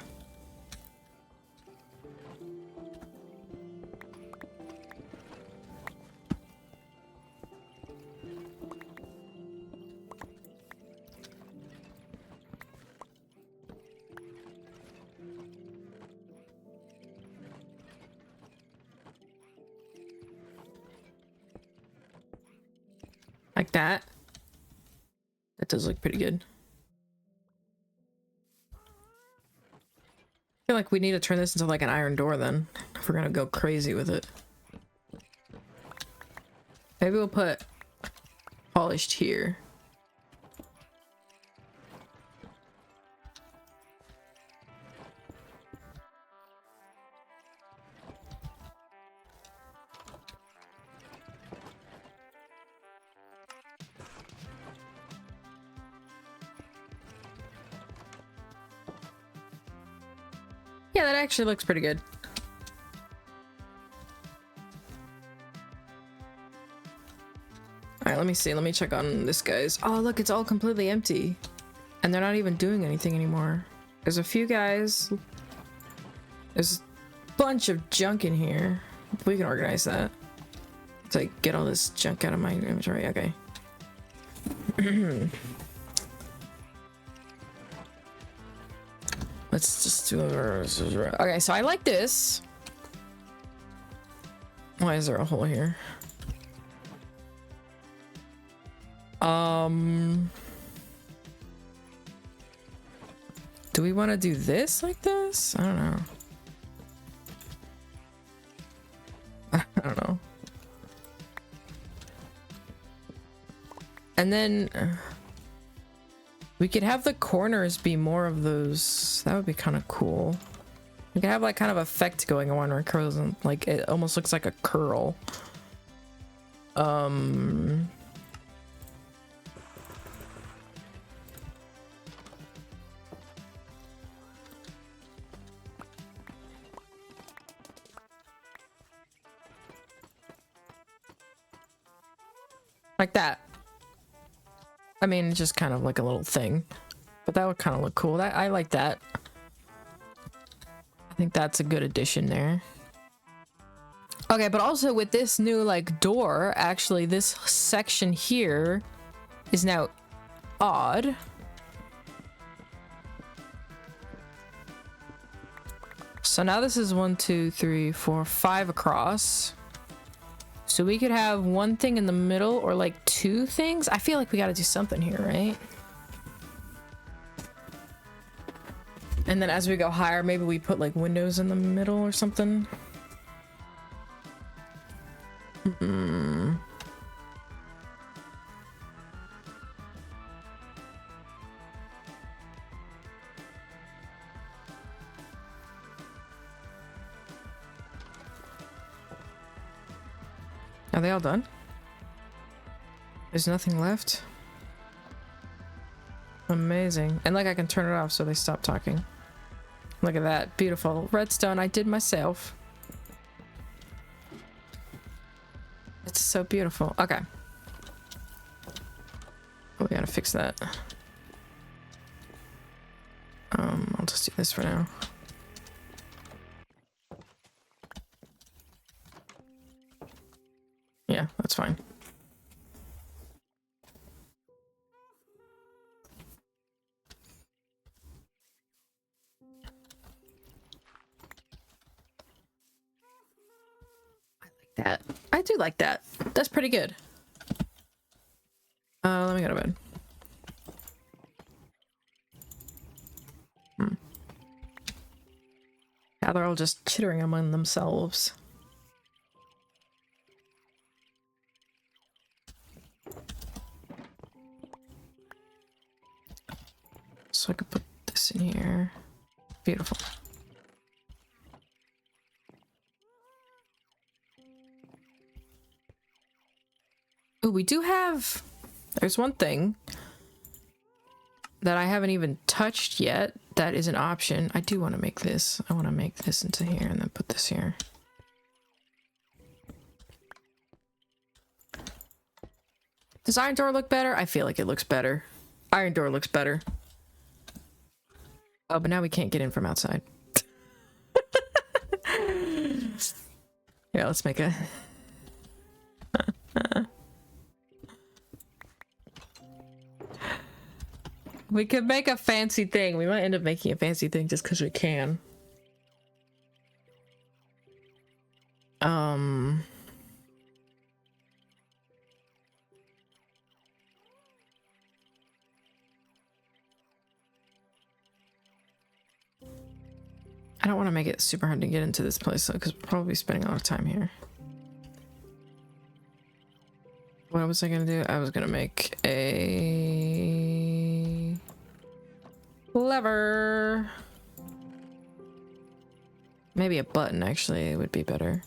Like that. That does look pretty good. I feel like we need to turn this into like an iron door then, if we're gonna go crazy with it. Maybe we'll put polished here. Yeah, that actually looks pretty good. Alright, let me see. Let me check on this guy's. Oh, look, it's all completely empty. And they're not even doing anything anymore. There's a few guys. There's a bunch of junk in here. We can organize that. To like, get all this junk out of my inventory. Okay. Let's just do a... Okay, so I like this. Why is there a hole here? Do we want to do this like this? I don't know. I don't know. And then we could have the corners be more of those. That would be kind of cool. We could have like kind of effect going on where it curls and like it almost looks like a curl. Like that. I mean, it's just kind of like a little thing, but that would kind of look cool. I like that. I think that's a good addition there. Okay, but also with this new like door, actually this section here is now odd. So now this is 1, 2, 3, 4, 5 across. So we could have one thing in the middle or like two things. I feel like we got to do something here, right? And then as we go higher, maybe we put like windows in the middle or something. Are they all done? There's nothing left? Amazing. And like I can turn it off so they stop talking. Look at that. Beautiful. Redstone I did myself. It's so beautiful. Okay. We gotta fix that. I'll just do this for now. Yeah, that's fine. I like that. I do like that. That's pretty good. Let me go to bed. Yeah, they're all just chittering among themselves. So I could put this in here. Beautiful. Oh, we do have... There's one thing that I haven't even touched yet. That is an option. I do want to make this. I want to make this into here and then put this here. Does iron door look better? I feel like it looks better. Iron door looks better. Oh, but now we can't get in from outside. Yeah, let's make a... We could make a fancy thing. We might end up making a fancy thing just because we can. I don't want to make it super hard to get into this place though, because we're probably spending a lot of time here. What was I gonna do? I was gonna make a lever. Maybe a button actually would be better.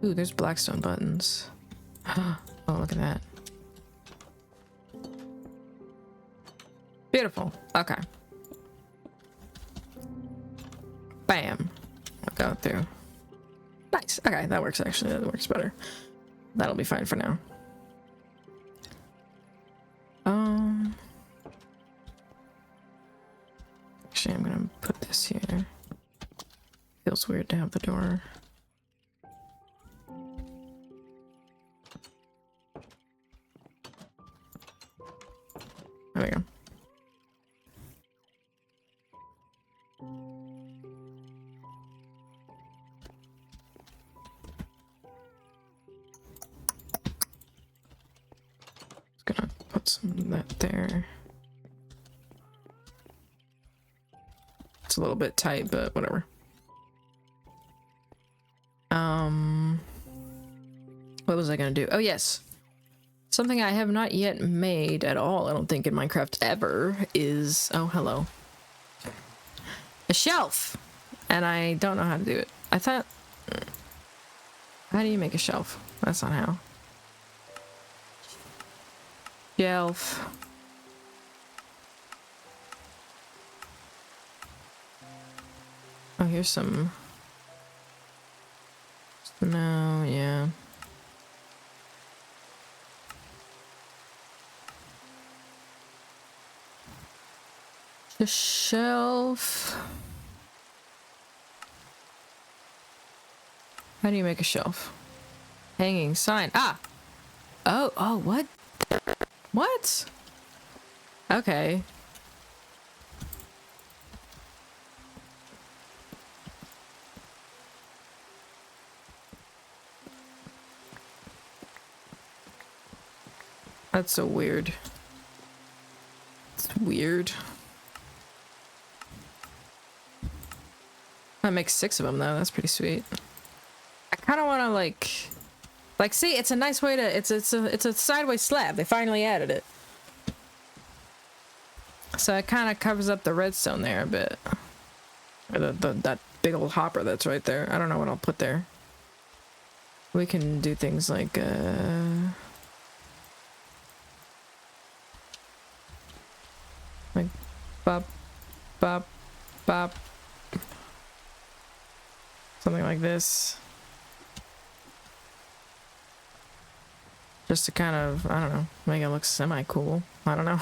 Ooh, there's blackstone buttons. Oh, look at that. Beautiful. Okay. Bam. I'll go through. Nice. Okay, that works actually. That works better. That'll be fine for now. Actually, I'm gonna put this here. Feels weird to have the door. There we go. Just gonna put some of that there. It's a little bit tight, but whatever. What was I gonna do? Oh yes. Something I have not yet made at all, I don't think, in Minecraft ever is... Oh, hello. A shelf! And I don't know how to do it. I thought... How do you make a shelf? That's not how. Shelf. Oh, here's some... No, yeah. The shelf. How do you make a shelf? Hanging sign. Ah! Oh, what? What? Okay. That's so weird. It's weird. That makes 6 of them though. That's pretty sweet. I kind of want to like see. It's a nice way to. It's a sideways slab. They finally added it, so it kind of covers up the redstone there a bit. Or that big old hopper that's right there. I don't know what I'll put there. We can do things like bop, bop, bop. Something like this. Just to kind of, I don't know, make it look semi-cool. I don't know.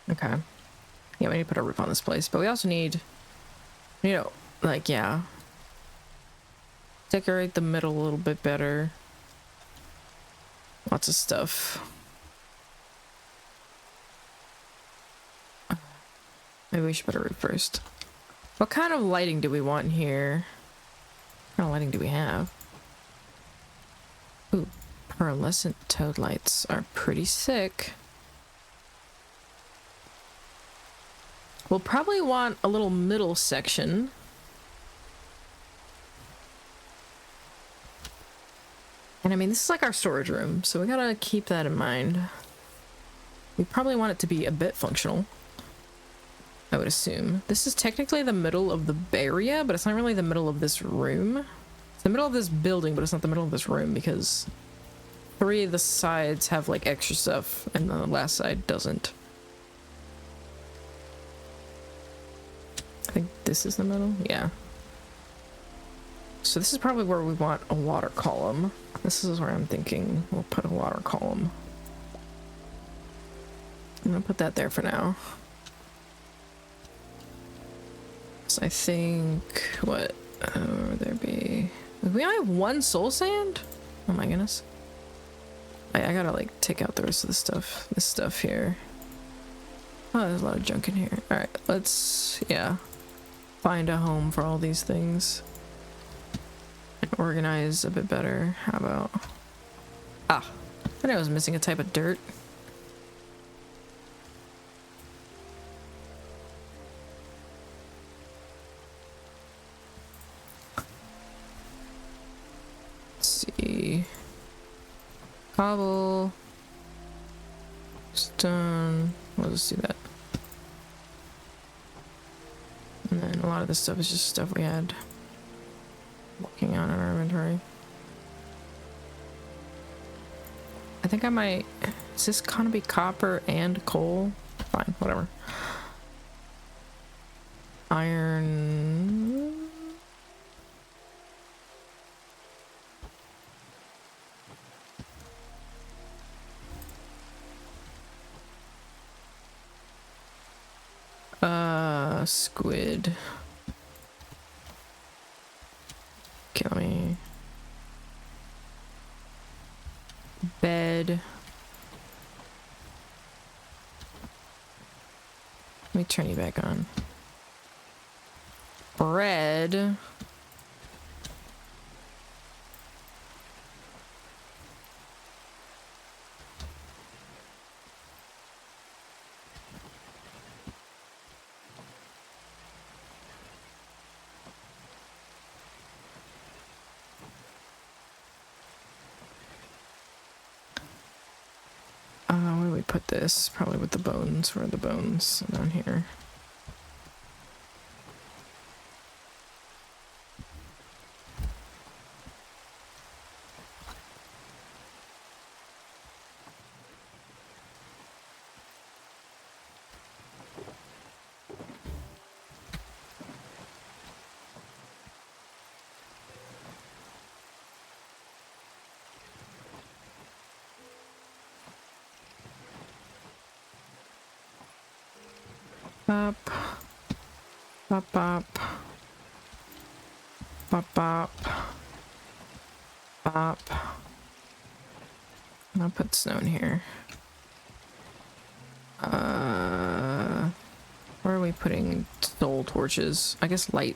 Okay. Yeah, we need to put a roof on this place, but we also need, you know, like, yeah. Decorate the middle a little bit better. Lots of stuff. Maybe we should put a roof first. What kind of lighting do we want in here? What kind of lighting do we have? Ooh, pearlescent toad lights are pretty sick. We'll probably want a little middle section. And I mean, this is like our storage room, so we gotta keep that in mind. We probably want it to be a bit functional, I would assume. This is technically the middle of the area, but it's not really the middle of this room. It's the middle of this building, but it's not the middle of this room because 3 of the sides have like extra stuff and the last side doesn't. I think this is the middle? Yeah. So this is probably where we want a water column. This is where I'm thinking we'll put a water column. I'm gonna put that there for now. So I think, what would there be? We only have 1 soul sand? Oh my goodness. I gotta like take out the rest of the stuff. This stuff here. Oh, there's a lot of junk in here. Alright, let's, yeah. Find a home for all these things. And organize a bit better. How about... Ah, I knew I was missing a type of dirt. Let's see. Cobble. Stone. We'll just do that. And then a lot of this stuff is just stuff we had working on in our inventory. I think I might... Is this gonna be copper and coal? Fine, whatever. Iron... Squid. Kill me. Bed. Let me turn you back on. Bread. Where do we put this? Probably with the bones. Where are the bones? Down here. Bop. Bop bop. Bop bop. Bop. I'll put snow in here. Where are we putting soul torches? I guess light.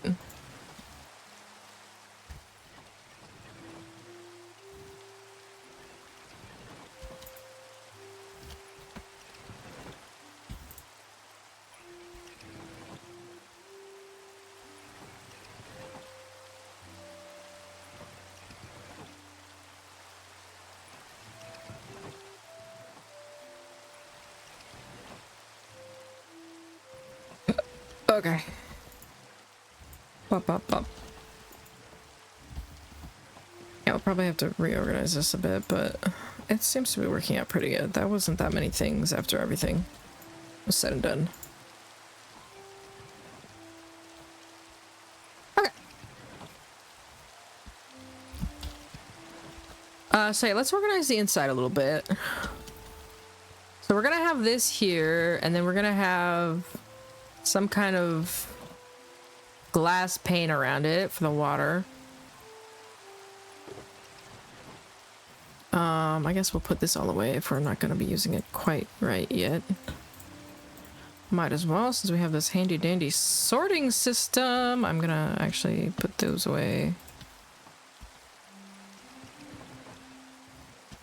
Okay. Pop, pop, pop. Yeah, we'll probably have to reorganize this a bit, but it seems to be working out pretty good. That wasn't that many things after everything was said and done. Okay. So yeah, let's organize the inside a little bit. So we're gonna have this here, and then we're gonna have some kind of glass pane around it for the water. I guess we'll put this all away if we're not going to be using it quite right yet. Might as well, since we have this handy dandy sorting system. I'm gonna actually put those away.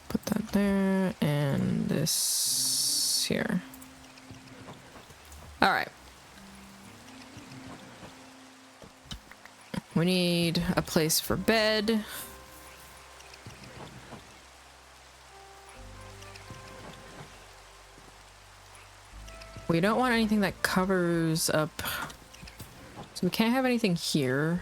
Put that there, and this here. All right. We need a place for bed. We don't want anything that covers up, so we can't have anything here.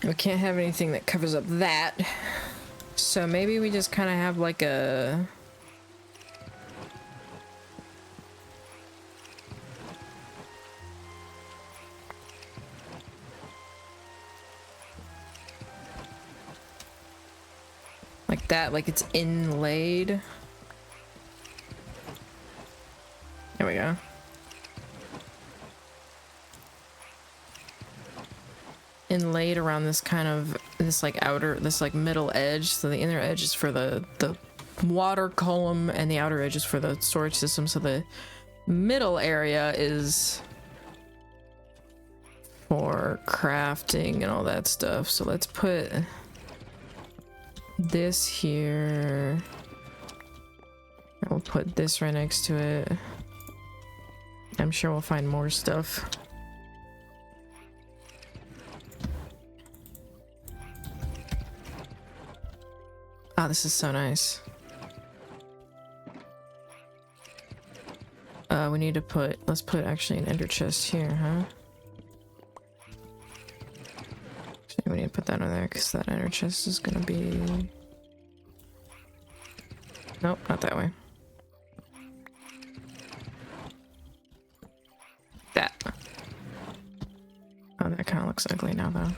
We can't have anything that covers up that. So maybe we just kind of have like a... like that, like it's inlaid. There we go. Inlaid around this kind of, this like outer, this like middle edge. So the inner edge is for the water column and the outer edge is for the storage system. So the middle area is for crafting and all that stuff. So let's put this here. And we'll put this right next to it. I'm sure we'll find more stuff. Oh, this is so nice. We need to put, let's put actually an ender chest here, huh? Actually, we need to put that on there because that ender chest is gonna be... Nope, not that way. That. Oh, that kind of looks ugly now, though.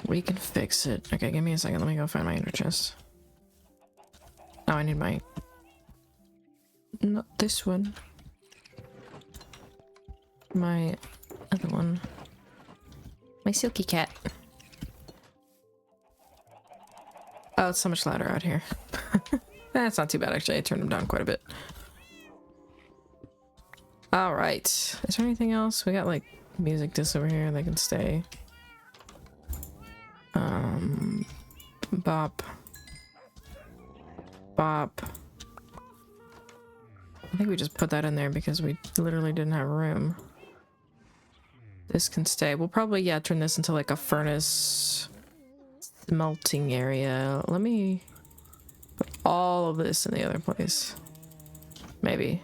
We can fix it. Okay, give me a second. Let me go find my ender chest. Oh, I need my... Not this one. My other one. My silky cat. Oh, it's so much louder out here. That's not too bad, actually. I turned them down quite a bit. Alright. Is there anything else? We got, like, music discs over here. They can stay. Bop. Bop. I think we just put that in there because we literally didn't have room. This can stay. We'll probably, yeah, turn this into like a furnace smelting area. Let me put all of this in the other place. Maybe.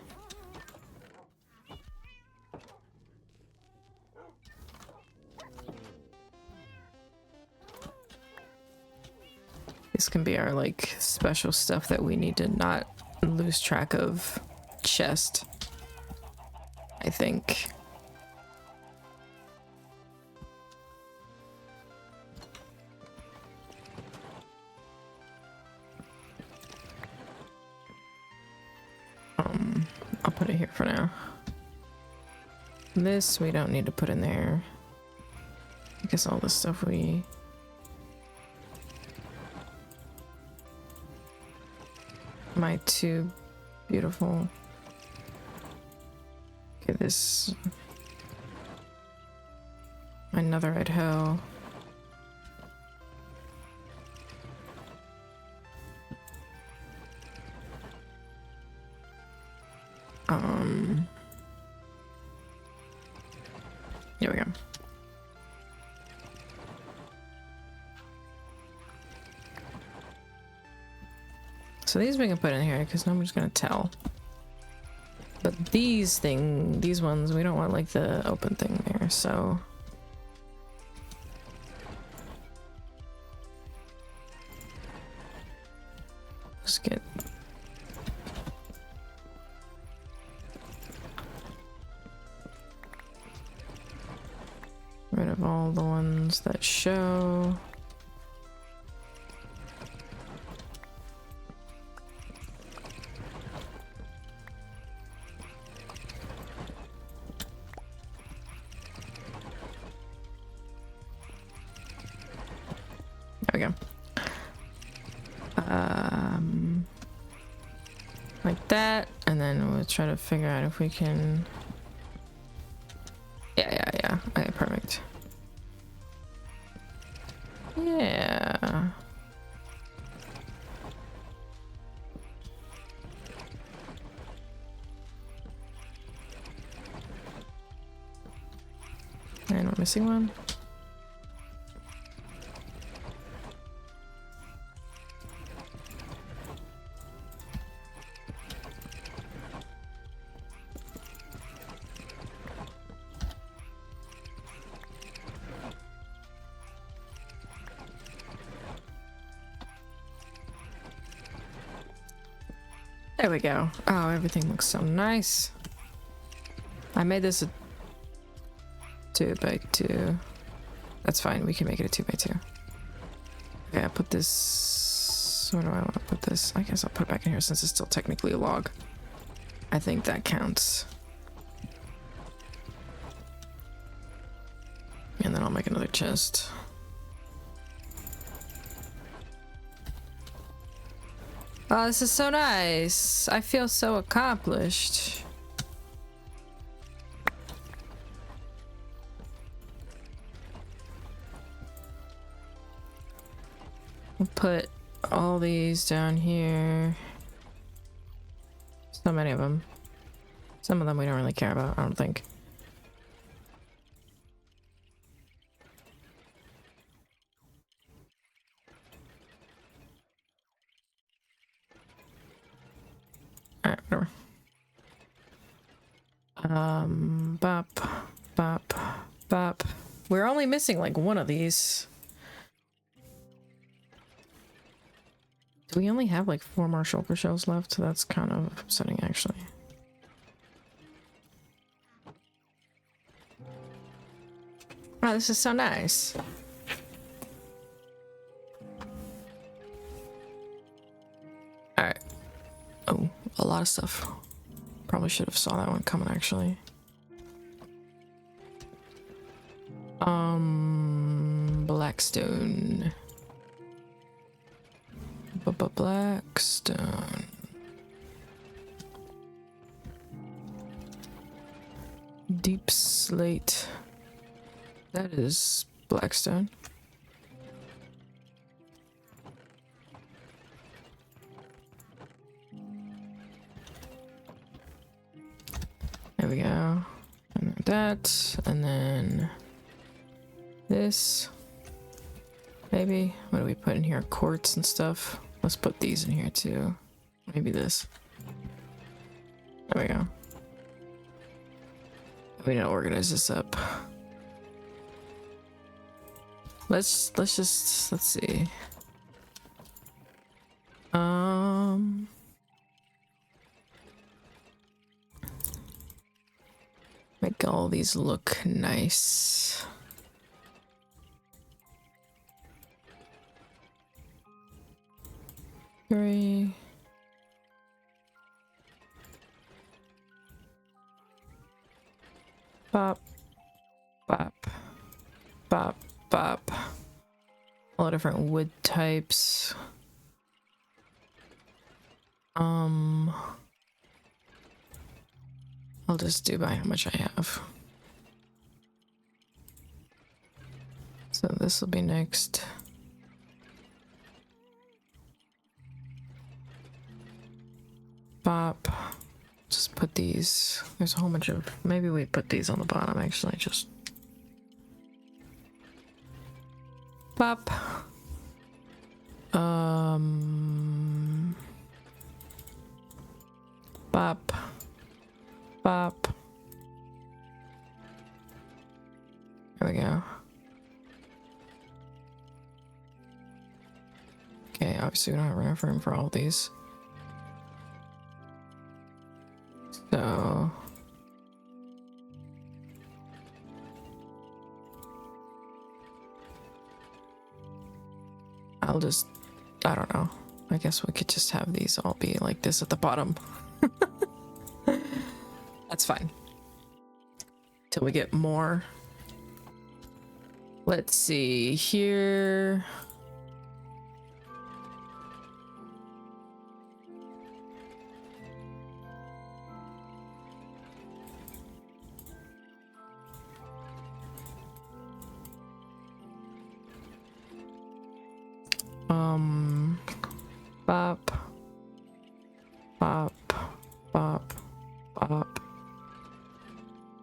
This can be our like special stuff that we need to not lose track of. Chest, I think. I'll put it here for now. This we don't need to put in there. I guess all this stuff we... My tube. Beautiful. Okay, this... My netherite hoe. Here we go. So these we can put in here because nobody's gonna tell. But these ones, we don't want like the open thing there, so. Let's get. Rid of all the ones that show. There we go. Like that, and then we'll try to figure out if we can. Yeah. Okay, perfect. Yeah. And we're missing one. There we go. Oh, everything looks so nice. I made this a 2x2. That's fine. We can make it a 2x2. Okay, I'll put this. Where do I want to put this? I guess I'll put it back in here since it's still technically a log. I think that counts. And then I'll make another chest. Oh, this is so nice. I feel so accomplished. We'll put all these down here. So many of them. Some of them we don't really care about, I don't think. Alright, whatever. Bop. We're only missing like one of these. Do we only have like 4 more shulker shells left? That's kind of upsetting, actually. Wow, this is so nice. Alright. Oh, a lot of stuff. Probably should have saw that one coming, actually. Blackstone. Blackstone. Deep slate. That is Blackstone. There we go. And that, and then this. Maybe. What do we put in here? Quartz and stuff. Let's put these in here too. Maybe this. There we go. We need to organize this up. Let's see. Make all these look nice. Three. Bop. All the different wood types. I'll just do by how much I have. So this will be next. Bop. Just put these. There's a whole bunch of. Maybe we put these on the bottom actually. Just. Bop. Bop. Bop. There we go. Okay, obviously we don't have enough room for all of these. So... I'll just... I don't know. I guess we could just have these all be like this at the bottom. That's fine. Till we get more. Let's see here. Bop. Bop. Bop. Bop.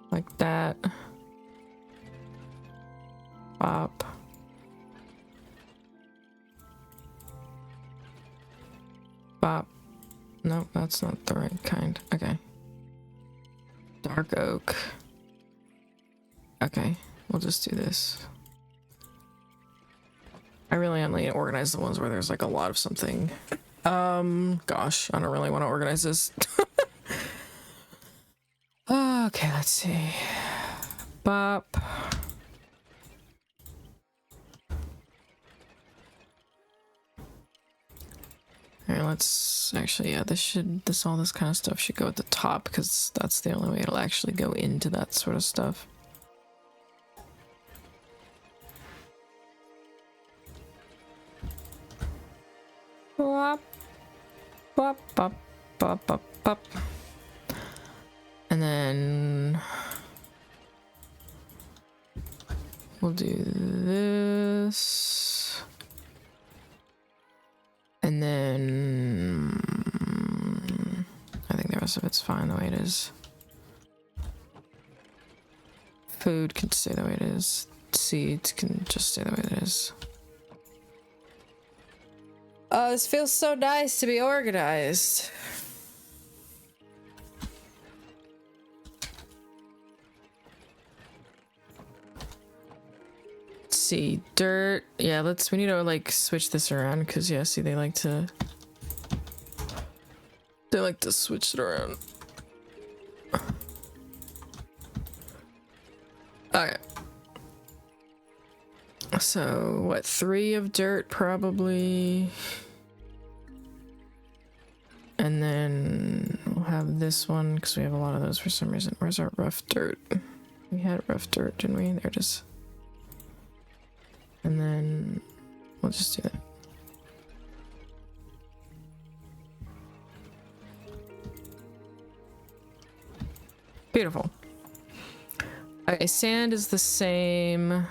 Like that. Bop. Bop. Nope, that's not the right kind. Okay. Dark oak. Okay, we'll just do this. I really only organize the ones where there's like a lot of something. Gosh, I don't really want to organize this. Okay, let's see. Bop. Alright, let's actually, yeah, all this kind of stuff should go at the top because that's the only way it'll actually go into that sort of stuff. Bop, bop, bop, bop, bop, bop. And then we'll do this. And then I think the rest of it's fine the way it is. Food can stay the way it is. Seeds can just stay the way it is. Oh, this feels so nice to be organized. Let's see, dirt. Yeah, we need to like switch this around because yeah, see they like to switch it around. Okay. So, what, 3 of dirt probably? And then we'll have this one because we have a lot of those for some reason. Where's our rough dirt? We had rough dirt, didn't we? There it is. And then we'll just do that. Beautiful. Okay, sand is the same.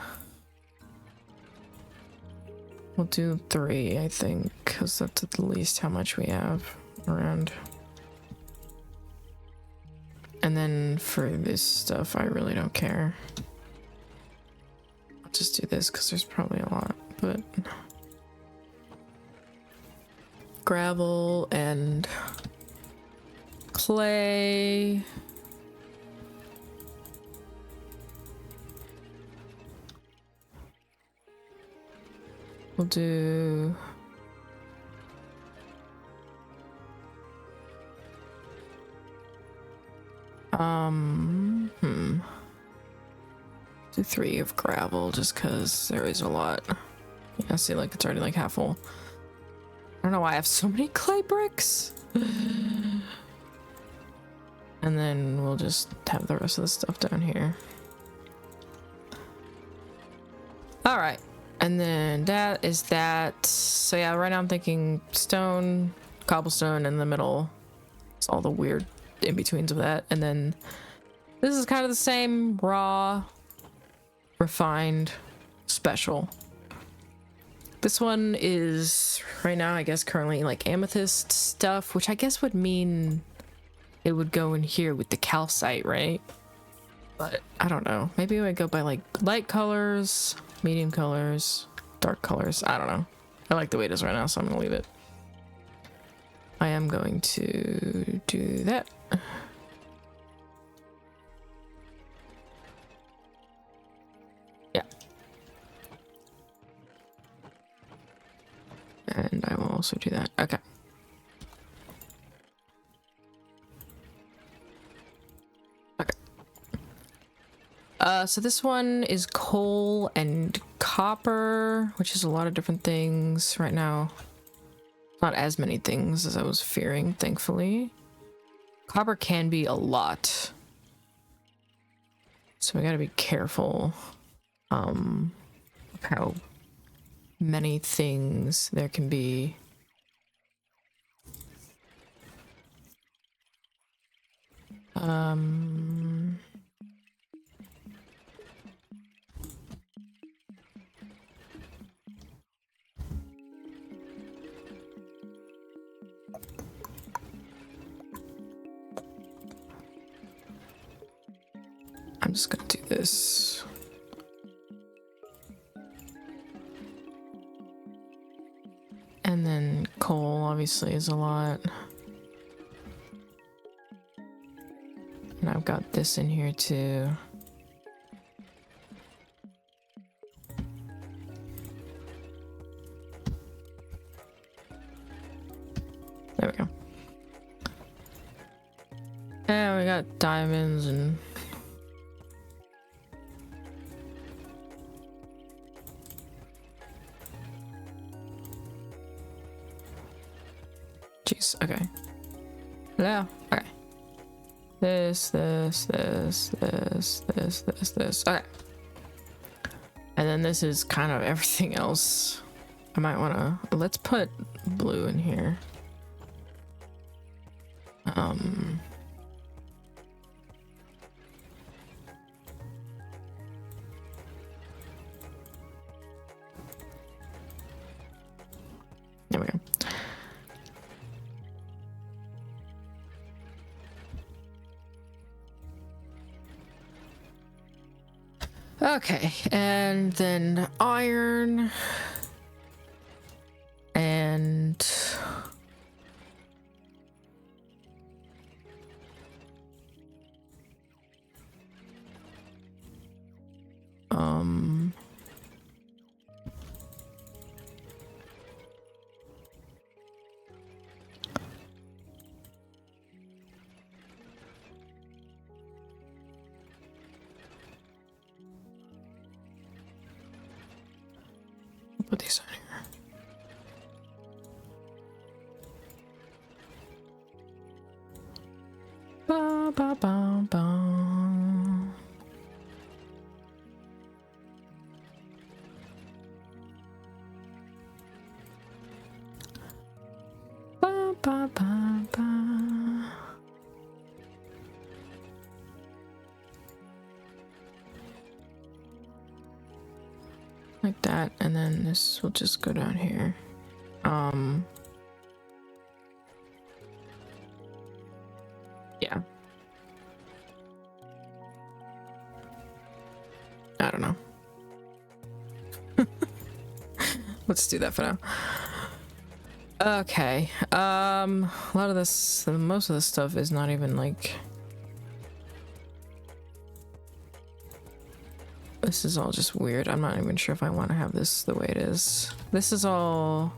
We'll do 3, I think, because that's at least how much we have around. And then for this stuff, I really don't care. I'll just do this because there's probably a lot, but... Gravel and clay. We'll do... Do 3 of gravel just because there is a lot. Yeah, see, like, it's already like half full. I don't know why I have so many clay bricks. And then we'll just have the rest of the stuff down here. All right. And then that is that. So yeah, right now I'm thinking stone, cobblestone in the middle. It's all the weird in-betweens of that. And then this is kind of the same, raw, refined, special. This one is right now, I guess, currently like amethyst stuff, which I guess would mean it would go in here with the calcite, right? But I don't know. Maybe I go by like light colors, medium colors, dark colors. I don't know. I like the way it is right now, so I'm gonna leave it. I am going to do that. Yeah. And I will also do that. Okay. Okay. So this one is coal and copper, which is a lot of different things right now. Not as many things as I was fearing, thankfully. Copper can be a lot. So we gotta be careful how many things there can be. I'm just gonna do this. And then coal obviously is a lot. And I've got this in here too. There we go. And we got diamonds and jeez, okay. Yeah, okay. This. Okay. And then this is kind of everything else. I might wanna, let's put blue in here. There we go. Okay, and then iron and put these on here. Ba ba ba ba. Ba ba ba ba. Like that, and then this will just go down here. Yeah. I don't know. Let's do that for now. Okay. A lot of this, most of this stuff is not even like. This is all just weird. I'm not even sure if I want to have this the way it is. This is all.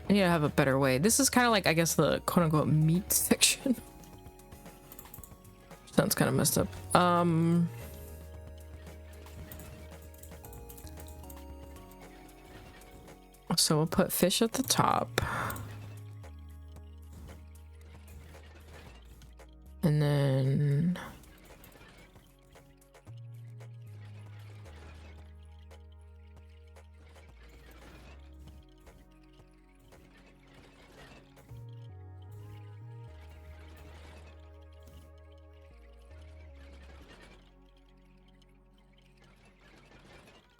I need to have a better way. This is kind of like, I guess, the quote unquote meat section. Sounds kind of messed up. So we'll put fish at the top. And then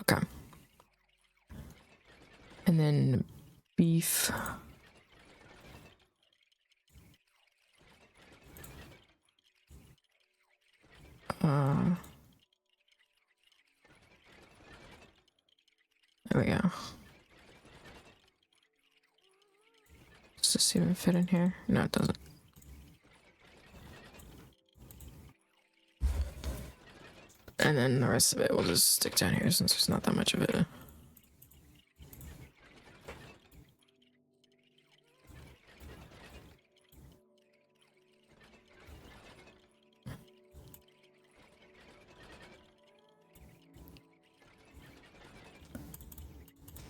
okay. And then beef. There we go. Does this even fit in here? No, it doesn't. And then the rest of it will just stick down here since there's not that much of it.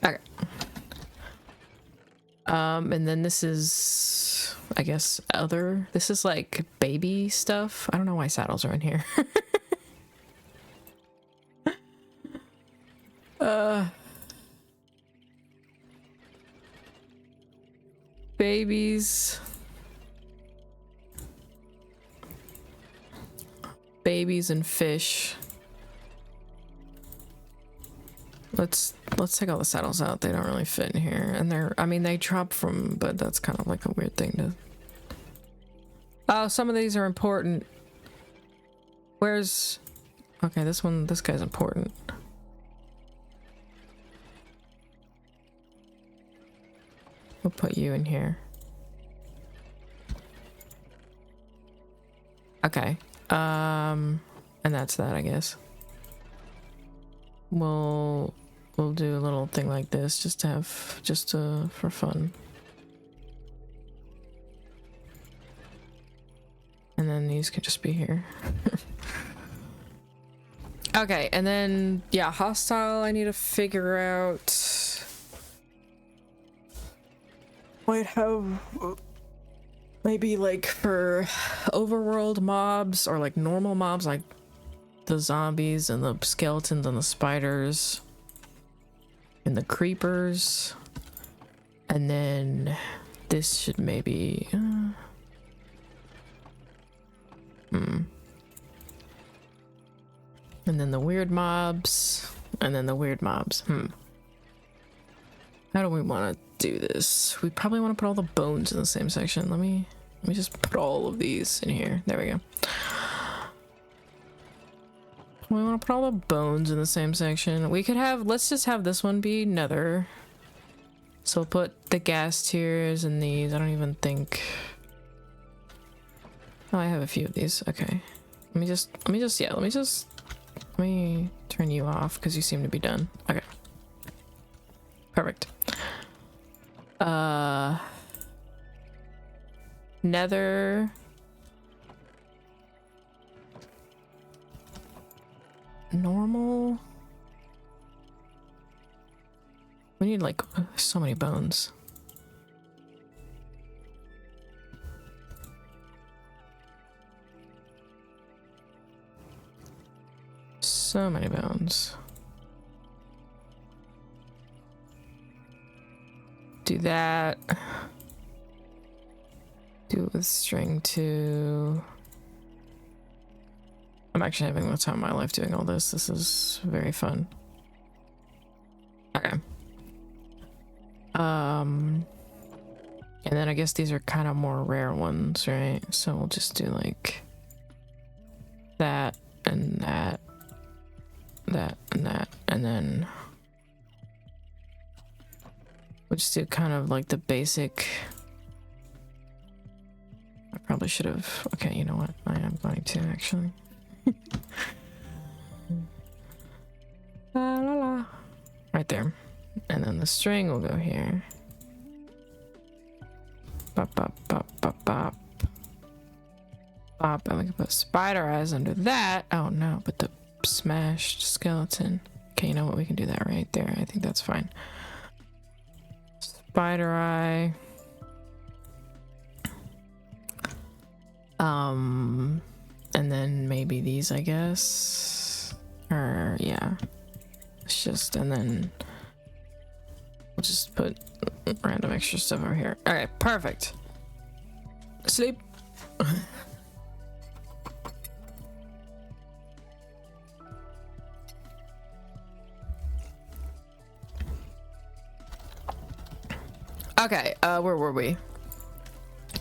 Okay. And then this is, I guess, other. This is like baby stuff. I don't know why saddles are in here. Babies. Babies and fish. Let's take all the saddles out. They don't really fit in here. And they're, I mean, they drop from, but that's kind of like a weird thing to... Oh, some of these are important. Where's... Okay, this guy's important. We'll put you in here. Okay. And that's that, I guess. We'll do a little thing like this just to have, for fun. And then these can just be here. Okay, and then, yeah, hostile, I need to figure out... Might have... Maybe, like, for overworld mobs, or, like, normal mobs, like the zombies and the skeletons and the spiders and the creepers, and then this should maybe and then the weird mobs, and then the weird mobs. How do we want to do this? We probably want to put all the bones in the same section. Let me just put all of these in here. There we go. We want to put all the bones in the same section. We could have, let's just have this one be nether. So we'll put the gas tiers and these. I don't even think... Oh, I have a few of these. Okay. Let me turn you off because you seem to be done. Okay. Perfect. Nether... Normal. We need like so many bones. So many bones. Do that. Do it with string 2. I'm actually having the time of my life doing all this. This is very fun. Okay. And then I guess these are kind of more rare ones, right? So we'll just do like that and that, that and that, and then we'll just do kind of like the basic. I probably should have. Okay, you know what? I am going to actually. La la la. Right there. And then the string will go here. Bop, bop, bop, bop, bop. Bop. And we can put spider eyes under that. Oh no, but the smashed skeleton. Okay, you know what? We can do that right there. I think that's fine. Spider eye. And then maybe these, I guess. Or yeah. It's just, and then we'll just put random extra stuff over here. All right, perfect. Sleep. Okay, where were we?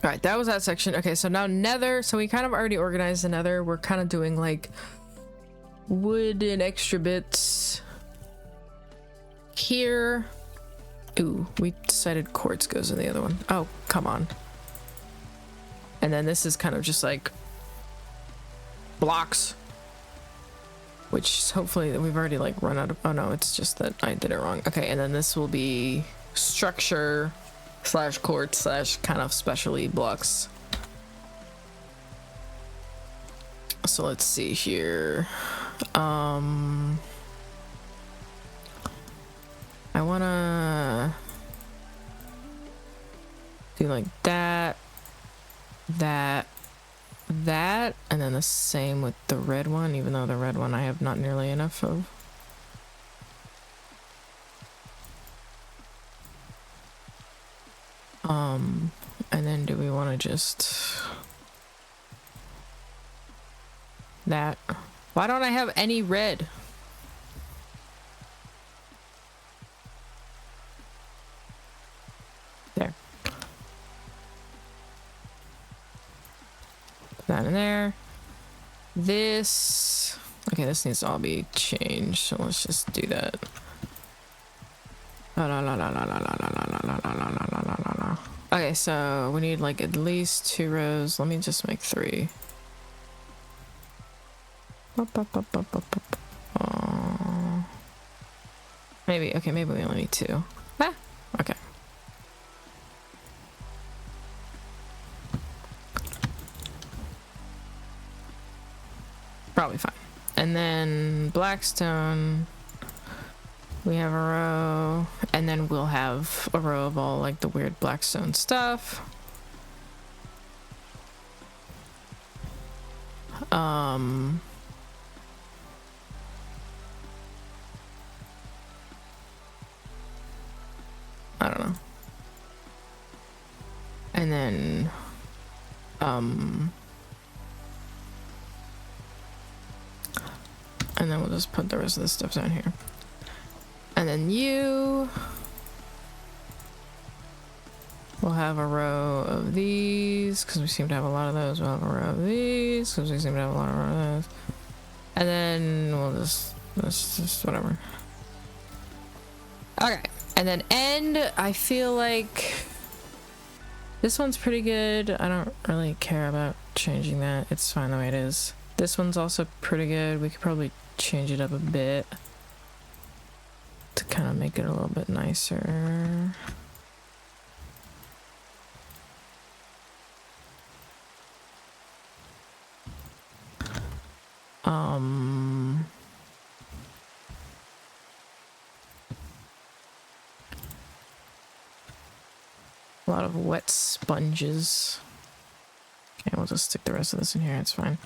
All right, that was that section. Okay, so now nether. So we kind of already organized the nether. We're kind of doing like wood and extra bits here Ooh, we decided quartz goes in the other one. Oh, come on. And then this is kind of just like blocks, which hopefully we've already like run out of. Oh no, it's just that I did it wrong. Okay, and then this will be structure slash quartz slash kind of specialty blocks. So let's see here. I wanna do like that, and then the same with the red one, even though the red one I have not nearly enough of. And then do we want to just that? Why don't I have any red? There. Put that in there. This. Okay, this needs to all be changed, so let's just do that. La la la la la la la la la la la la la la la. Okay, so we need like at least 2 rows. Let me just make 3. Maybe, okay, maybe we only need 2. Ah, okay. Probably fine. And then Blackstone, we have a row, and then we'll have a row of all like the weird Blackstone stuff. I don't know. And then and then we'll just put the rest of this stuff down here. And then you will have a row of these because we seem to have a lot of those. We'll have a row of these because we seem to have a lot of those. And then we'll just whatever. Okay. And then end, I feel like this one's pretty good. I don't really care about changing that. It's fine the way it is. This one's also pretty good. We could probably change it up a bit to kind of make it a little bit nicer. A lot of wet sponges. Okay, we'll just stick the rest of this in here. It's fine.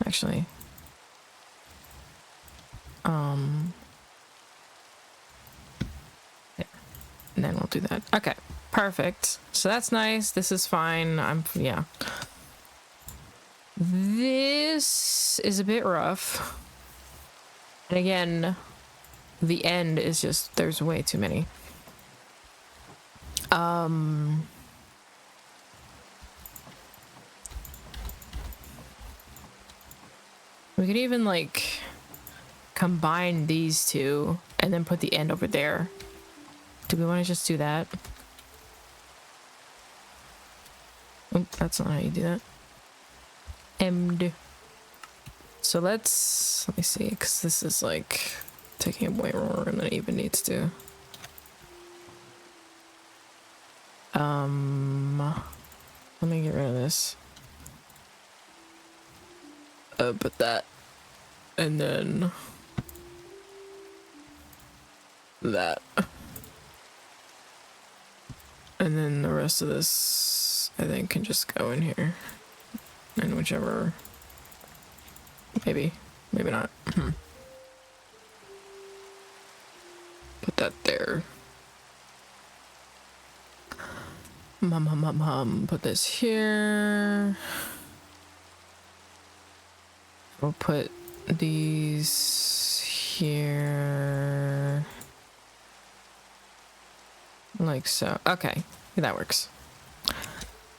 Actually, yeah. And then we'll do that. Okay, perfect. So that's nice. This is fine. Yeah. This is a bit rough. And again, the end is just, there's way too many. We could even like combine these two and then put the end over there. Do we want to just do that? Oh, that's not how you do that. End. So let me see, because this is like taking up way more room than it even needs to. Let me get rid of this. Put that, and then that, and then the rest of this I think can just go in here, and whichever, maybe not. Put that there. Put this here. We'll put these here. Like so. Okay, that works.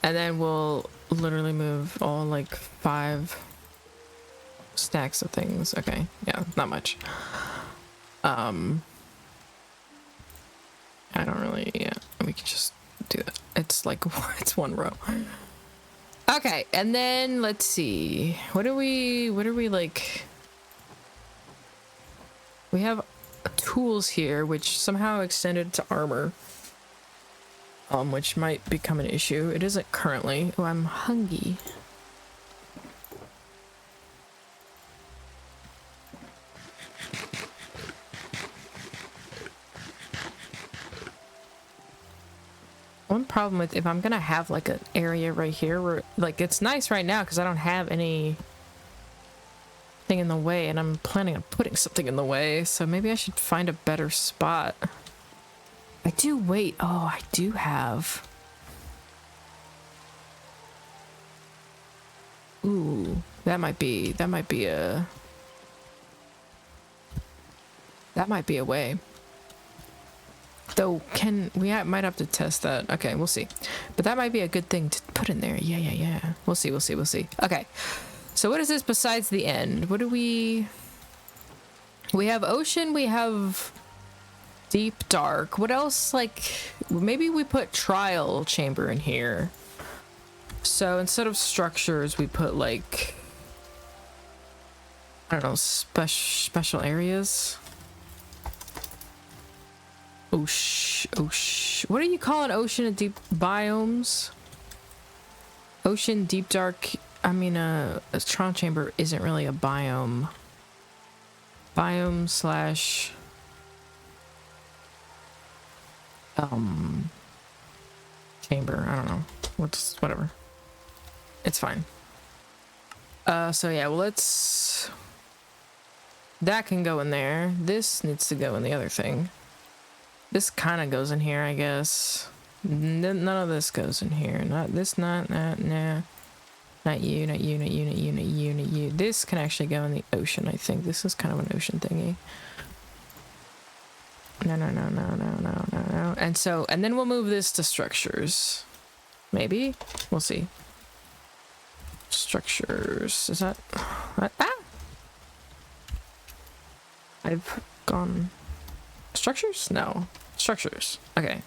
And then we'll literally move all like 5 stacks of things. Okay, yeah, not much. And I don't really, yeah, we can just do that. It's like, it's one row. Okay, and then let's see. What are we like? We have tools here, which somehow extended to armor. Which might become an issue. It isn't currently. Oh, I'm hungry. One problem with if I'm gonna have like an area right here where like it's nice right now because I don't have any thing in the way and I'm planning on putting something in the way, so maybe I should find a better spot. I do wait. Oh, I do have. Ooh, that might be a way. Though, might have to test that. Okay, we'll see. But that might be a good thing to put in there. Yeah. We'll see. Okay. So what is this besides the end? What do we have ocean, we have deep dark. What else? Like, maybe we put trial chamber in here. So instead of structures, we put like, I don't know, special areas. What do you call an ocean and deep biomes? Ocean, deep dark. I mean, a trial chamber isn't really a biome. Biome slash chamber. I don't know. Whatever. It's fine. So yeah, well, that can go in there. This needs to go in the other thing. This kind of goes in here, I guess. None of this goes in here. Not this, nah. Not you. This can actually go in the ocean, I think. This is kind of an ocean thingy. No. And then we'll move this to structures. Maybe? We'll see. Structures. Is that... I've gone... Structures? No. Structures. Okay.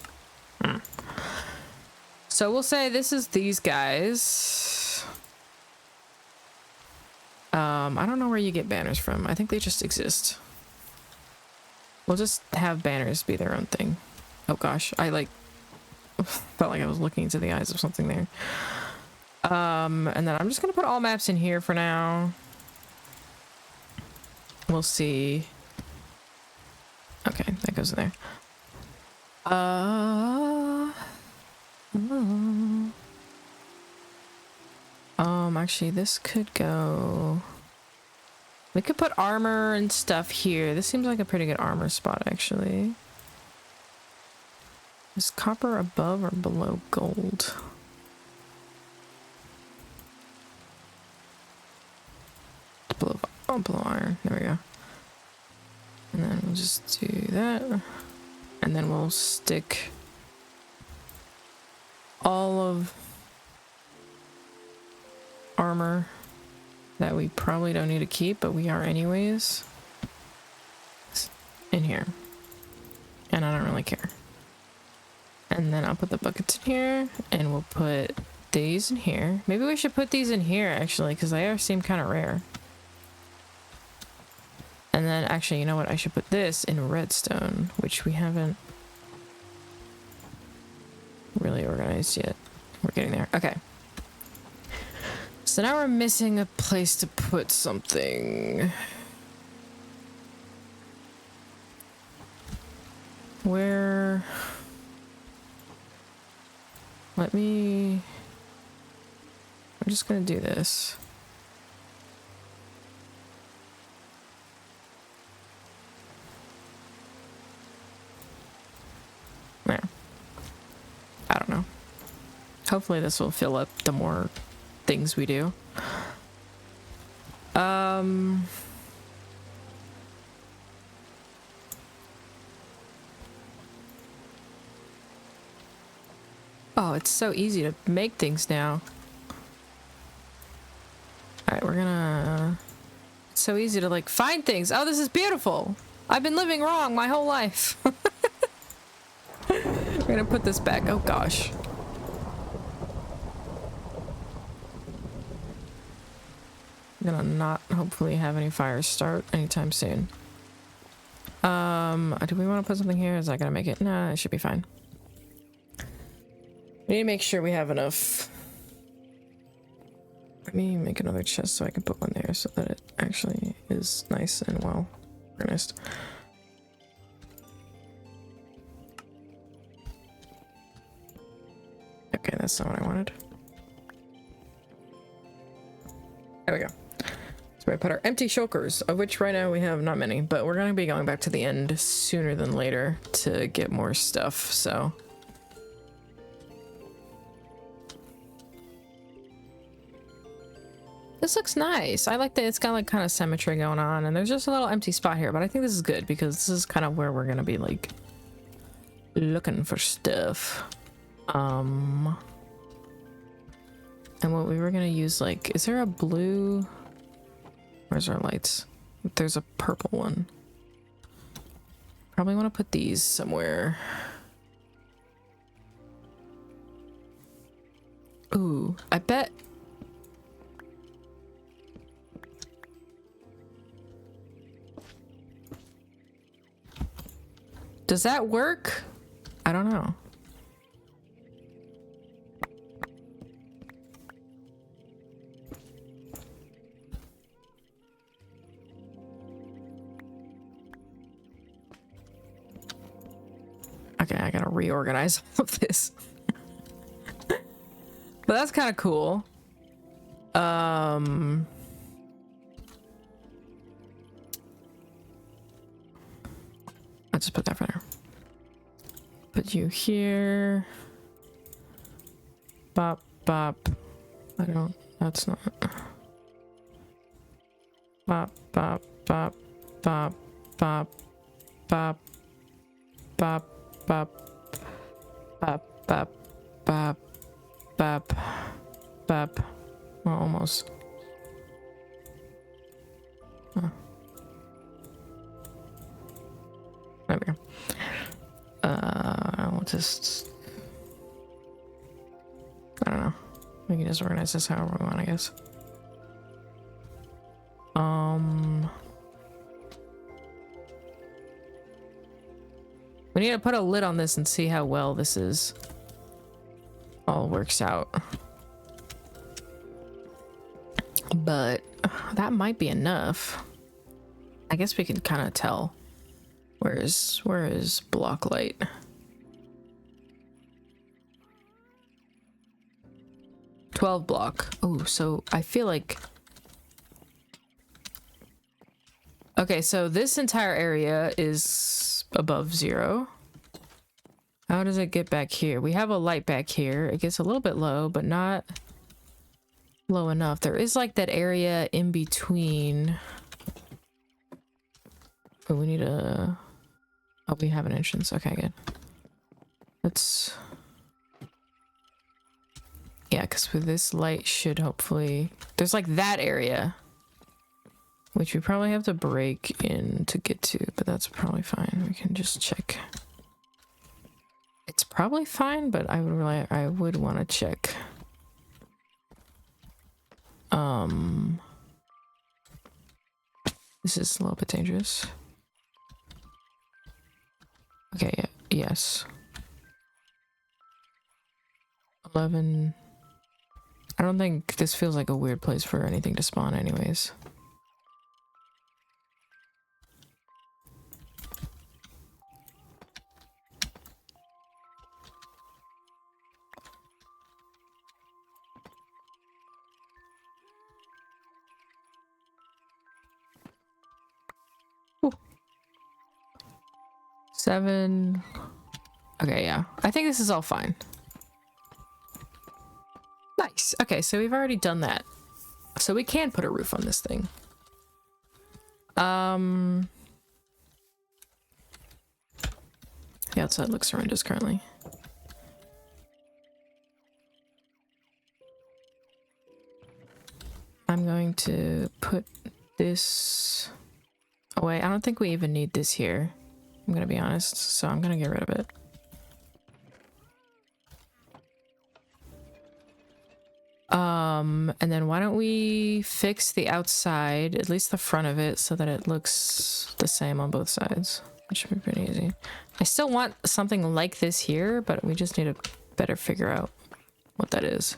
So we'll say this is these guys. I don't know where you get banners from. I think they just exist. We'll just have banners be their own thing. Oh gosh, I like felt like I was looking into the eyes of something there. And then I'm just gonna put all maps in here for now. We'll see. Okay, that goes in there. Actually, this could go... We could put armor and stuff here. This seems like a pretty good armor spot, actually. Is copper above or below gold? Below iron. There we go. And then we'll just do that. And then we'll stick all of armor that we probably don't need to keep, but we are anyways, in here. And I don't really care. And then I'll put the buckets in here, and we'll put these in here. Maybe we should put these in here, actually, because they seem kind of rare. And then, actually, you know what? I should put this in redstone, which we haven't really organized yet. We're getting there. Okay. So now we're missing a place to put something. Where... I'm just gonna do this. There. I don't know. Hopefully this will fill up the more things we do. Oh, it's so easy to make things now. Alright, we're gonna... It's so easy to, like, find things. Oh, this is beautiful! I've been living wrong my whole life. gonna put this back. Oh gosh. I'm gonna not hopefully have any fires start anytime soon. Do we want to put something here? Is that gonna make it? Nah, it should be fine. We need to make sure we have enough. Let me make another chest so I can put one there so that it actually is nice and well organized. Okay, that's not what I wanted. There we go. So I put our empty shulkers, of which right now we have not many, but we're going to be going back to the end sooner than later to get more stuff, so. This looks nice. I like that it's got like kind of symmetry going on, and there's just a little empty spot here, but I think this is good because this is kind of where we're going to be like looking for stuff. And what we were going to use, like, is there a blue? Where's our lights? There's a purple one. Probably want to put these somewhere. Ooh, I bet. Does that work? I don't know. Okay, I gotta reorganize all of this. But that's kind of cool. I'll just put that for there. Put you here. Bop, bop. I don't, that's not. Bop, bop, bop, bop, bop, bop, bop. Bop, bop, bop, bop, bop, bop. Well, almost. Oh. There we go. I'll just. I don't know. We can just organize this however we want, I guess. We need to put a lid on this and see how well this is all works out. But that might be enough. I guess we can kind of tell. Where is block light? $12 block. Oh, so I feel like. Okay, so this entire area is above 0. How does it get back here? We have a light back here. It gets a little bit low, but not low enough. There is like that area in between. Oh, we need a. Oh, we have an entrance. Okay, good. Let's. Yeah, because with this light should hopefully. There's like that area. Which we probably have to break in to get to, but that's probably fine. We can just check. It's probably fine, but I would want to check. This is a little bit dangerous. Okay, yeah, yes. 11. I don't think this feels like a weird place for anything to spawn anyways. Ooh. 7. Okay, yeah. I think this is all fine. Nice. Okay, so we've already done that. So we can put a roof on this thing. The outside looks horrendous currently. I'm going to put this away. I don't think we even need this here. I'm gonna be honest, so I'm gonna get rid of it. And then why don't we fix the outside, at least the front of it, so that it looks the same on both sides. It should be pretty easy. I still want something like this here, but we just need to better figure out what that is.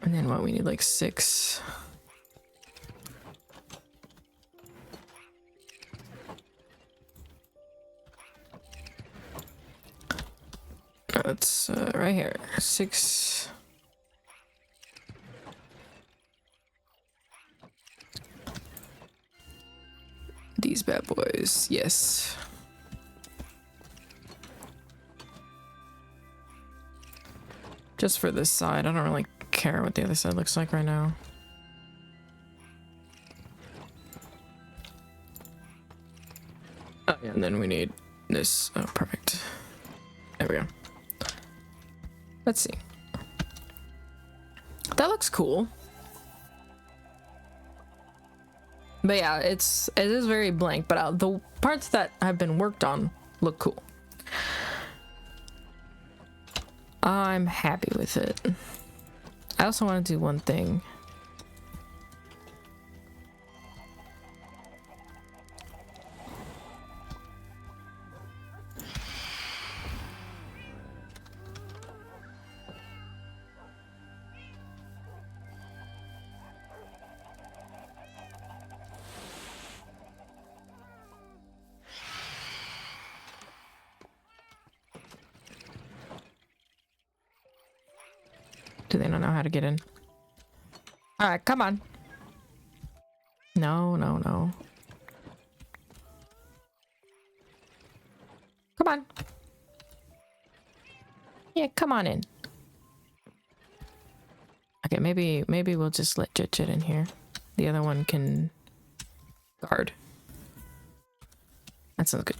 And then what, we need like 6. It's right here. 6. These bad boys, yes. Just for this side, I don't really care what the other side looks like right now. Oh, yeah, and then we need this. Oh, perfect. There we go. Let's see. That looks cool. But yeah, it is very blank, but the parts that have been worked on look cool. I'm happy with it. I also want to do one thing. Do they not know how to get in? All right, come on. No, no, no. Come on. Yeah, come on in. Okay, maybe we'll just let Jit in here. The other one can guard. That sounds good.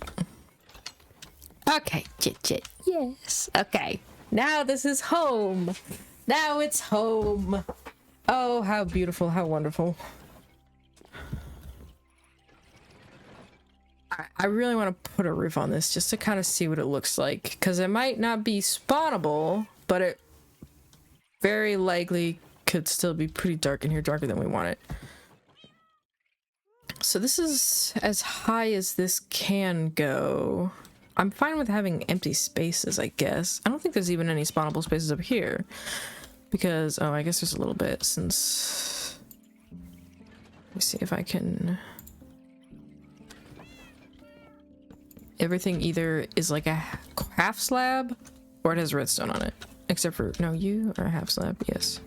Okay, Jit. Yes. Okay. Now this is home. Now it's home. Oh, how beautiful, how wonderful. I really want to put a roof on this just to kind of see what it looks like, because it might not be spawnable, but it very likely could still be pretty dark in here, darker than we want it. So this is as high as this can go. I'm fine with having empty spaces, I guess. I don't think there's even any spawnable spaces up here. Because, oh, I guess there's a little bit since... Let me see if I can... Everything either is like a half slab or it has redstone on it. Except for, no, you are a half slab, yes.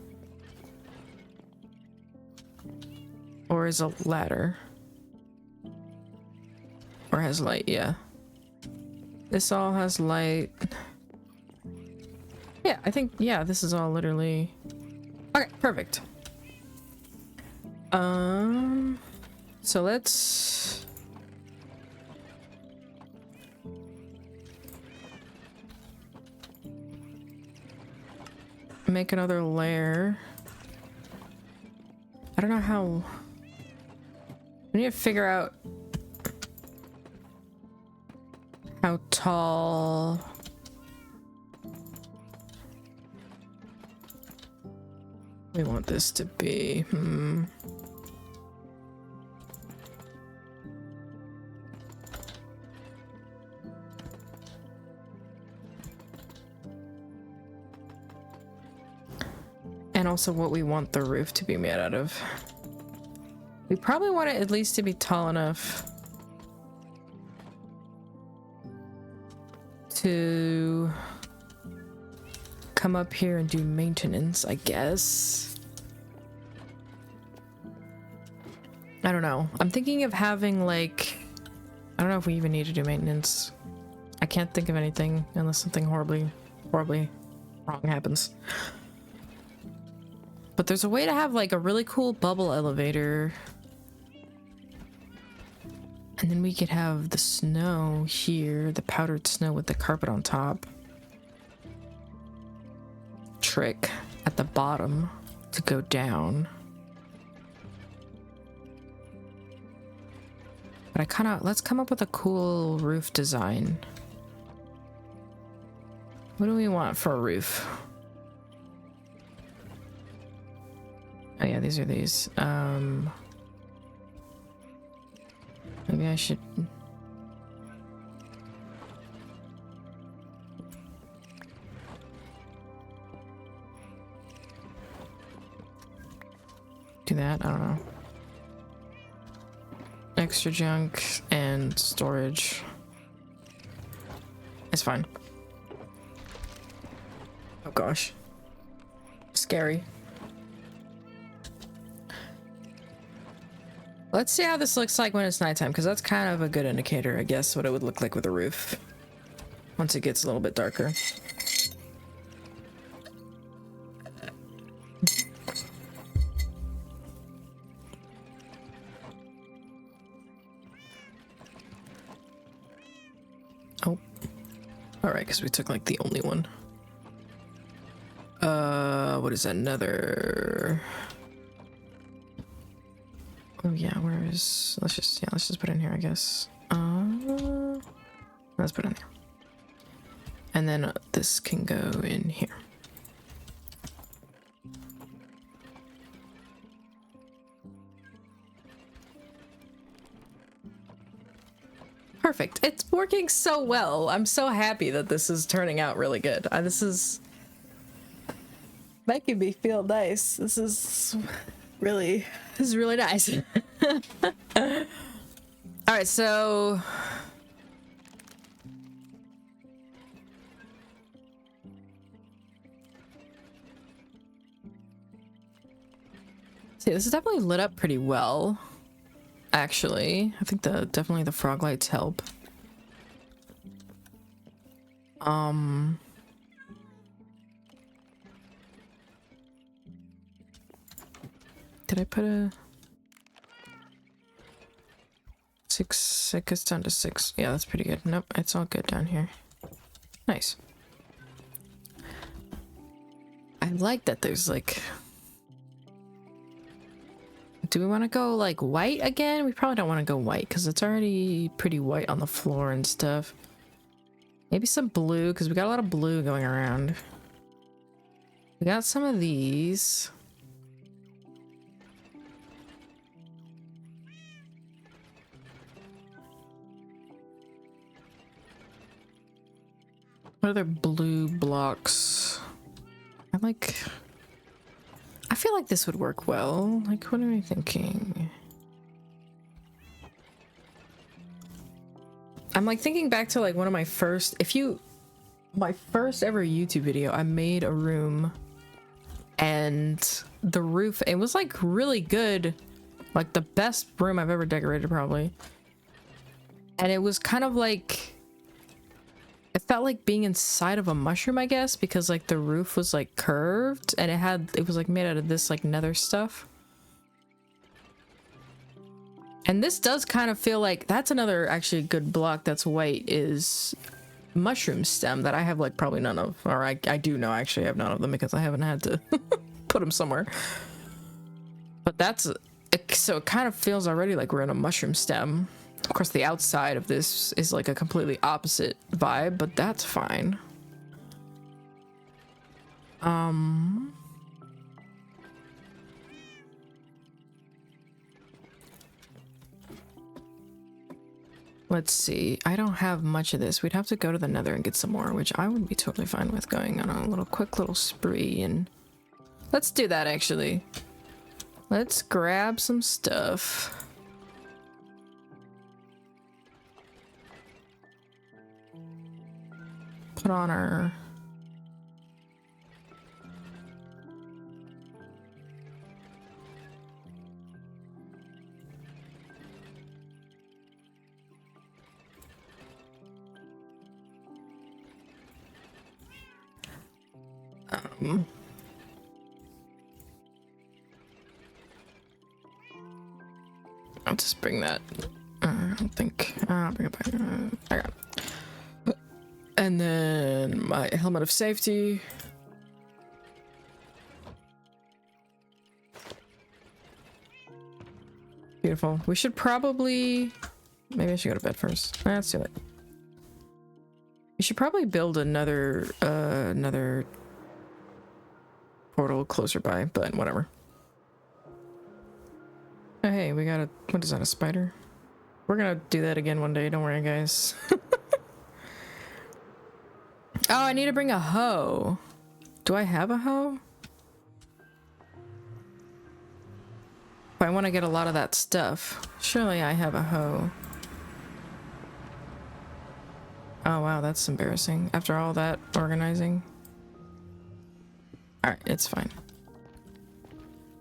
Or is a ladder. Or has light, yeah. This all has light. Yeah, I think, yeah, this is all literally... Okay, perfect. So let's... make another layer. I don't know how... We need to figure out how tall... we want this to be. And also what we want the roof to be made out of. We probably want it at least to be tall enough to come up here and do maintenance, I guess. I don't know. I'm thinking of having like... I don't know if we even need to do maintenance. I can't think of anything unless something horribly wrong happens. But there's a way to have like a really cool bubble elevator. And then we could have the snow here, the powdered snow with the carpet on top. Trick at the bottom to go down. But I kind of, let's come up with a cool roof design. What do we want for a roof? Oh yeah, these are these. Maybe I should... do that? I don't know. Extra junk and storage. It's fine. Oh gosh. Scary. Let's see how this looks like when it's nighttime, because that's kind of a good indicator, I guess, what it would look like with a roof. Once it gets a little bit darker. Oh. Alright, because we took like the only one. What is that? Another... oh yeah, where is... let's just put it in here, I guess. Let's put it in there. And then this can go in here. Perfect. It's working so well. I'm so happy that this is turning out really good. This is making me feel nice. This is really nice. All right, so see, this is definitely lit up pretty well. Actually, I think definitely the frog lights help. Did I put a 6? It gets down to 6. Yeah, that's pretty good. Nope, it's all good down here. Nice. I like that there's like... do we want to go like white again? We probably don't want to go white because it's already pretty white on the floor and stuff. Maybe some blue, because we got a lot of blue going around. We got some of these. What other blue blocks? I feel like this would work well. Like, what am I thinking? I'm like thinking back to like one of my first, my first ever YouTube video, I made a room and the roof, it was like really good. Like the best room I've ever decorated probably. And it was kind of like, it felt like being inside of a mushroom, I guess, because like the roof was like curved and it was like made out of this like nether stuff. And this does kind of feel like, that's another actually good block that's white, is mushroom stem that I have like probably none of, or I do know actually I have none of them because I haven't had to put them somewhere. But so it kind of feels already like we're in a mushroom stem. Of course, the outside of this is like a completely opposite vibe, but that's fine. Let's see. I don't have much of this. We'd have to go to the nether and get some more, which I would be totally fine with going on a quick little spree, and let's do that actually. Let's grab some stuff. Put on our... I'll just bring that. I don't think I'll bring it back. I got it. And then my helmet of safety. Beautiful. We should probably Maybe I should go to bed first. Nah, it's too late. We should probably build another portal closer by, but whatever. Oh, hey, we got a, what is that, a spider? We're gonna do that again one day, don't worry guys. Oh, I need to bring a hoe. Do I have a hoe? If I want to get a lot of that stuff, surely I have a hoe. Oh wow, that's embarrassing. After all that organizing. Alright, it's fine.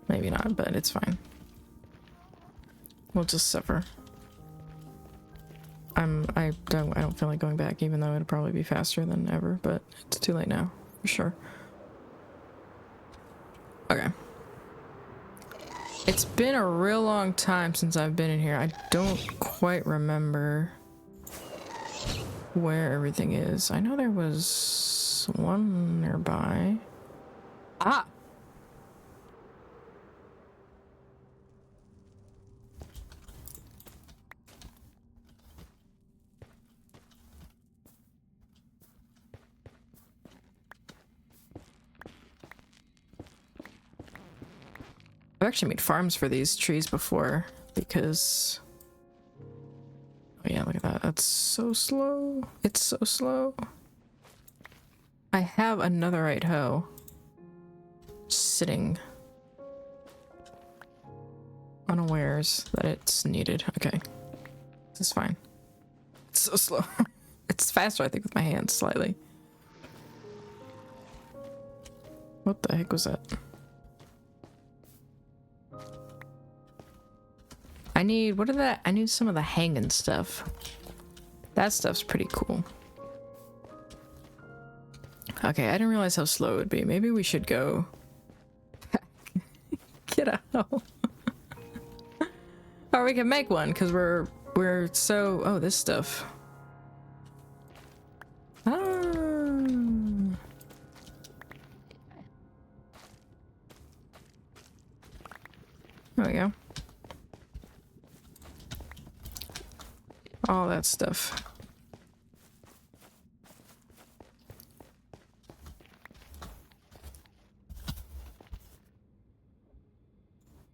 Maybe not, but it's fine. We'll just suffer. I don't feel like going back, even though it'd probably be faster than ever, but it's too late now, for sure. Okay. It's been a real long time since I've been in here. I don't quite remember where everything is. I know there was one nearby. Ah! I've actually made farms for these trees before because... Oh yeah, look at that. That's so slow. It's so slow. I have another right hoe sitting unawares that it's needed. Okay, this is fine. It's so slow. It's faster, I think, with my hands slightly. What the heck was that? I need, what are that? I need some of the hanging stuff. That stuff's pretty cool. Okay, I didn't realize how slow it would be. Maybe we should go. Get out. Or we can make one, because we're so... Oh, this stuff. Ah. There we go. All that stuff.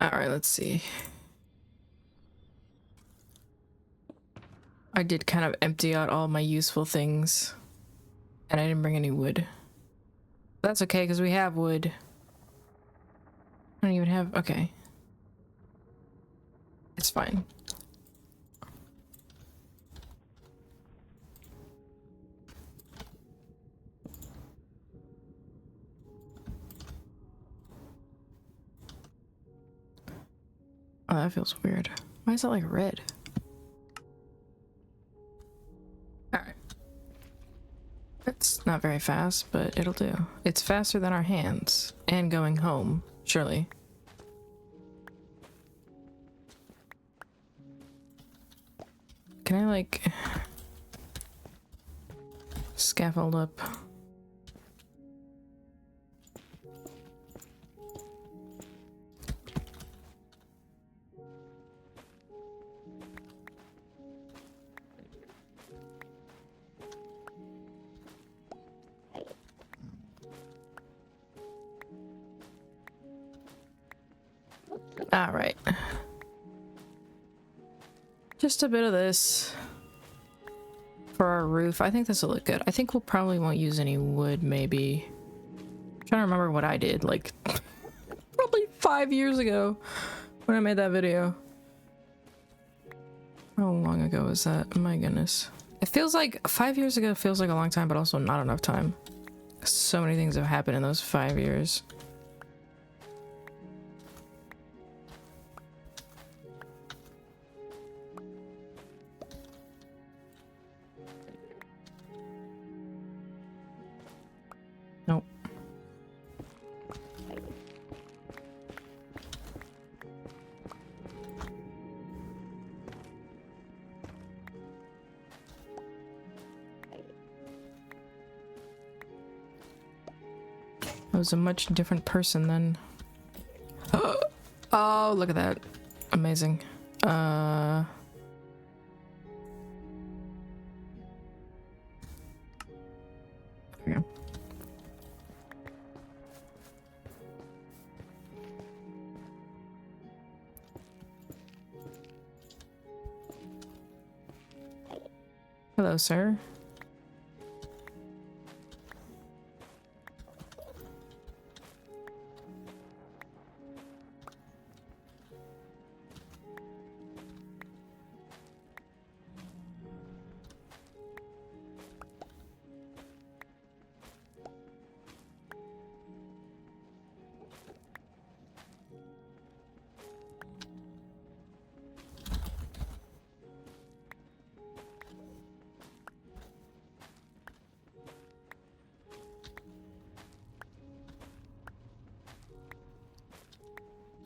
All right, let's see. I did kind of empty out all my useful things, and I didn't bring any wood. That's okay, because we have wood. I don't even have... Okay. It's fine. Oh, that feels weird. Why is that like red? Alright. It's not very fast, but it'll do. It's faster than our hands. And going home, surely. Can I like... scaffold up? All right. Just a bit of this for our roof. I think this will look good. I think we'll probably won't use any wood, maybe. I'm trying to remember what I did, like, probably 5 years ago when I made that video. How long ago was that? Oh my goodness. It feels like 5 years ago feels like a long time, but also not enough time. So many things have happened in those 5 years. Nope. I was a much different person then. Oh, look at that. Amazing. Hello, sir.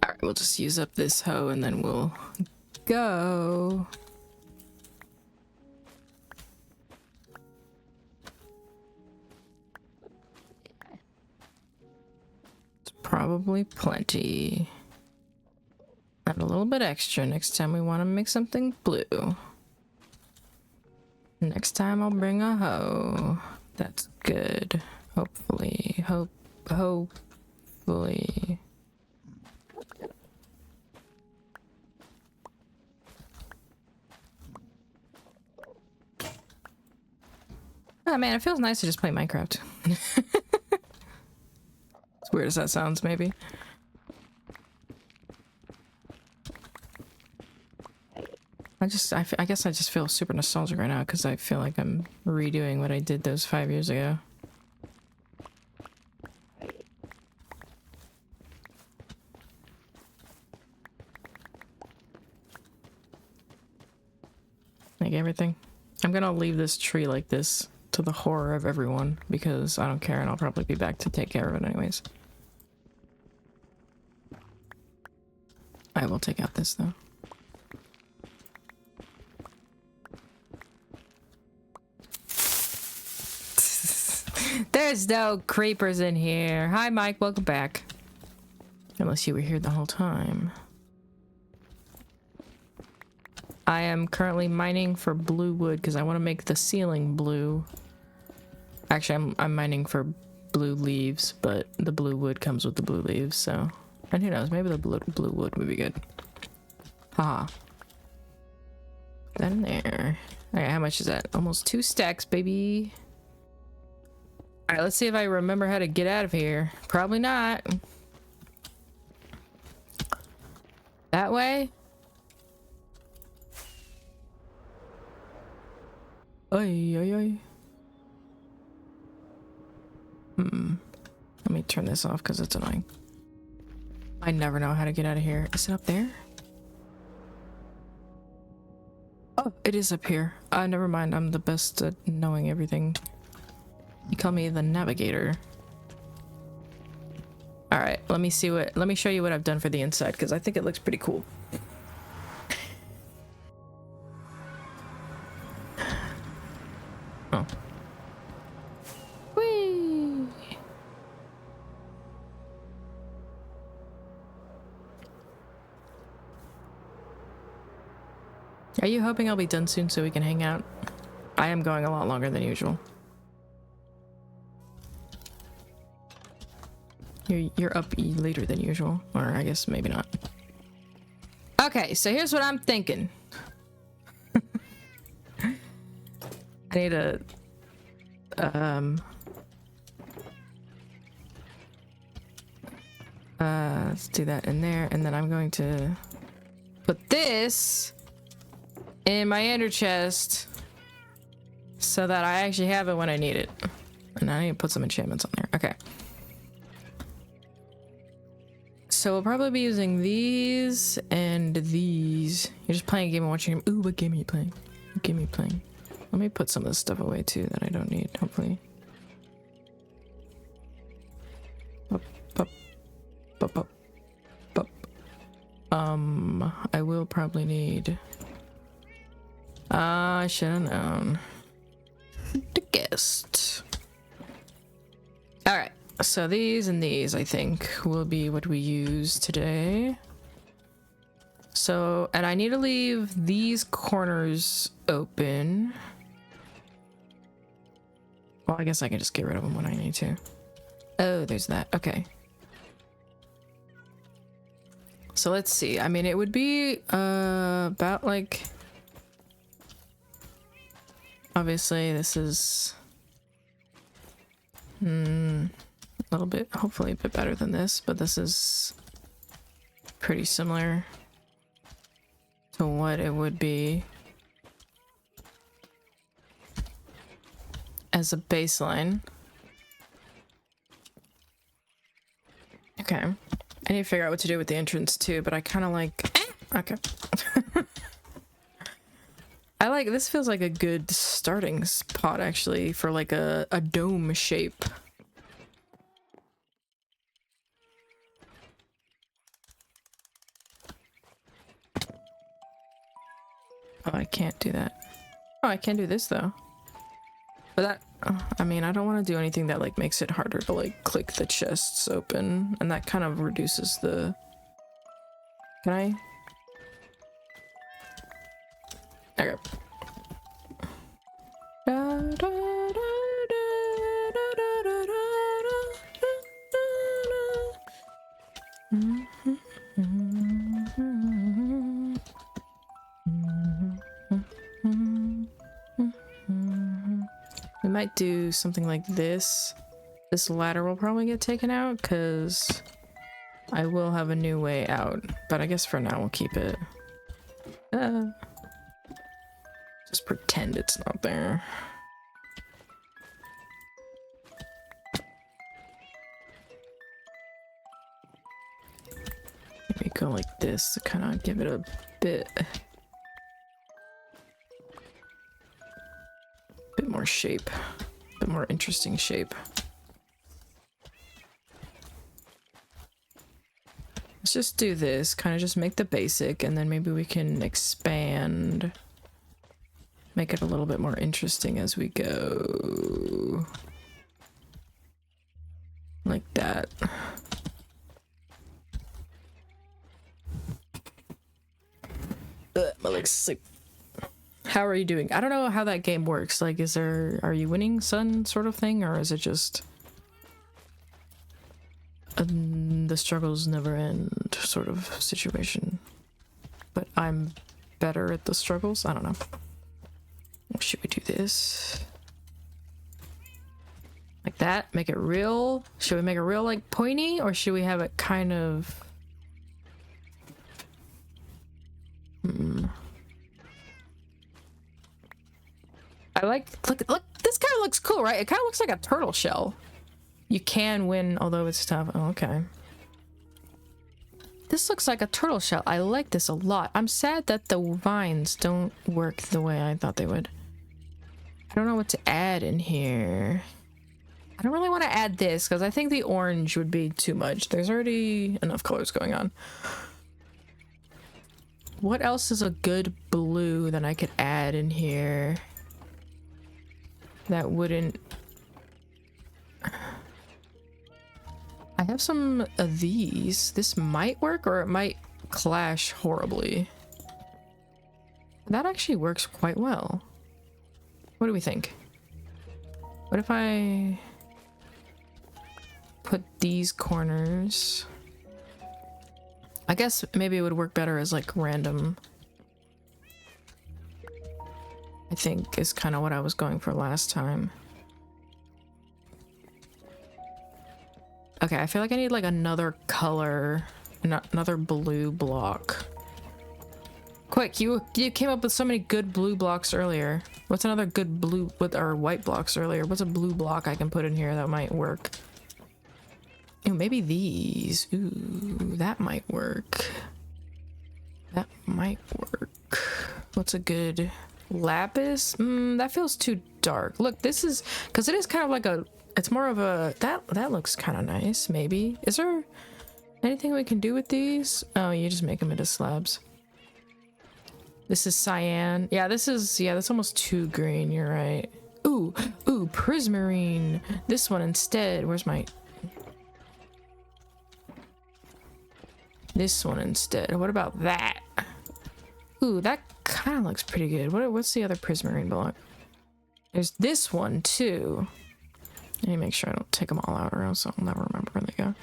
Alright, we'll just use up this hoe and then we'll go. It's probably plenty. Add a little bit extra next time we want to make something blue. Next time I'll bring a hoe. That's good. Hopefully. Hopefully. Oh man, it feels nice to just play Minecraft. As weird as that sounds, maybe. I guess I just feel super nostalgic right now because I feel like I'm redoing what I did those 5 years ago. Like everything. I'm gonna leave this tree like this to the horror of everyone because I don't care and I'll probably be back to take care of it anyways. I will take out this though. There's no creepers in here. Hi Mike, welcome back. Unless you were here the whole time. I am currently mining for blue wood because I want to make the ceiling blue. Actually, I'm mining for blue leaves, but the blue wood comes with the blue leaves, so... And who knows, maybe the blue wood would be good. Haha. That in there. Alright, how much is that? Almost 2 stacks, baby. Alright, let's see if I remember how to get out of here. Probably not. That way? Oy, oy, oy. Let me turn this off because it's annoying. I never know how to get out of here. Is it up there? Oh, it is up here. Never mind. I'm the best at knowing everything. You call me the navigator. All right, let me show you what I've done for the inside because I think it looks pretty cool. Oh. Whee! Are you hoping I'll be done soon so we can hang out? I am going a lot longer than usual. You're up later than usual, or I guess maybe not. Okay, so here's what I'm thinking. I need a let's do that in there, and then I'm going to put this in my ender chest so that I actually have it when I need it. And I need to put some enchantments on there. Okay. So we'll probably be using these and these. You're just playing a game and watching him. Ooh, what game are you playing? What game are you playing? Let me put some of this stuff away too that I don't need, hopefully. Up, up, up, up, up. I will probably need... I should have known. The guest. Alright, so these and these, I think, will be what we use today. So, and I need to leave these corners open. Well, I guess I can just get rid of them when I need to. Oh, there's that. Okay. So let's see. I mean, it would be about like Obviously, this is a little bit, hopefully a bit better than this, but this is pretty similar to what it would be as a baseline. Okay. I need to figure out what to do with the entrance too, but I kind of like... Okay. I like... This feels like a good starting spot, actually, for like a dome shape. Oh, I can't do that. Oh, I can do this, though. But that... I mean, I don't want to do anything that, like, makes it harder to, like, click the chests open. And that kind of reduces the... Can I? Okay. We might do something like this. This ladder will probably get taken out because I will have a new way out, but I guess for now we'll keep it. Just pretend it's not there. Maybe go like this to kind of give it a bit more shape, a bit more interesting shape. Let's just do this, kind of just make the basic, and then maybe we can expand, make it a little bit more interesting as we go. Like that. My legs sleep. How are you doing? I don't know how that game works. Like, are you winning, son, sort of thing, or is it just the struggles never end sort of situation? But I'm better at the struggles? I don't know. Should we do this? Like that? Make it real? Should we make it real, like, pointy, or should we have it kind of... I like, look, this kind of looks cool, right? It kind of looks like a turtle shell. You can win, although it's tough. Oh, okay. This looks like a turtle shell. I like this a lot. I'm sad that the vines don't work the way I thought they would. I don't know what to add in here. I don't really want to add this because I think the orange would be too much. There's already enough colors going on. What else is a good blue that I could add in here? That wouldn't... I have some of these. This might work, or it might clash horribly. That actually works quite well. What do we think? What if I put these corners? I guess maybe it would work better as like random. I think is kind of what I was going for last time. Okay, I feel like I need like another color, another blue block. Quick, you came up with so many good blue blocks earlier. What's another good blue with our white blocks earlier? What's a blue block I can put in here that might work? Ooh, maybe these. Ooh, that might work. That might work. What's a good... Lapis? That feels too dark. Look, this is... Because it is kind of like a... It's more of a... That looks kind of nice, maybe. Is there anything we can do with these? Oh, you just make them into slabs. This is cyan. Yeah, this is... Yeah, that's almost too green. You're right. Ooh, prismarine. This one instead. Where's my... This one instead. What about that? Ooh, that kind of looks pretty good. What's the other prismarine block? There's this one too. Let me make sure I don't take them all out or else I'll never remember where they go.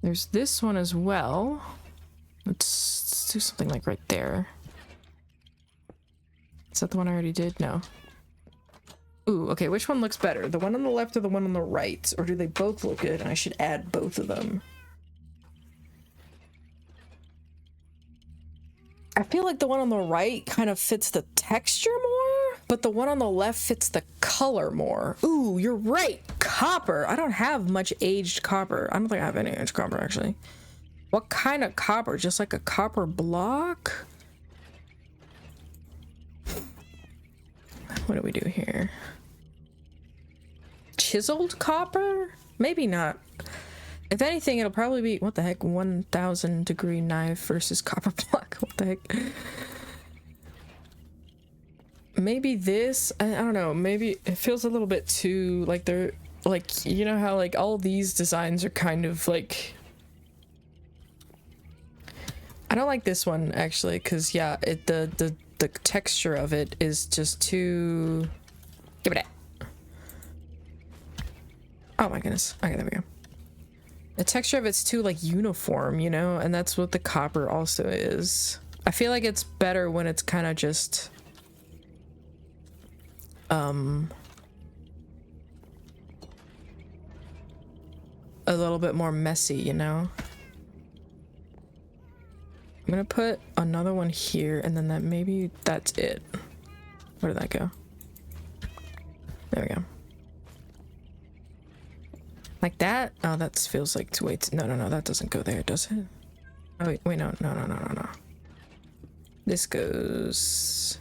There's this one as well. Let's do something like right there. Is that the one I already did? No. Ooh, okay, which one looks better? The one on the left or the one on the right? Or do they both look good and I should add both of them? I feel like the one on the right kind of fits the texture more, but the one on the left fits the color more. Ooh, you're right. Copper. I don't have much aged copper. I don't think I have any aged copper, actually. What kind of copper? Just like a copper block? What do we do here? Chiseled copper? Maybe not. If anything, it'll probably be, what the heck, 1000 degree knife versus copper block. What the heck? Maybe this, I don't know, maybe it feels a little bit too, like they're, like, you know how like all these designs are kind of like, I don't like this one actually, because yeah, the texture of it is just too, give it a, oh my goodness, okay, there we go. The texture of it's too like uniform, you know, and that's what the copper also is. I feel like it's better when it's kind of just a little bit more messy, you know. I'm gonna put another one here and then that, maybe that's it. Where did that go? There we go. Like that? Oh, that feels like, wait, no, that doesn't go there, does it? Oh, wait, no. This goes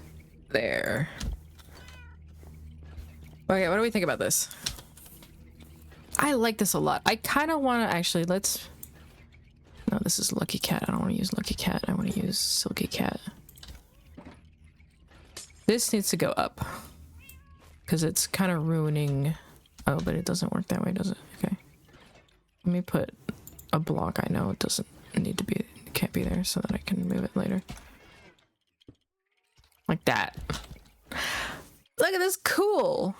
there. Okay, what do we think about this? I like this a lot. I kind of want to actually, let's, no, this is Lucky Cat. I don't want to use Lucky Cat. I want to use Silky Cat. This needs to go up because it's kind of ruining. Oh, but it doesn't work that way, does it? Okay. Let me put a block I know it doesn't need to be, it can't be there so that I can move it later. Like that. Look at this, cool.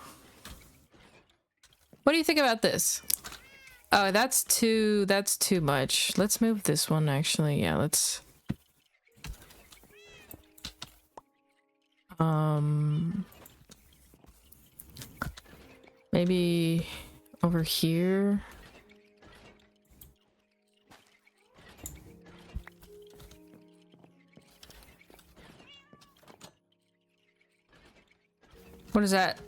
What do you think about this? Oh, that's too much. Let's move this one actually. Yeah, let's maybe over here. What is that?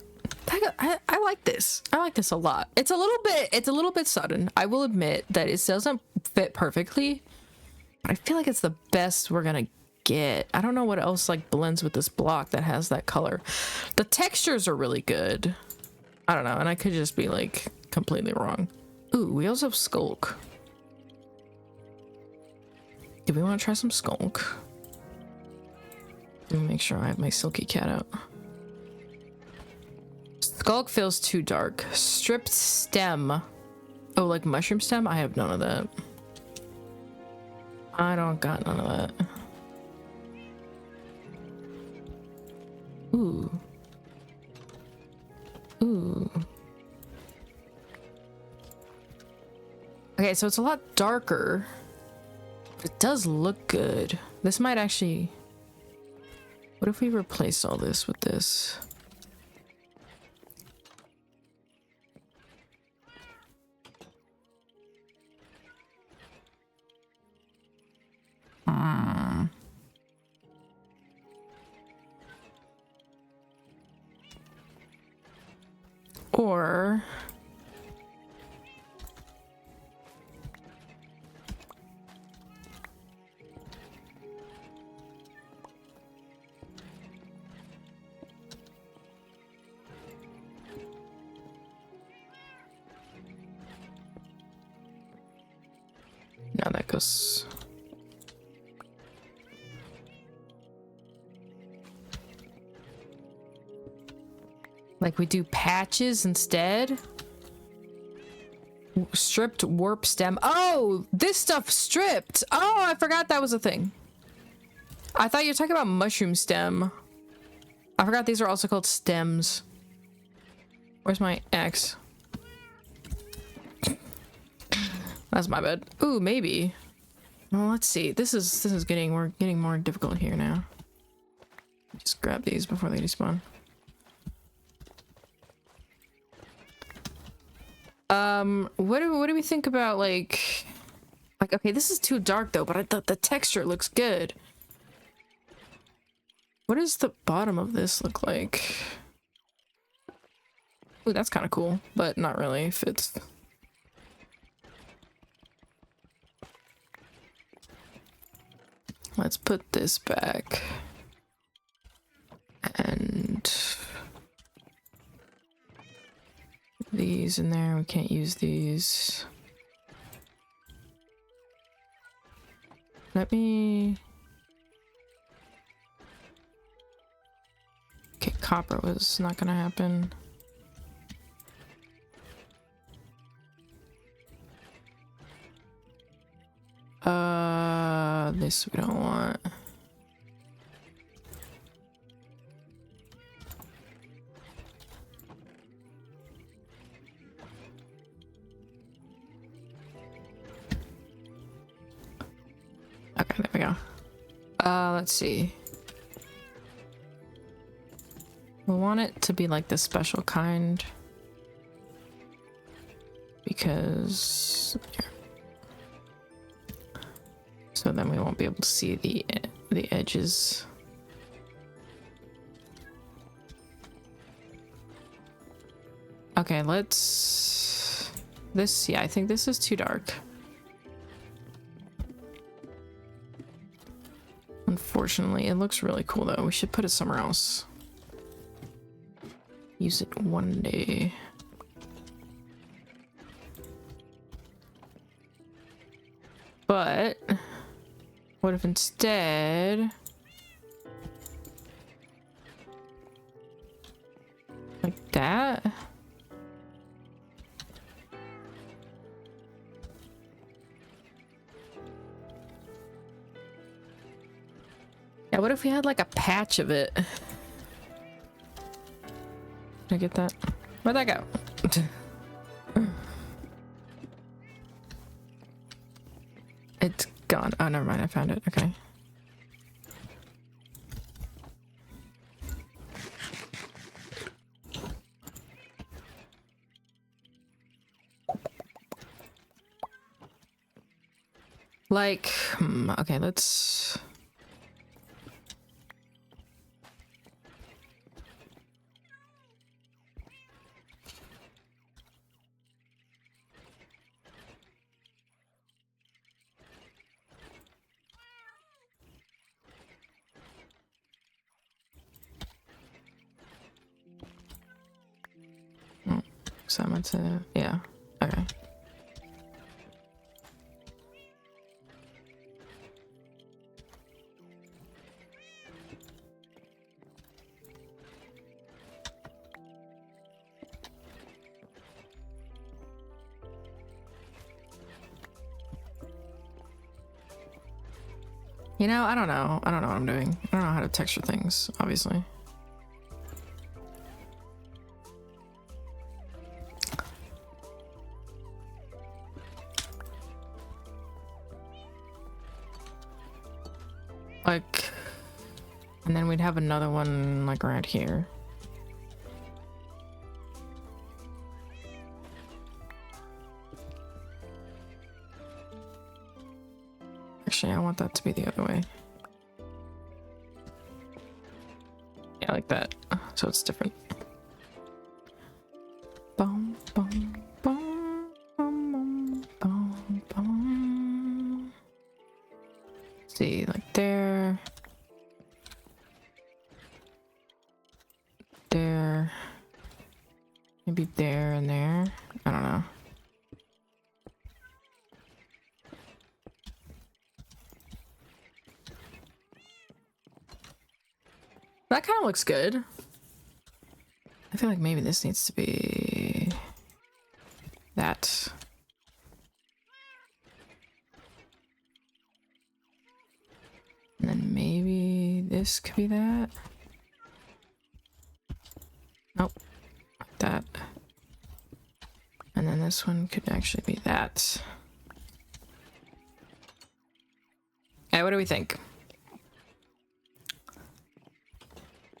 I like this. I like this a lot. It's a little bit sudden. I will admit that it doesn't fit perfectly, but I feel like it's the best we're gonna get. I don't know what else like blends with this block that has that color. The textures are really good. I don't know, and I could just be like completely wrong. Ooh, we also have Skulk. Do we want to try some Skulk? Let me make sure I have my Silky Cat out. Skulk feels too dark. Stripped stem. Oh, like mushroom stem? I have none of that. I don't got none of that. Ooh. Ooh. Okay, so it's a lot darker. But it does look good. This might actually... What if we replace all this with this? Or now that goes. Like we do patches instead. Stripped warp stem. Oh, this stuff stripped. Oh, I forgot that was a thing. I thought you were talking about mushroom stem. I forgot these are also called stems. Where's my axe? That's my bad. Ooh, maybe. Well, let's see. This is getting, we're getting more difficult here now. Just grab these before they despawn. What do we think about like okay, this is too dark though, but I thought the texture looks good. What does the bottom of this look like? Ooh, that's kind of cool, but not really if it's... Let's put this back. And these in there, we can't use these. Let me... Okay, copper was not gonna happen. This we don't want. Okay, there we go. Let's see. We want it to be like the special kind. Because... Here. So then we won't be able to see the edges. Okay, let's... This, yeah, I think this is too dark. Unfortunately, it looks really cool though. We should put it somewhere else. Use it one day. But what if instead, like that? Yeah, what if we had like a patch of it? Did I get that? Where'd that go? It's gone. Oh, never mind. I found it. Okay. Like, okay, let's... So I'm to, yeah, okay. You know, I don't know. I don't know what I'm doing. I don't know how to texture things, obviously. Like, and then we'd have another one like right here. Actually, I want that to be the other way. Yeah, like that. So it's different. Boom, boom, boom, boom, boom, boom. See, like there. There. Maybe there and there. I don't know. That kind of looks good. I feel like maybe this needs to be that. And then maybe this could be that. Nope. Like that. And then this one could actually be that. Hey, what do we think?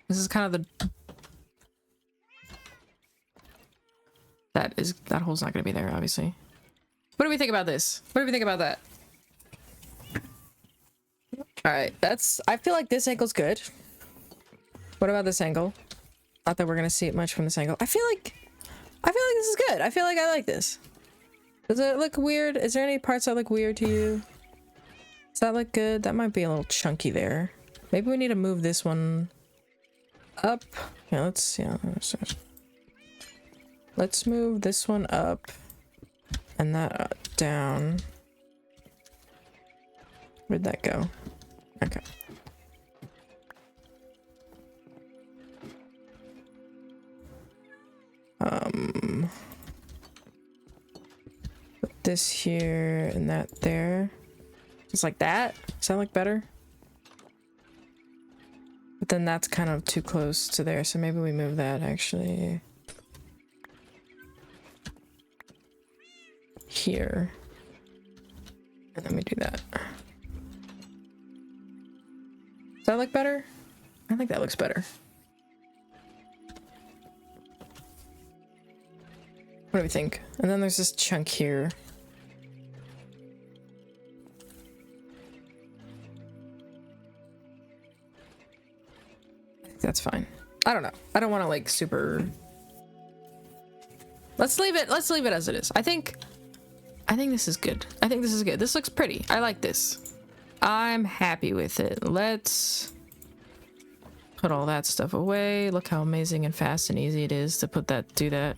This is kind of That hole's not gonna be there, obviously. What do we think about this? What do we think about that? All right, I feel like this angle's good. What about this angle? Not that we're gonna see it much from this angle. I feel like this is good. I feel like I like this. Does it look weird? Is there any parts that look weird to you? Does that look good? That might be a little chunky there. Maybe we need to move this one up. Yeah, let's move this one up and that down. Where'd that go? Okay. Put this here and that there. Just like that. Does that look better? But then that's kind of too close to there, so maybe we move that actually here. And then we do that. Does that look better? I think that looks better. What do we think? And then there's this chunk here. I think that's fine. I don't know. I don't want to like super. Let's leave it as it is. I think this is good. I think this is good. This looks pretty. I like this. I'm happy with it. Let's put all that stuff away. Look how amazing and fast and easy it is to do that.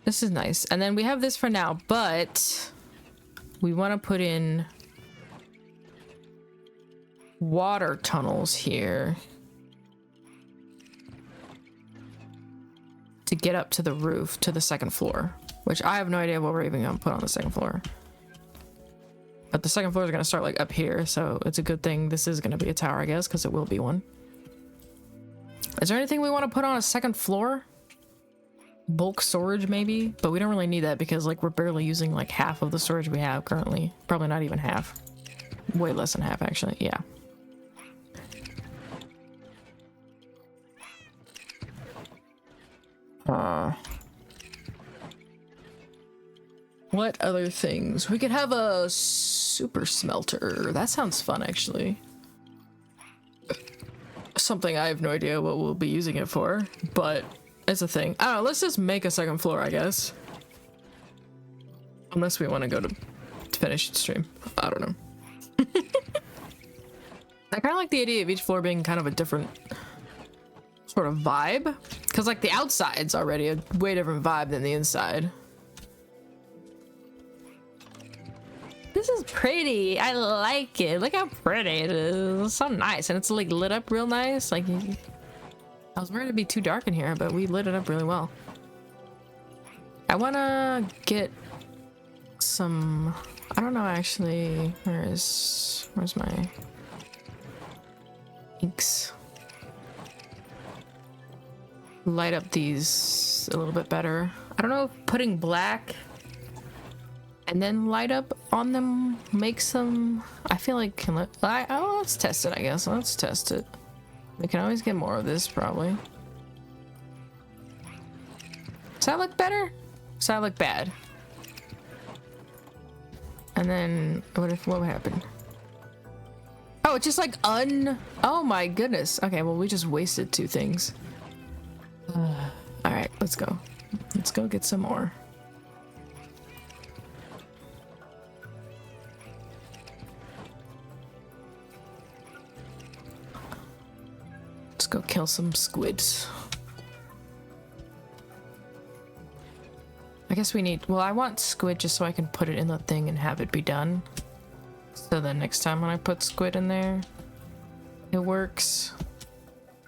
This is nice. And then we have this for now, but we want to put in water tunnels here to get up to the roof, to the second floor, which I have no idea what we're even going to put on the second floor. But the second floor is going to start like up here, so it's a good thing this is going to be a tower, I guess, because it will be one. Is there anything we want to put on a second floor? Bulk storage maybe, but we don't really need that because like we're barely using like half of the storage we have currently. Probably not even half. Way less than half actually. Yeah. What other things? We could have a super smelter. That sounds fun actually. Something I have no idea what we'll be using it for, but it's a thing. I don't know, let's just make a second floor, I guess. Unless we want to go to finish the stream. I don't know. I kind of like the idea of each floor being kind of a different sort of vibe. Because like the outside's already a way different vibe than the inside. This is pretty. I like it. Look how pretty it is. It's so nice. And it's like lit up real nice. Like, I was worried it'd be too dark in here, but we lit it up really well. I want to get some... I don't know actually. Where's my inks? Light up these a little bit better. I don't know if putting black and then light up on them makes them... I feel like... oh, let's test it, I guess. Let's test it. We can always get more of this, probably. Does that look better? Does that look bad? And then, what would happen? Oh, it's just like oh my goodness. Okay, well, we just wasted two things. Alright, let's go. Let's go get some more. Let's go kill some squids. I guess we need... Well, I want squid just so I can put it in the thing and have it be done. So then next time when I put squid in there, it works.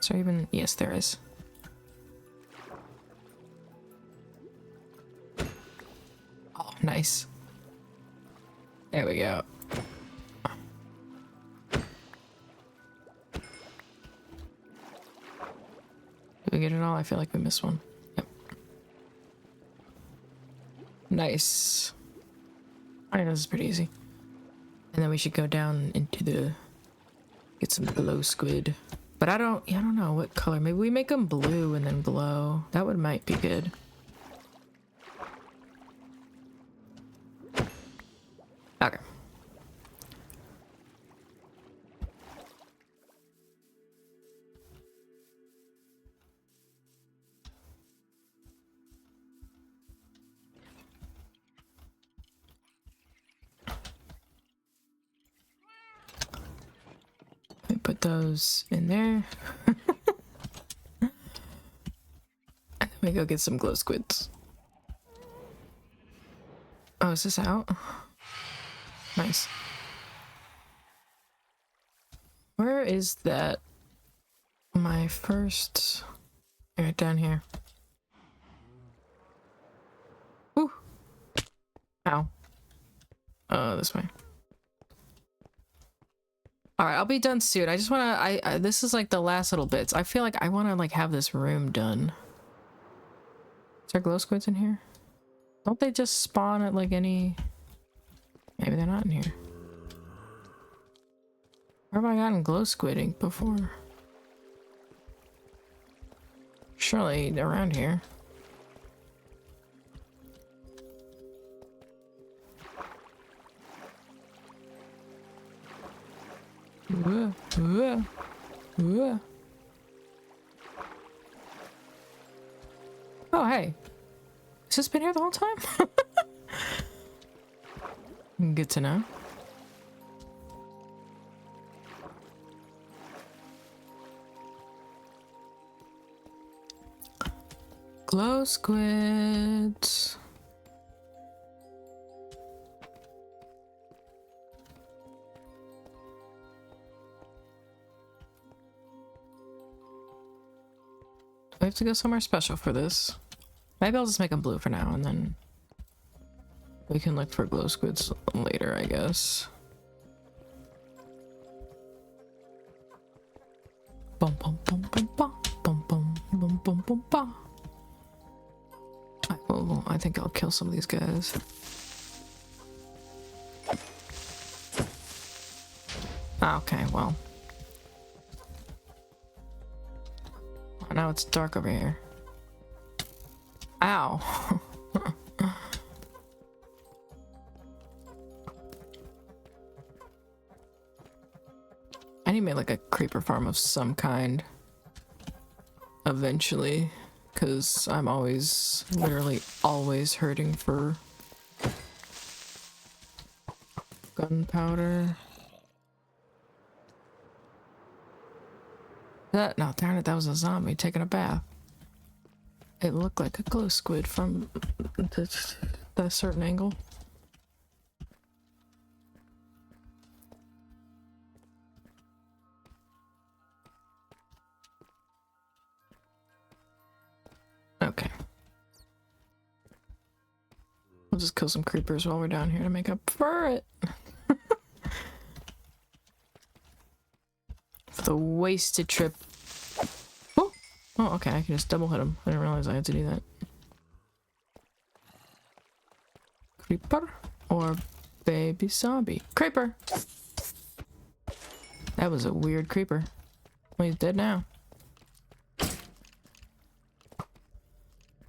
Is there even... Yes, there is. Oh, nice. There we go. Did we get it all? I feel like we missed one. Yep. Nice. I think this is pretty easy. And then we should go down into the... Get some glow squid. But I don't know what color. Maybe we make them blue and then glow. That would might be good. Okay. Let me put those in there. And then we go get some glow squids. Oh, is this out? Nice. Where is that? My first... Right down here. Woo! Ow. This way. Alright, I'll be done soon. I just wanna... this is like the last little bits. I feel like I wanna like have this room done. Is there glow squids in here? Don't they just spawn at like any... Maybe they're not in here. Where have I gotten glow squid ink before? Surely they're around here. Oh, hey. Has this been here the whole time? Good to know. Glow squids. Do we have to go somewhere special for this? Maybe I'll just make them blue for now and then we can look for glow squids later, I guess. Bum bum bum bum bum bum bum bum bum bum bum. I think I'll kill some of these guys. Okay, well. Oh, now it's dark over here. Ow. I need to make like a creeper farm of some kind eventually, because I'm always, literally always hurting for gunpowder. No, darn it, that was a zombie taking a bath. It looked like a glow squid from that certain angle. Okay. We'll just kill some creepers while we're down here to make up for it. For the wasted trip. Oh! Oh, okay, I can just double hit him. I didn't realize I had to do that. Creeper or baby zombie? Creeper! That was a weird creeper. Well, he's dead now.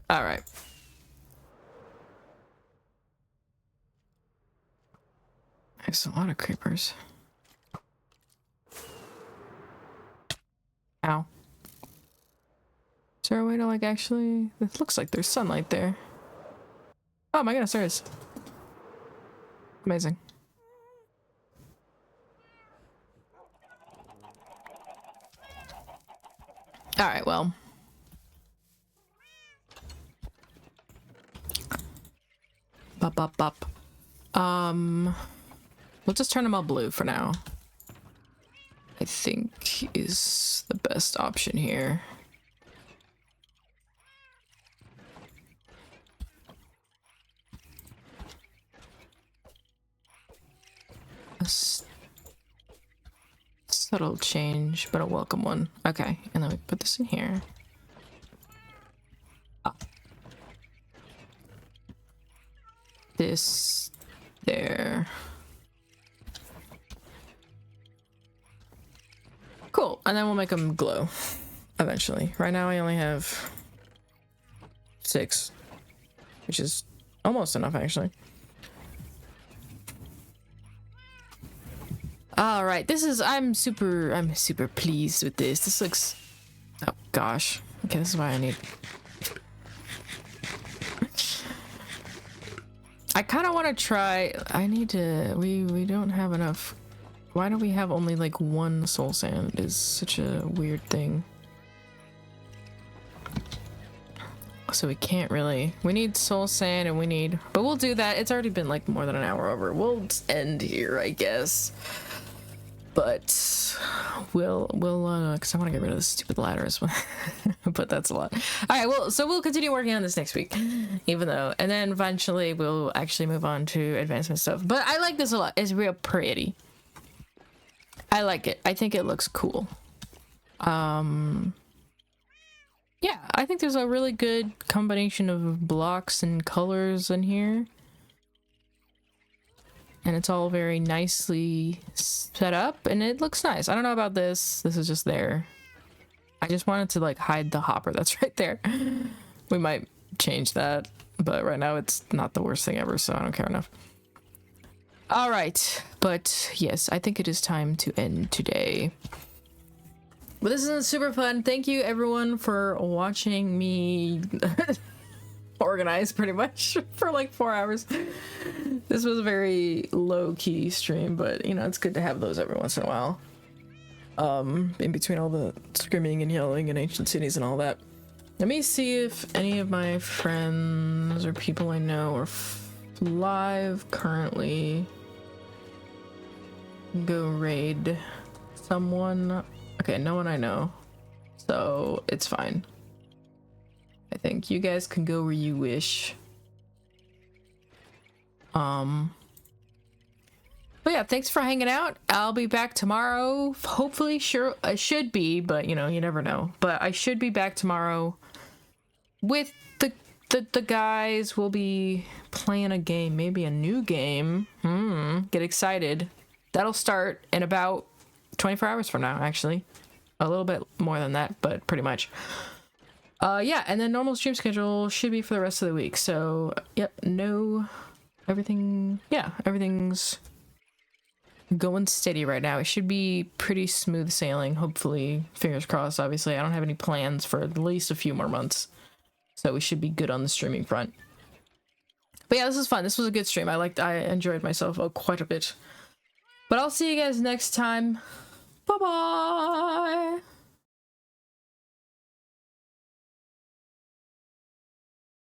Alright. There's a lot of creepers. Ow. Is there a way to like actually... It looks like there's sunlight there. Oh my goodness, there is. Amazing. Alright, well. Bop, bop, bop. We'll just turn them all blue for now. I think is the best option here. A subtle change, but a welcome one. Okay, and then we put this in here. Ah. This there. Cool. And then we'll make them glow eventually. Right now I only have 6, which is almost enough actually. All right, I'm super pleased with this. This looks, oh gosh. Okay, this is why I need, I kind of want to try, we don't have enough. Why do we have only like 1 soul sand? Is such a weird thing. So we can't really, we need soul sand and we need, but we'll do that. It's already been like more than an hour over. We'll end here, I guess. But we'll because I want to get rid of this stupid ladder as well. But that's a lot. All right, well, so we'll continue working on this next week, even though, and then eventually we'll actually move on to advancement stuff. But I like this a lot. It's real pretty. I like it. I think it looks cool. Yeah, I think there's a really good combination of blocks and colors in here. And it's all very nicely set up and it looks nice. I don't know about this. This is just there. I just wanted to like hide the hopper that's right there. We might change that, but right now it's not the worst thing ever, so I don't care enough. All right, but yes, I think it is time to end today. But this is super fun. Thank you everyone for watching me organize pretty much for like 4 hours. This was a very low-key stream, but you know, it's good to have those every once in a while. In between all the screaming and yelling and ancient cities and all that. Let me see if any of my friends or people I know are live currently. Go raid someone. Okay, no one I know, so it's fine. I think you guys can go where you wish. But yeah, thanks for hanging out. I'll be back tomorrow. Hopefully, sure, I should be, but you know, you never know. But I should be back tomorrow with the guys. We'll be playing a game, maybe a new game. Get excited. That'll start in about 24 hours from now, actually. A little bit more than that, but pretty much. Yeah, and then normal stream schedule should be for the rest of the week. So, yep, everything's going steady right now. It should be pretty smooth sailing, hopefully. Fingers crossed, obviously. I don't have any plans for at least a few more months. So we should be good on the streaming front. But yeah, this was fun. This was a good stream. I enjoyed myself quite a bit. But I'll see you guys next time. Bye-bye!